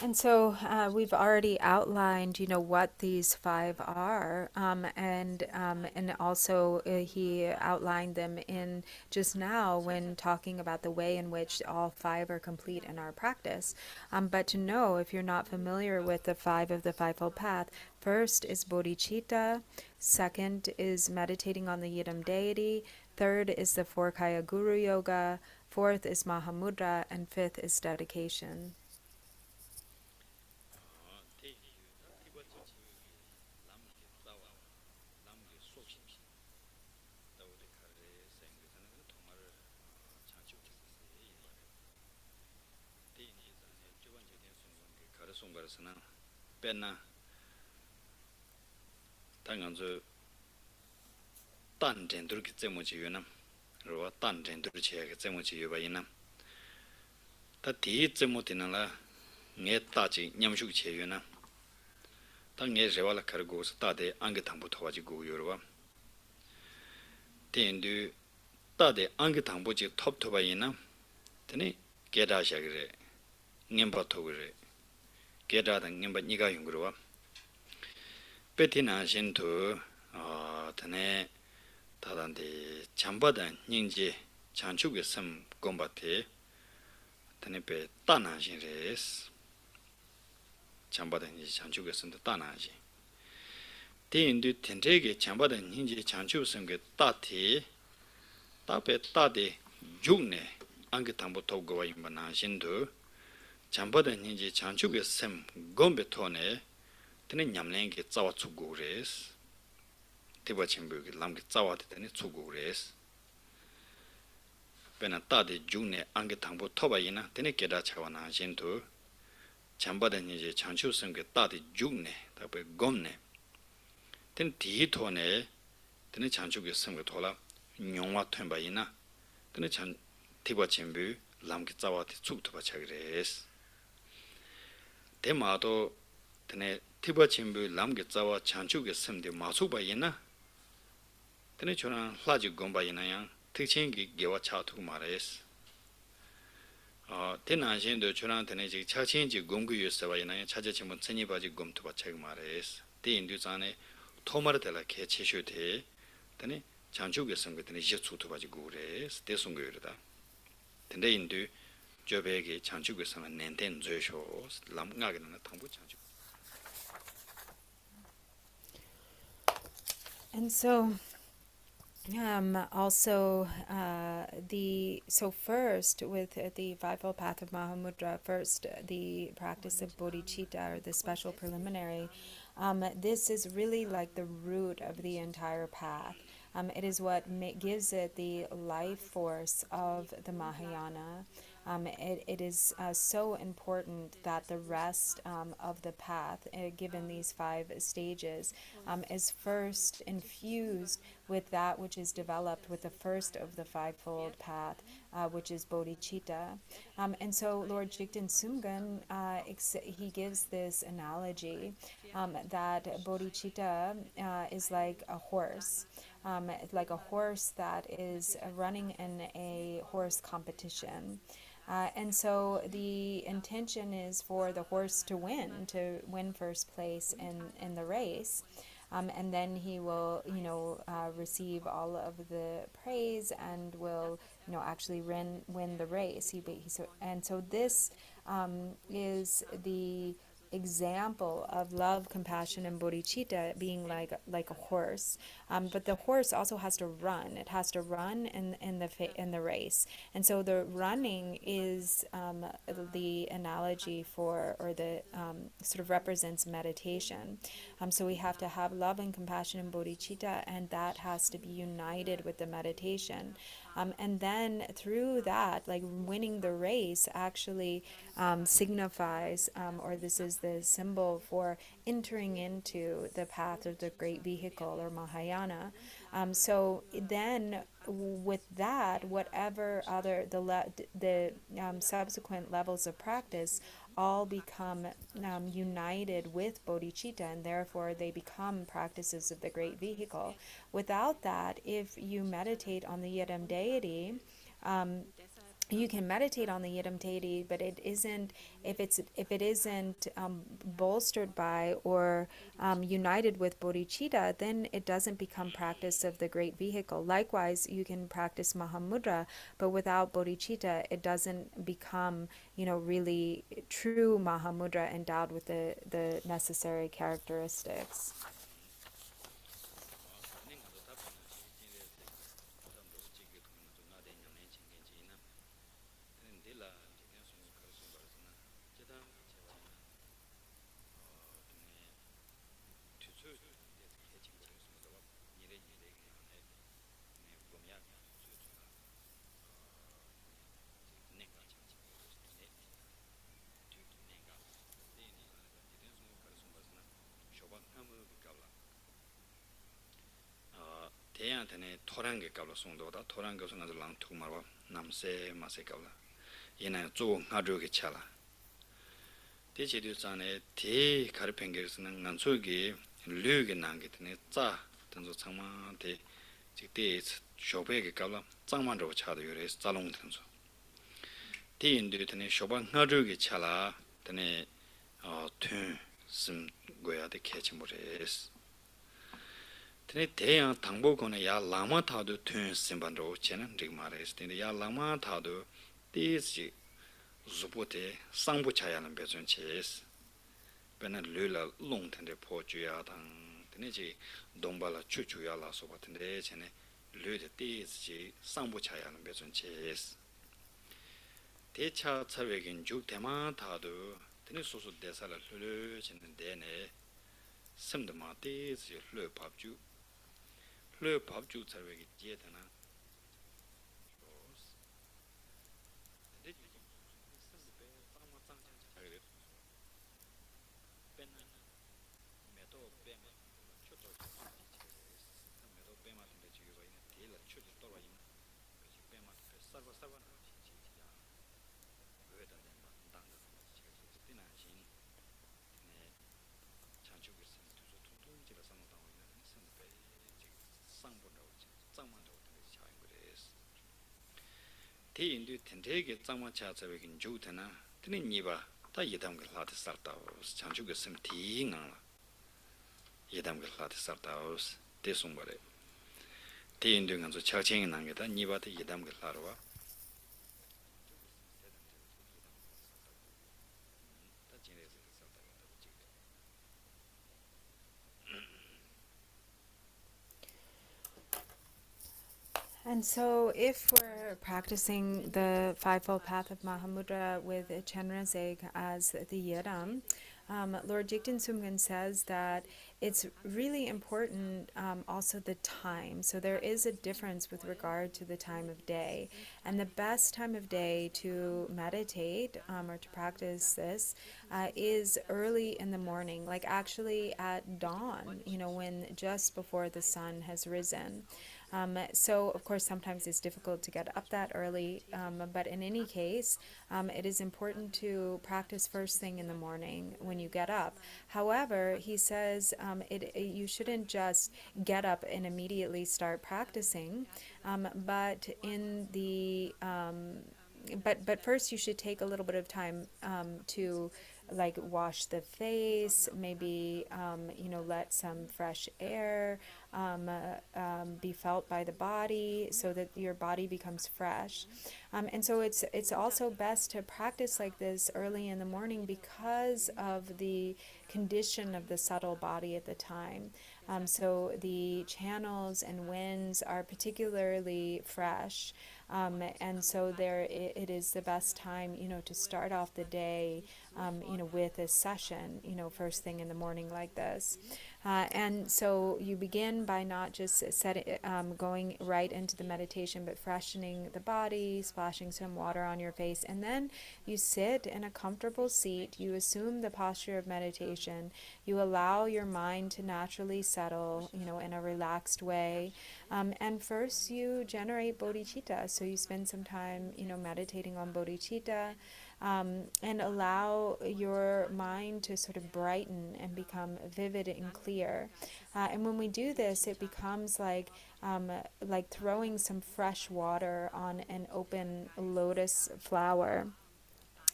And so we've already outlined, what these five are, and also he outlined them in just now when talking about the way in which all five are complete in our practice. But to know, if you're not familiar with the five of the fivefold path, first is bodhicitta, second is meditating on the Yidam deity, third is the four kaya guru yoga, fourth is Mahamudra, and fifth is dedication. Penna 당연히 단전들 기점이지 유나 로 단전들 지역에 점이지 유바이나 다 뒤점이나 녜따지 냠숙 지유나 당에 제발라 가르고서 다데 안게당부 도와지고 요르와 텐두 다데 안게당부지 톱토바이나 되니 게다샤그레 냠바토그레 게다당 냠바 니가 용그로와 베티나 신투 드네 다단데 잠바단 닝지 장축의 섬 공바테 드네베 따나신레스 잠바단 닝지 장축의 섬도 따나지 대인도 텐제게 잠바단 닝지 장축의 섬게 따티 따베 따데 죽네 안게 담보 토고와 임바나 신도 잠보다 니지 장축의 셈 곰베토네 드는 냠랭게 짜와 추고레스 티바 쳔부기 람게 짜와데 되네 추고레스 베나 따데 죽네 안게 담보 토바이나 되네 게다 차와나 신도 잠보다 니지 장축 셈게 따데 죽네 답에 곰네 된 디토네 드는 장축의 셈게 돌아 용와 템바이나 드는 장 티바 쳔부 람게 짜와데 축토바 차그레스 대마도 드네 티바 쳔부 람게 짜와 장축의 셈데 마수바이나 드네 저랑 라지 곰바이나야 특징기 개와 차투 말레스 대나신도 저랑 드네 지 차친지 곰구유스바이나야 차제치면 천이바지 곰투바 차그 말레스 대인두산에 토마르텔라 개체슈데 드네 장축의 셈게 드네 지수투바지 구레스 대송거르다 근데 인도 저베게 장축의 셈은 낸텐 저쇼 람가게는 당부 장축. And so, also, so first with the fivefold path of Mahamudra, first the practice of bodhicitta, or the special preliminary, this is really like the root of the entire path. It is what gives it the life force of the Mahayana. It is so important that the rest of the path, given these 5 stages, is first infused with that which is developed with the first of the fivefold path, which is bodhicitta. And so Lord Jigten Sumgön, he gives this analogy that bodhicitta is like a horse. Like a horse that is running in a horse competition. And so the intention is for the horse to win first place in the race. And then he will, receive all of the praise and will, actually win the race. And so this is the example of love, compassion, and bodhicitta being like a horse, but the horse also has to run. It has to run in the race, and so the running is the analogy for, or the sort of represents meditation. So we have to have love and compassion and bodhicitta, and that has to be united with the meditation. And then through that, like winning the race actually signifies, or this is the symbol for entering into the path of the great vehicle, or Mahayana. So then with that, whatever other, the subsequent levels of practice all become united with bodhicitta, and therefore they become practices of the great vehicle. Without that, if you meditate on the Yidam deity, you can meditate on the Yidam deity, but it isn't, if it isn't bolstered by or united with bodhicitta, then it doesn't become practice of the great vehicle. Likewise, you can practice Mahamudra, but without bodhicitta, it doesn't become, really true Mahamudra endowed with the necessary characteristics. 대한테네 토랑게 갑라 송도다 토랑게 송나들 랑 투마와 남세 마세 갑라 얘는 조 가르게 차라 대제도 전에 대 가르팽게스는 난소기 류게 난게 되네 짜 등조 창마대 직대 쇼베게 갑라 장만으로 차도 요래 자롱 등조 대인들이 되네 쇼방 가르게 차라 되네 튼 고야데 캐치모레스 tene teya tangbo kone ya lama thadu thun simbanro chena rigmares tene ya lama thadu tesi zupote sangbo chayalan bezon ches bena lula long tende po juya tang tene ji dongbala chu juya la soba tende chene 르데 데지 상부차야는 배전체스 대차 차외긴 주 대마타도 드니 소소 대사를 흘려지는 데네 섬드마 데지 흘려밥주 흘려밥주 차외기 제다나 대인도 텐데게 짱마차자외긴 좋다나 드니 니바 다 예담을 하드 살타우스 장주가 심 티잉아 예담을 하드 살타우스 대송바레 대인도 간서 차칭이 난게다 니바도 예담을 하러와 And so, if we're practicing the fivefold path of Mahamudra with Chenrezig as the Yidam, Lord Jigten Sumgön says that it's really important also the time. So there is a difference with regard to the time of day. And the best time of day to meditate or to practice this is early in the morning, like actually at dawn, when just before the sun has risen. So, of course, sometimes it's difficult to get up that early, but in any case, it is important to practice first thing in the morning when you get up. However, he says you shouldn't just get up and immediately start practicing, but first you should take a little bit of time to like wash the face, maybe let some fresh air be felt by the body so that your body becomes fresh. And so it's also best to practice like this early in the morning because of the condition of the subtle body at the time. So the channels and winds are particularly fresh. And so it is the best time, to start off the day, with a session, first thing in the morning like this. And so you begin by not just going right into the meditation, but freshening the body, splashing some water on your face, and then you sit in a comfortable seat. You assume the posture of meditation. You allow your mind to naturally settle, in a relaxed way. And first you generate bodhicitta. So you spend some time, meditating on bodhicitta. And allow your mind to sort of brighten and become vivid and clear. And when we do this, it becomes like throwing some fresh water on an open lotus flower.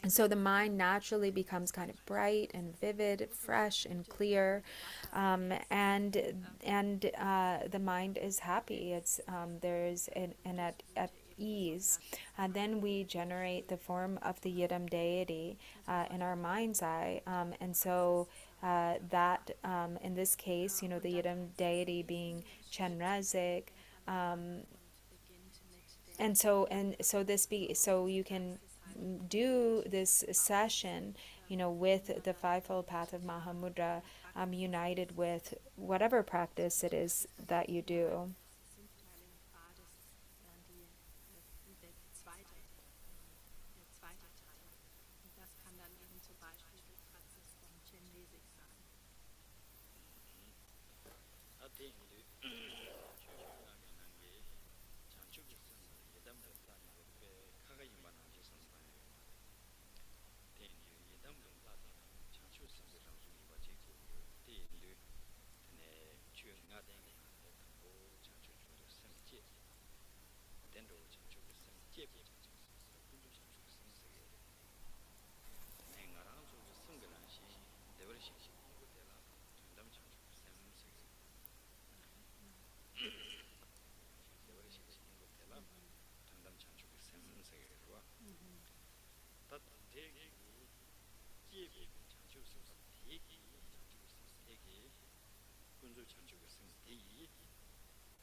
And so the mind naturally becomes kind of bright and vivid, fresh and clear, and the mind is happy. It's there's an at ease. Then we generate the form of the Yidam deity in our mind's eye, and so that in this case, the Yidam deity being Chenrezig, and so you can do this session, with the fivefold path of Mahamudra, united with whatever practice it is that you do.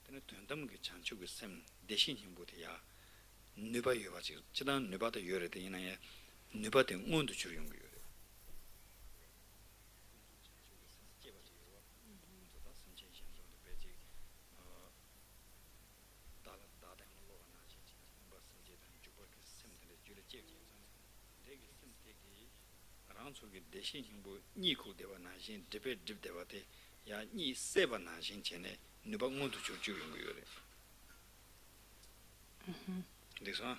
tene tundam ge chanchu ge sem deshin himbo de ya nuba yoba chi chidan nuba da yore de ina ya nuba de ngondu chur yung yo 속에 대신 힘부 니고 대와 나신 집에 집 대와대 야니 세바 나신 전에 누방문도 주주인 거요래. 그래서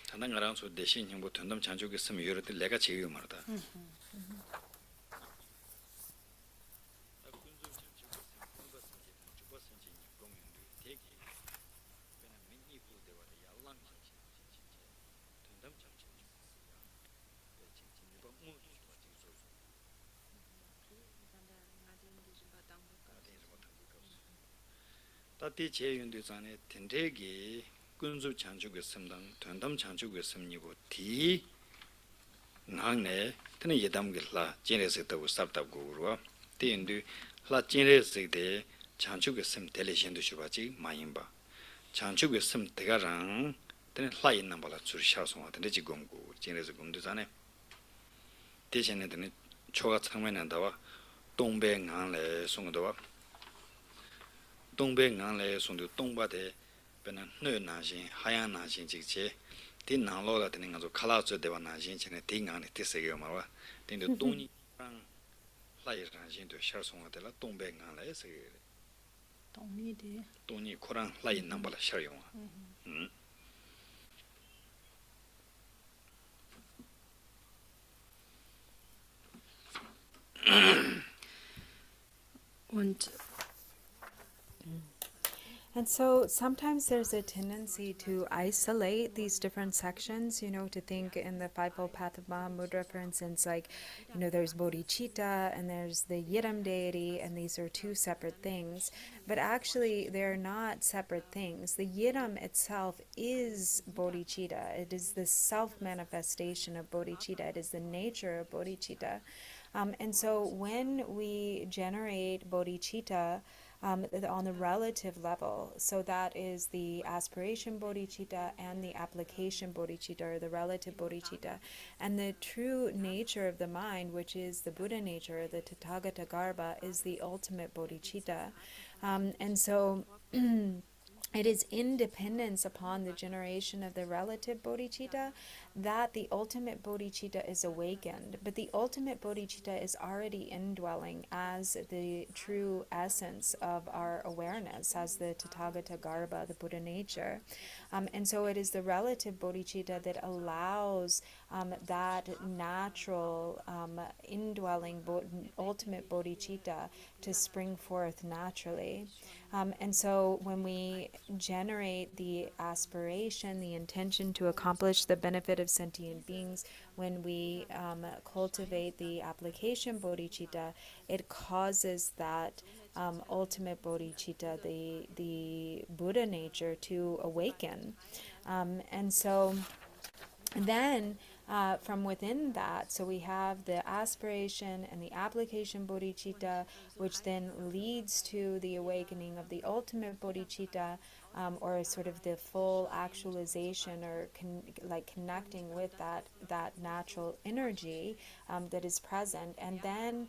단단 가랑소 대신 힘부 던덤 잔족에 쓰면 요래들 내가 제일 말다. 다티 제윤도 전에 텐데기 군주 chanchukwe samdang tuandam chanchukwe samnibo ti ngangne tene yedamge la jinre sektabu sabtab gugurwa ti indu la jinre sekde chanchukwe sam tele shendu shubachi mayimba chanchukwe sam tegarang tene la yinnamba la tsuri shaasongwa tene chi gomgu jinre se gomdu zane ti shene tene choga tsangme nandawa dongbe ngangle songdawa 동배 강래 손도 동바데 베나 너나신 하얀 나신 직제 딘 나로라 되는 거죠 칼라즈 대와 나신 전에 딩안에 뜻세요 말와 딘도 동이랑 라이라신도 샤송하들라 동배 강래에서 동이데 동이 코랑 라이 넘버라 샤용아 und And so sometimes there's a tendency to isolate these different sections, to think in the Fivefold Path of Mahamudra, for instance, like, there's bodhicitta and there's the Yidam deity, and these are two separate things. But actually, they're not separate things. The Yidam itself is bodhicitta. It is the self-manifestation of bodhicitta. It is the nature of bodhicitta. And so when we generate bodhicitta, on the relative level, so that is the aspiration bodhicitta and the application bodhicitta, or the relative bodhicitta, and the true nature of the mind, which is the Buddha nature, the Tathagata Garbha, is the ultimate bodhicitta. And so it is in dependence upon the generation of the relative bodhicitta that the ultimate bodhicitta is awakened. But the ultimate bodhicitta is already indwelling as the true essence of our awareness, as the Tathagata Garbha, the Buddha nature. And so it is the relative bodhicitta that allows that natural indwelling ultimate bodhicitta to spring forth naturally. And so when we generate the aspiration, the intention to accomplish the benefit of sentient beings, when we cultivate the application bodhicitta, it causes that ultimate bodhicitta, the Buddha nature, to awaken. And so then from within that, so we have the aspiration and the application bodhicitta, which then leads to the awakening of the ultimate bodhicitta, or sort of the full actualization, or connecting with that natural energy that is present. And then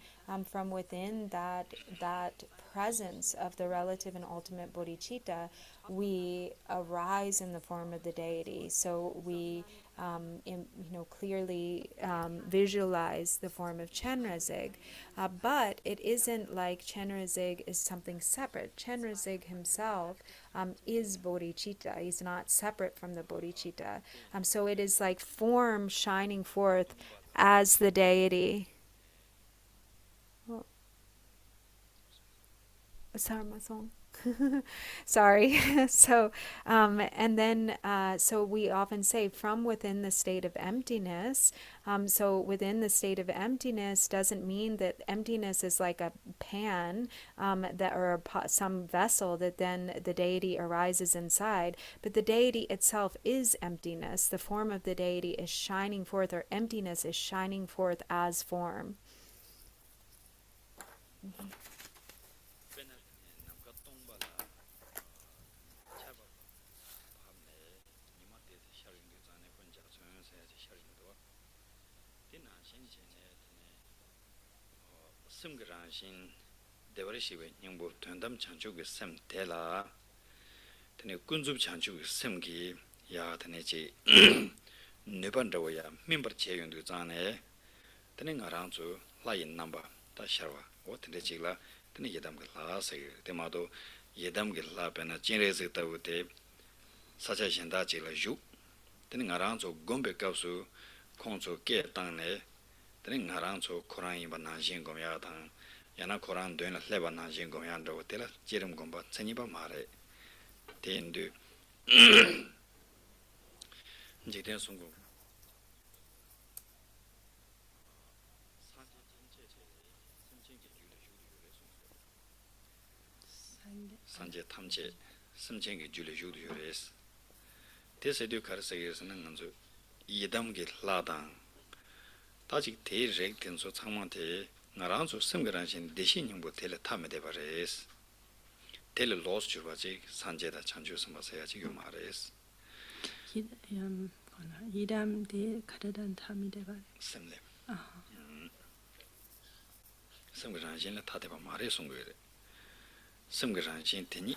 from within that presence of the relative and ultimate bodhicitta, we arise in the form of the deity. So we clearly visualize the form of Chenrezig, but it isn't like Chenrezig is something separate. Chenrezig himself is bodhicitta. He's not separate from the bodhicitta. So it is like form shining forth as the deity. Sarmasong. Sorry. So, and then, so we often say from within the state of emptiness. So within the state of emptiness doesn't mean that emptiness is like a pan, some vessel that then the deity arises inside. But the deity itself is emptiness. The form of the deity is shining forth, or emptiness is shining forth as form. 심그라신 대버시베 영부 된담 chanchuge sem tela tene kunzub chanchuge sem기 야 tene 네번더야 멤버 제용도 자네 tene ngaranzu lain number ta sharwa o tene chigla tene yedam ge la se temado yedam ge la pena jinreze tawte sacha shinda chigla ju tene ngaranzu gombe kausu konzo ke tangne tene ngaranzu koran ibana jin gomya tang yana koran doina leba na jin gomya ndo tela jirim gomba tsaniba mare tendu jiden sungu sanje tamche simchenge jule judu yores tesedu karasayesana nganzo yedamge ladang tajik te rek tenso changmante ngaranzo simgaranshin deshin nyingbo tele tamede bares tele los chubaji sanjeda chanju sambasaya ji yomares Yidam de kadadan tamideba. semle simgaranshin la tadeba mare sungere simgaranshin teni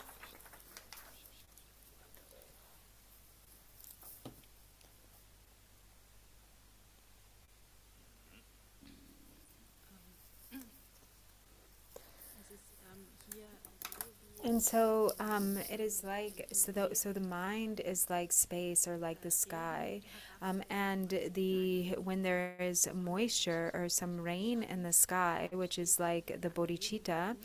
And so it is like, so the mind is like space or like the sky. And when there is moisture or some rain in the sky, which is like the bodhicitta,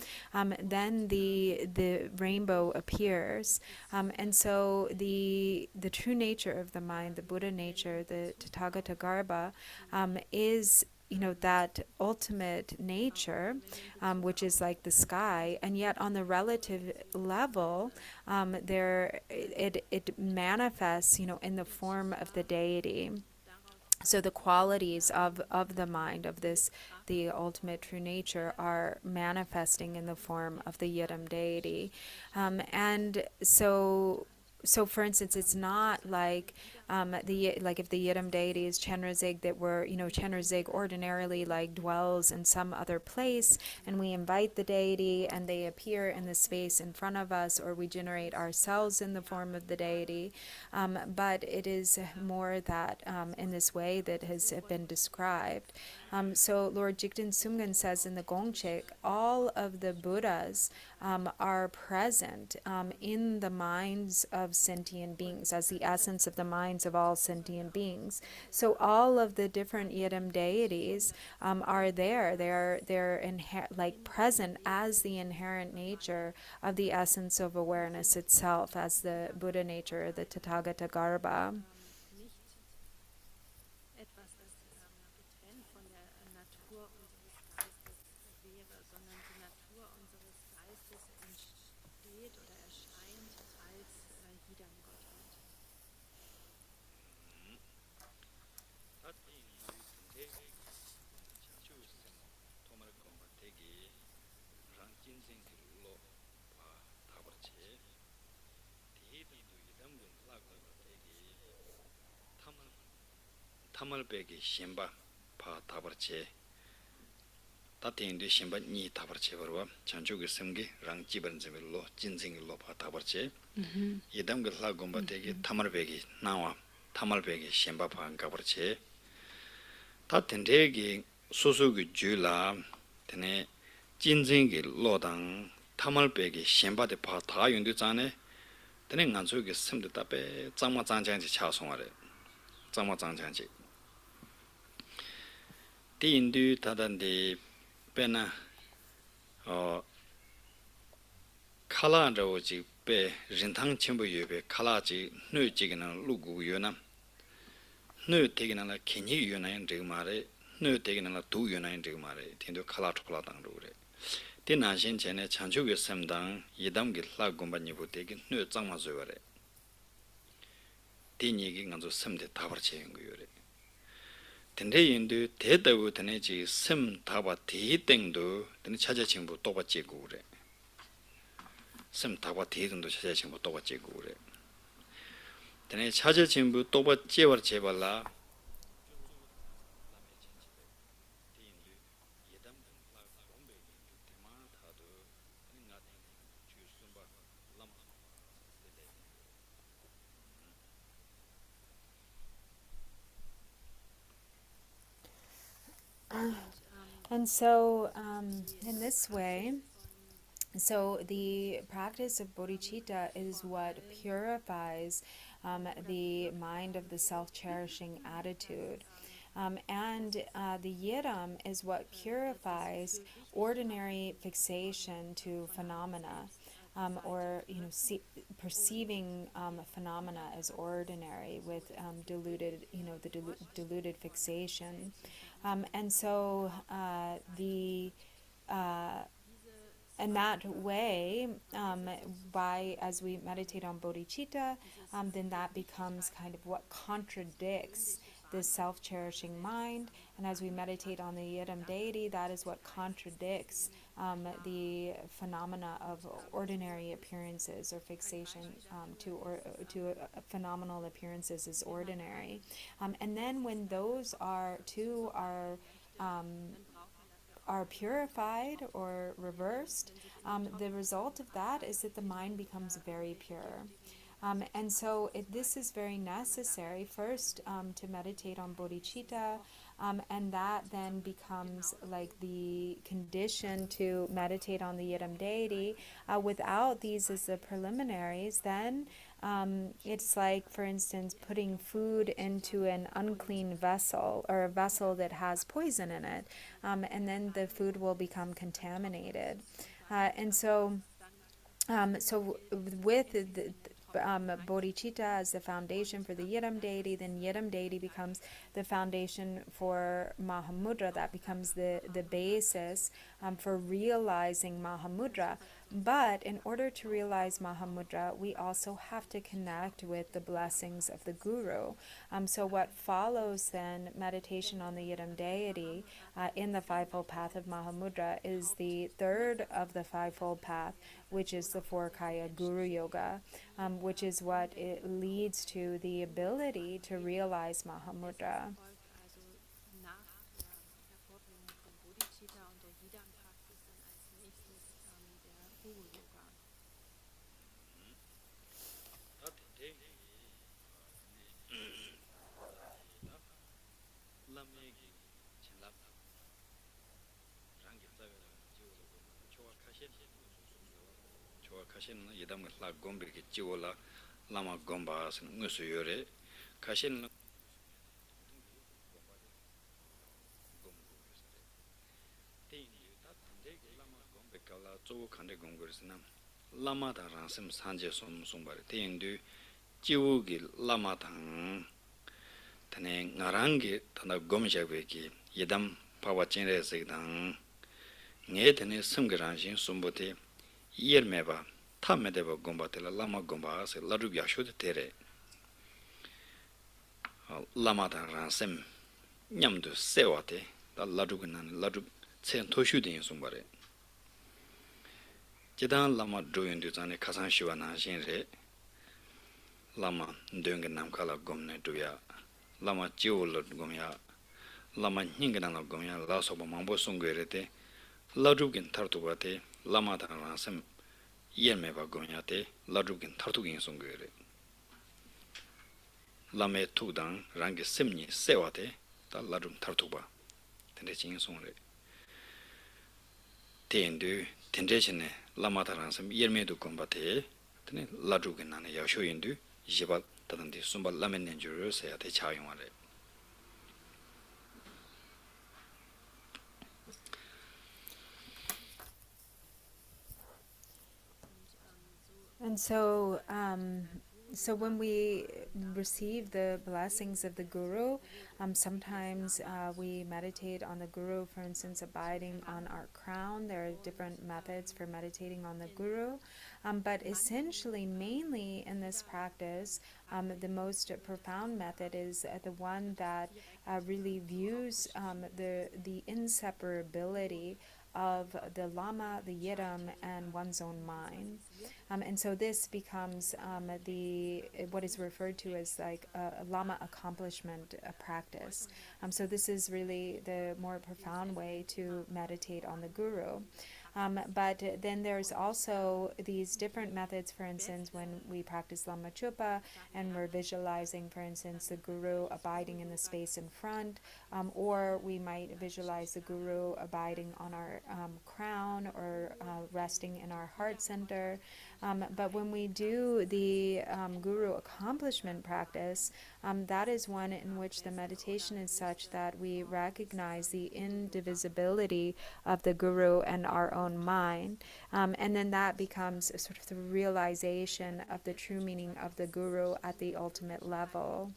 then the rainbow appears. And so the true nature of the mind, the Buddha nature, the Tathagata Garbha, is that ultimate nature, which is like the sky, and yet on the relative level, it manifests, in the form of the deity. So the qualities of the mind, of the ultimate true nature, are manifesting in the form of the Yidam deity. And so for instance, it's not like if the Yidam deity is Chenrezig, that we're, Chenrezig ordinarily like dwells in some other place, and we invite the deity and they appear in the space in front of us, or we generate ourselves in the form of the deity. But it is more that in this way that has been described. So Lord Jigten Sumgen says in the Gongchik, all of the Buddhas are present in the minds of sentient beings, as the essence of the minds of all sentient beings. So all of the different Yidam deities are there. They're like present as the inherent nature of the essence of awareness itself, as the Buddha nature, the Tathagata Garbha. tamalbegi shimba pa tabarche tatendu shimba ni tabarche barwa chanchugi semgi rang jibanzemi lo jinzingi lo pa tabarche yedamgi la gomba tegi tamalbegi nawa tamalbegi shimba pa gabarche tatendegi susugi jula tene jinzingi lo dang tamalbegi shimba de pa ta yundu zane tene nganchugi semdu tabe zangma zangjanji chasongare zangma zangjanji di indu tadandi pena kala rawo ji pe rintang chimbo yobe kala ji nu jigina lugu yona nu tegina la kenyi yona yin rigmare nu tegina la du yona yin rigmare tindu kala chukla dang rugre di nanshin chene chanchu ge semdang yidam ge la gomba nipu tegi nu zangma zoyore di nyigi nganzo semde tabar che yung yore 텐데 인도 대다고 되네지 심 타바 대땡도 되네 찾아친구 또 받지고 그래. 심 타바 대등도 찾아친구 또 받지고 그래. 되네 찾아친구 또 받지워 제발라. And so, in this way, so the practice of bodhicitta is what purifies the mind of the self-cherishing attitude. And the yidam is what purifies ordinary fixation to phenomena, or perceiving phenomena as ordinary with diluted, the diluted fixation. And so in that way, as we meditate on bodhicitta, then that becomes kind of what contradicts this self-cherishing mind. And as we meditate on the yidam deity, that is what contradicts the phenomena of ordinary appearances or fixation to phenomenal appearances as ordinary. And then when those two are purified or reversed, the result of that is that the mind becomes very pure. And so this is very necessary first to meditate on bodhicitta, and that then becomes like the condition to meditate on the yidam deity. Without these as the preliminaries, then it's like, for instance, putting food into an unclean vessel or a vessel that has poison in it, and then the food will become contaminated. And so with the bodhicitta as the foundation for the yidam deity, then yidam deity becomes the foundation for Mahamudra. That becomes the basis for realizing Mahamudra. But in order to realize Mahamudra, we also have to connect with the blessings of the Guru. So what follows then, meditation on the yidam deity in the fivefold path of Mahamudra, is the third of the fivefold path, which is the four kaya Guru Yoga, which is what it leads to the ability to realize Mahamudra. 가시는 이담을 라 곰비게 지올라 라마 곰바스는 무슨 요래 가시는 베칼라 조 칸데 공거스나 라마다 란심 산제 som바레 테인두 지우기 라마당 타네 나랑게 타나 곰샤베기 예담 파와친레스당 녜테네 심그란신 som보테 이르메바 타메데바 곰바텔라 라마 곰바스 라루비아쇼데 테레 라마다 란심 냠도 세와테 라루그난 라루 첸토슈데 som바레 제단 라마 조연도 전에 가상시와나 신레 라마 덩게 남칼라 곰네 두야 라마 지올로 곰야 라마 닝게나나 곰야 라소바 망보 송게레테 라루긴 타르토바테 라마다 란심 예메바 곰야테 라루긴 타르토긴 송게레 라메 투당 랑게 심니 세와테 다 라룸 타르토바 텐데 징송레 텐드 텐데시네 라마다란섬 예메도 곰바테 테네 라주겐나네 야쇼인두 이제발 다단디 숨발 라멘넨주르 세야테 차용하래. And so So when we receive the blessings of the Guru, sometimes we meditate on the Guru, for instance, abiding on our crown. There are different methods for meditating on the Guru. But essentially, mainly in this practice, the most profound method is the one that really views the inseparability of the Lama, the Yidam, and one's own mind. And so this becomes what is referred to as like a Lama accomplishment practice. So this is really the more profound way to meditate on the Guru. But then there's also these different methods, for instance, when we practice Lama Chupa and we're visualizing, for instance, the Guru abiding in the space in front, or we might visualize the Guru abiding on our crown or resting in our heart center. But when we do the Guru accomplishment practice, that is one in which the meditation is such that we recognize the indivisibility of the Guru and our own mind. And then that becomes sort of the realization of the true meaning of the Guru at the ultimate level.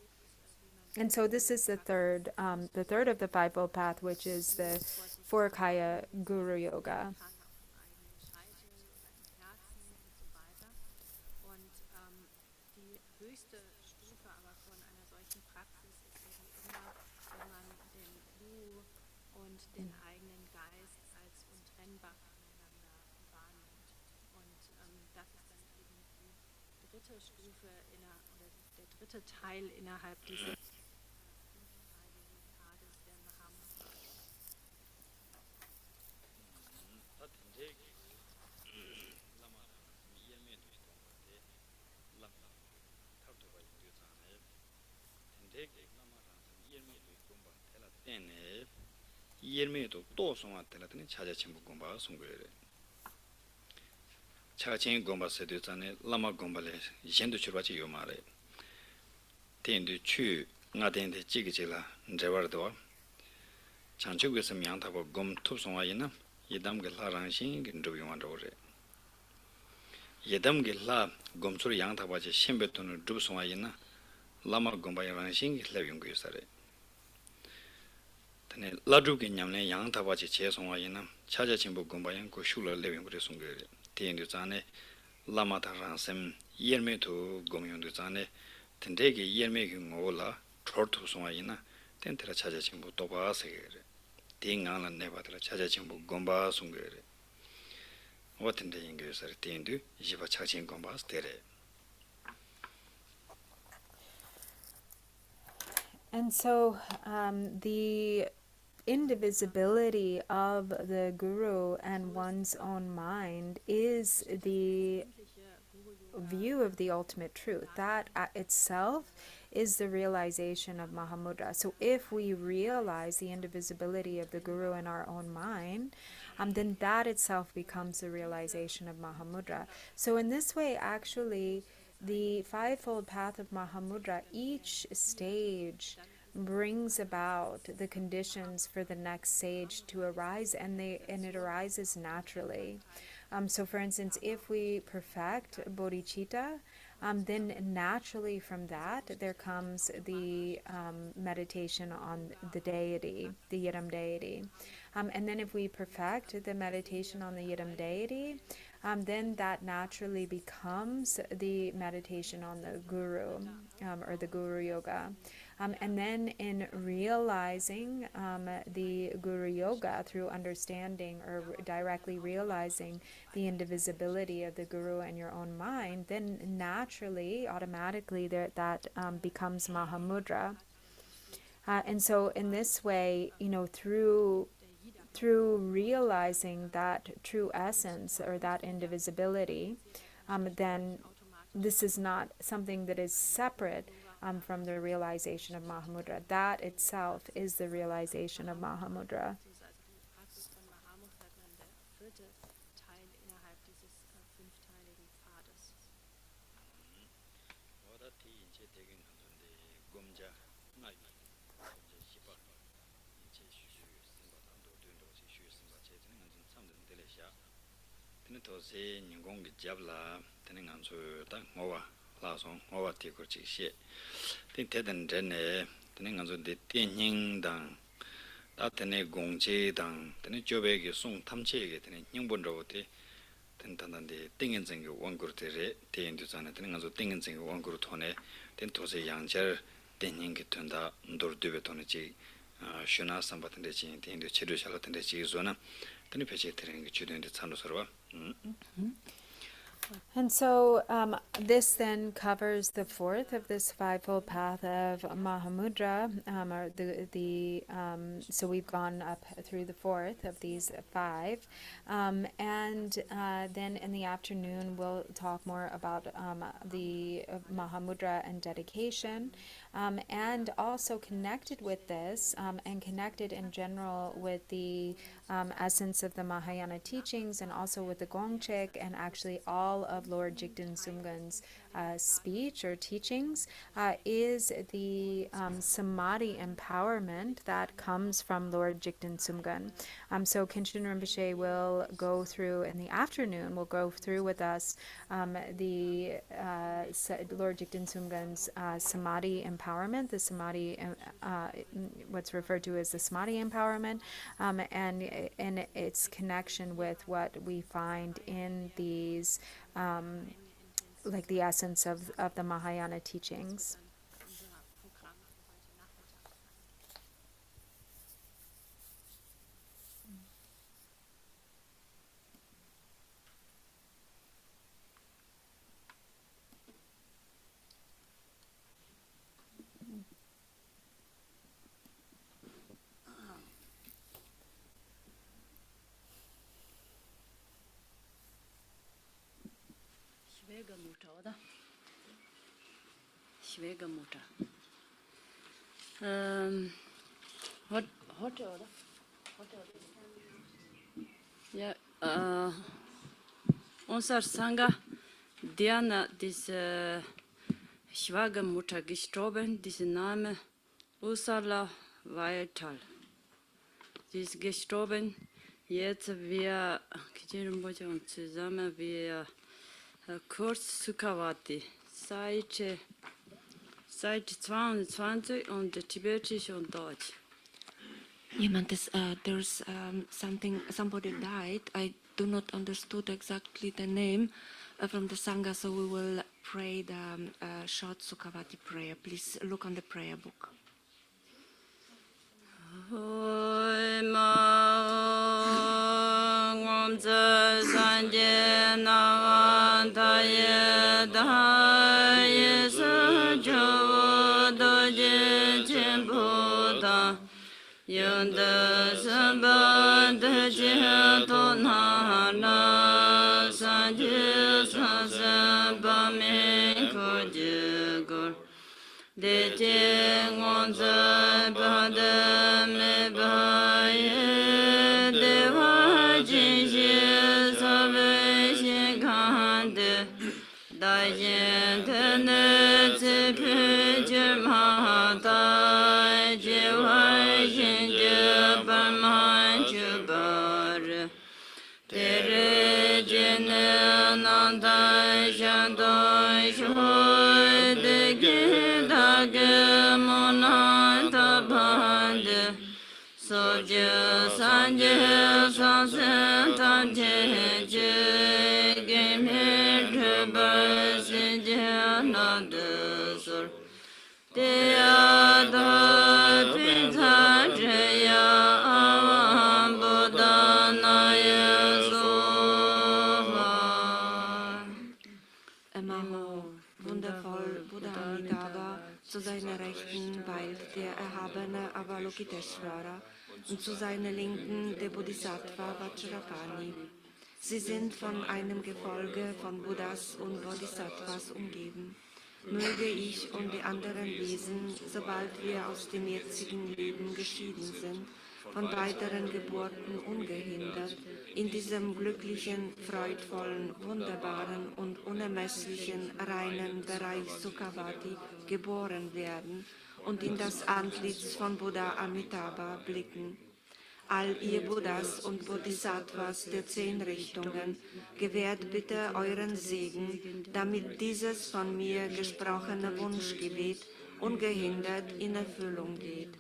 And so this is the third of the Fivefold Path, which is the Four Kaya Guru Yoga. Den eigenen Geist als untrennbar voneinander wahrnimmt. Und das ist dann eben die dritte Stufe oder der dritte Teil innerhalb dieses fünfteiligen Pfades der Mahamudra. yerme도 또 송아텔라더니 찾아친 공부가 송거래. 차가친 공부서 되잖아요. 라마 공부를 이젠도 출발지 요 말에. 텐도 추 나된데 찌기지라 저버도 장축에서 명타고 검 투송아이나 예담게 라랑신 인도용한도래. 예담게 라 검수를 양타바지 신베톤을 두송아이나 라마 공부야랑신 레용고서래. 라주게 냠네 양타바지 제송아이나 차자친부 공부양 고슈를 레용고래 송거래. 텐도 자네 라마타랑셈 예메도 공용도 자네 텐데게 예메기 ngola chortu 송아이나 텐테라 차자친부 도바세게 띵안라 네바들 차자친부 공바 송거래. 어떤데 인교서 텐도 이바 차진 공바스 데레. And so the indivisibility of the Guru and one's own mind is the view of the ultimate truth. That itself is the realization of Mahamudra. So if we realize the indivisibility of the Guru in our own mind, then that itself becomes the realization of Mahamudra. So in this way, actually, the fivefold path of Mahamudra, each stage brings about the conditions for the next stage to arise, and it arises naturally. So for instance, if we perfect bodhicitta, then naturally from that there comes the meditation on the deity, the Yidam deity. And then if we perfect the meditation on the Yidam deity, then that naturally becomes the meditation on the Guru, or the Guru Yoga. And then in realizing the Guru Yoga through understanding or directly realizing the indivisibility of the Guru and your own mind, then naturally, automatically, that becomes Mahamudra. And so in this way, through realizing that true essence or that indivisibility, then this is not something that is separate from the realization of Mahamudra. That itself is the realization of Mahamudra. 라송 오와티 거치시 된 대단 전에 되는 건저 대행당 다테네 공제당 되는 조백이 송 탐체에게 되는 형본로부터 된다는데 땡인생의 원그루들의 대인도잖아 되는 건저 땡인생의 원그루 돈에 된 도세 양절 대행게 된다 돌드베 돈이지 쉬나 삼바던데 지 대인도 치료ሻ가 된데 지소나 되는 배치에 되는 게 주된데 찬로서와 And so this then covers the fourth of this fivefold path of Mahamudra, or so we've gone up through the fourth of these five, and then in the afternoon we'll talk more about the Mahamudra and dedication, and also connected with this, and connected in general with the essence of the Mahayana teachings, and also with the Gongchik, and actually all of Lord Jigten Sumgön's speech or teachings, is the samadhi empowerment that comes from Lord Jigten Sumgön. So Khenczen Rinpoche will go through in the afternoon, will go through with us the Lord Jigten Sumgön's samadhi empowerment, the samadhi, what's referred to as the samadhi empowerment, and its connection with what we find in these, like the essence of the Mahayana teachings. Schwiegermutter. Ja, unser Sangha Diana, diese Schwiegermutter gestorben, dieser Name Ursula Weiltal. Sie ist gestorben. Jetzt wir zusammen wir Kurs Sukhavati seit 22 und Tibetisch und Deutsch. There's somebody died. I do not understood exactly the name from the Sangha, so we will pray the short Sukhavati prayer. Please look on the prayer book. Yonda sabad jihato nana sanjir sasabame kojigor deje ngonza badame baye deva jinji sabe shikande dajen tene tepijir mahata jiwa Wundervoll, Buddha Amitabha, zu seiner Rechten weilt der erhabene Avalokiteshvara und zu seiner Linken der Bodhisattva Vajrapani. Sie sind von einem Gefolge von Buddhas und Bodhisattvas umgeben. Möge ich und die anderen Wesen, sobald wir aus dem jetzigen Leben geschieden sind, von weiteren Geburten ungehindert, in diesem glücklichen, freudvollen, wunderbaren und unermesslichen, reinen Bereich Sukhavati geboren werden und in das Antlitz von Buddha Amitabha blicken. all ihr Buddhas und Bodhisattvas der 10 Richtungen, gewährt bitte euren Segen, damit dieses von mir gesprochene Wunschgebet ungehindert in Erfüllung geht.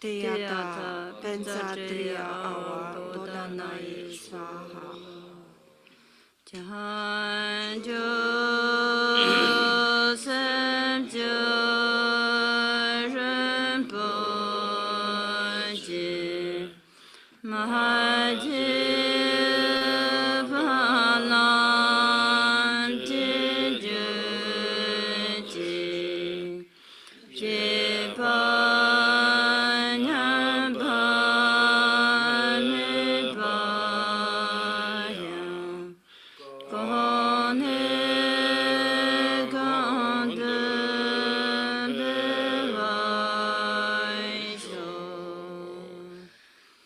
Teyata Pensatriya Awa Bodhanai Swaha. Chanjo Semjo Rinpoche Mahaji Palam Tijuji Jipanyam Pamipayam Kone Kande Bevaisho.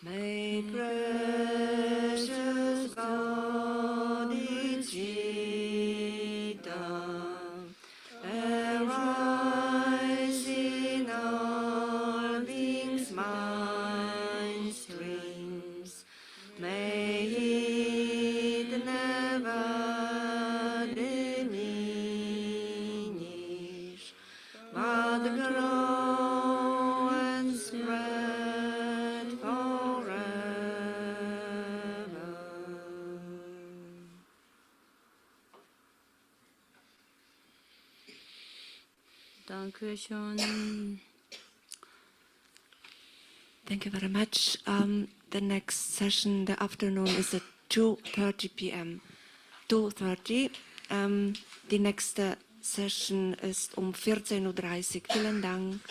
May precious bodhicitta arise in all beings' mind streams. May it never diminish, but grow and spread forever. Dankeschön. Thank you very much. The next session, the afternoon, is at 2:30 p.m. 2:30. Die nächste Session ist um 14:30 Uhr. Vielen Dank.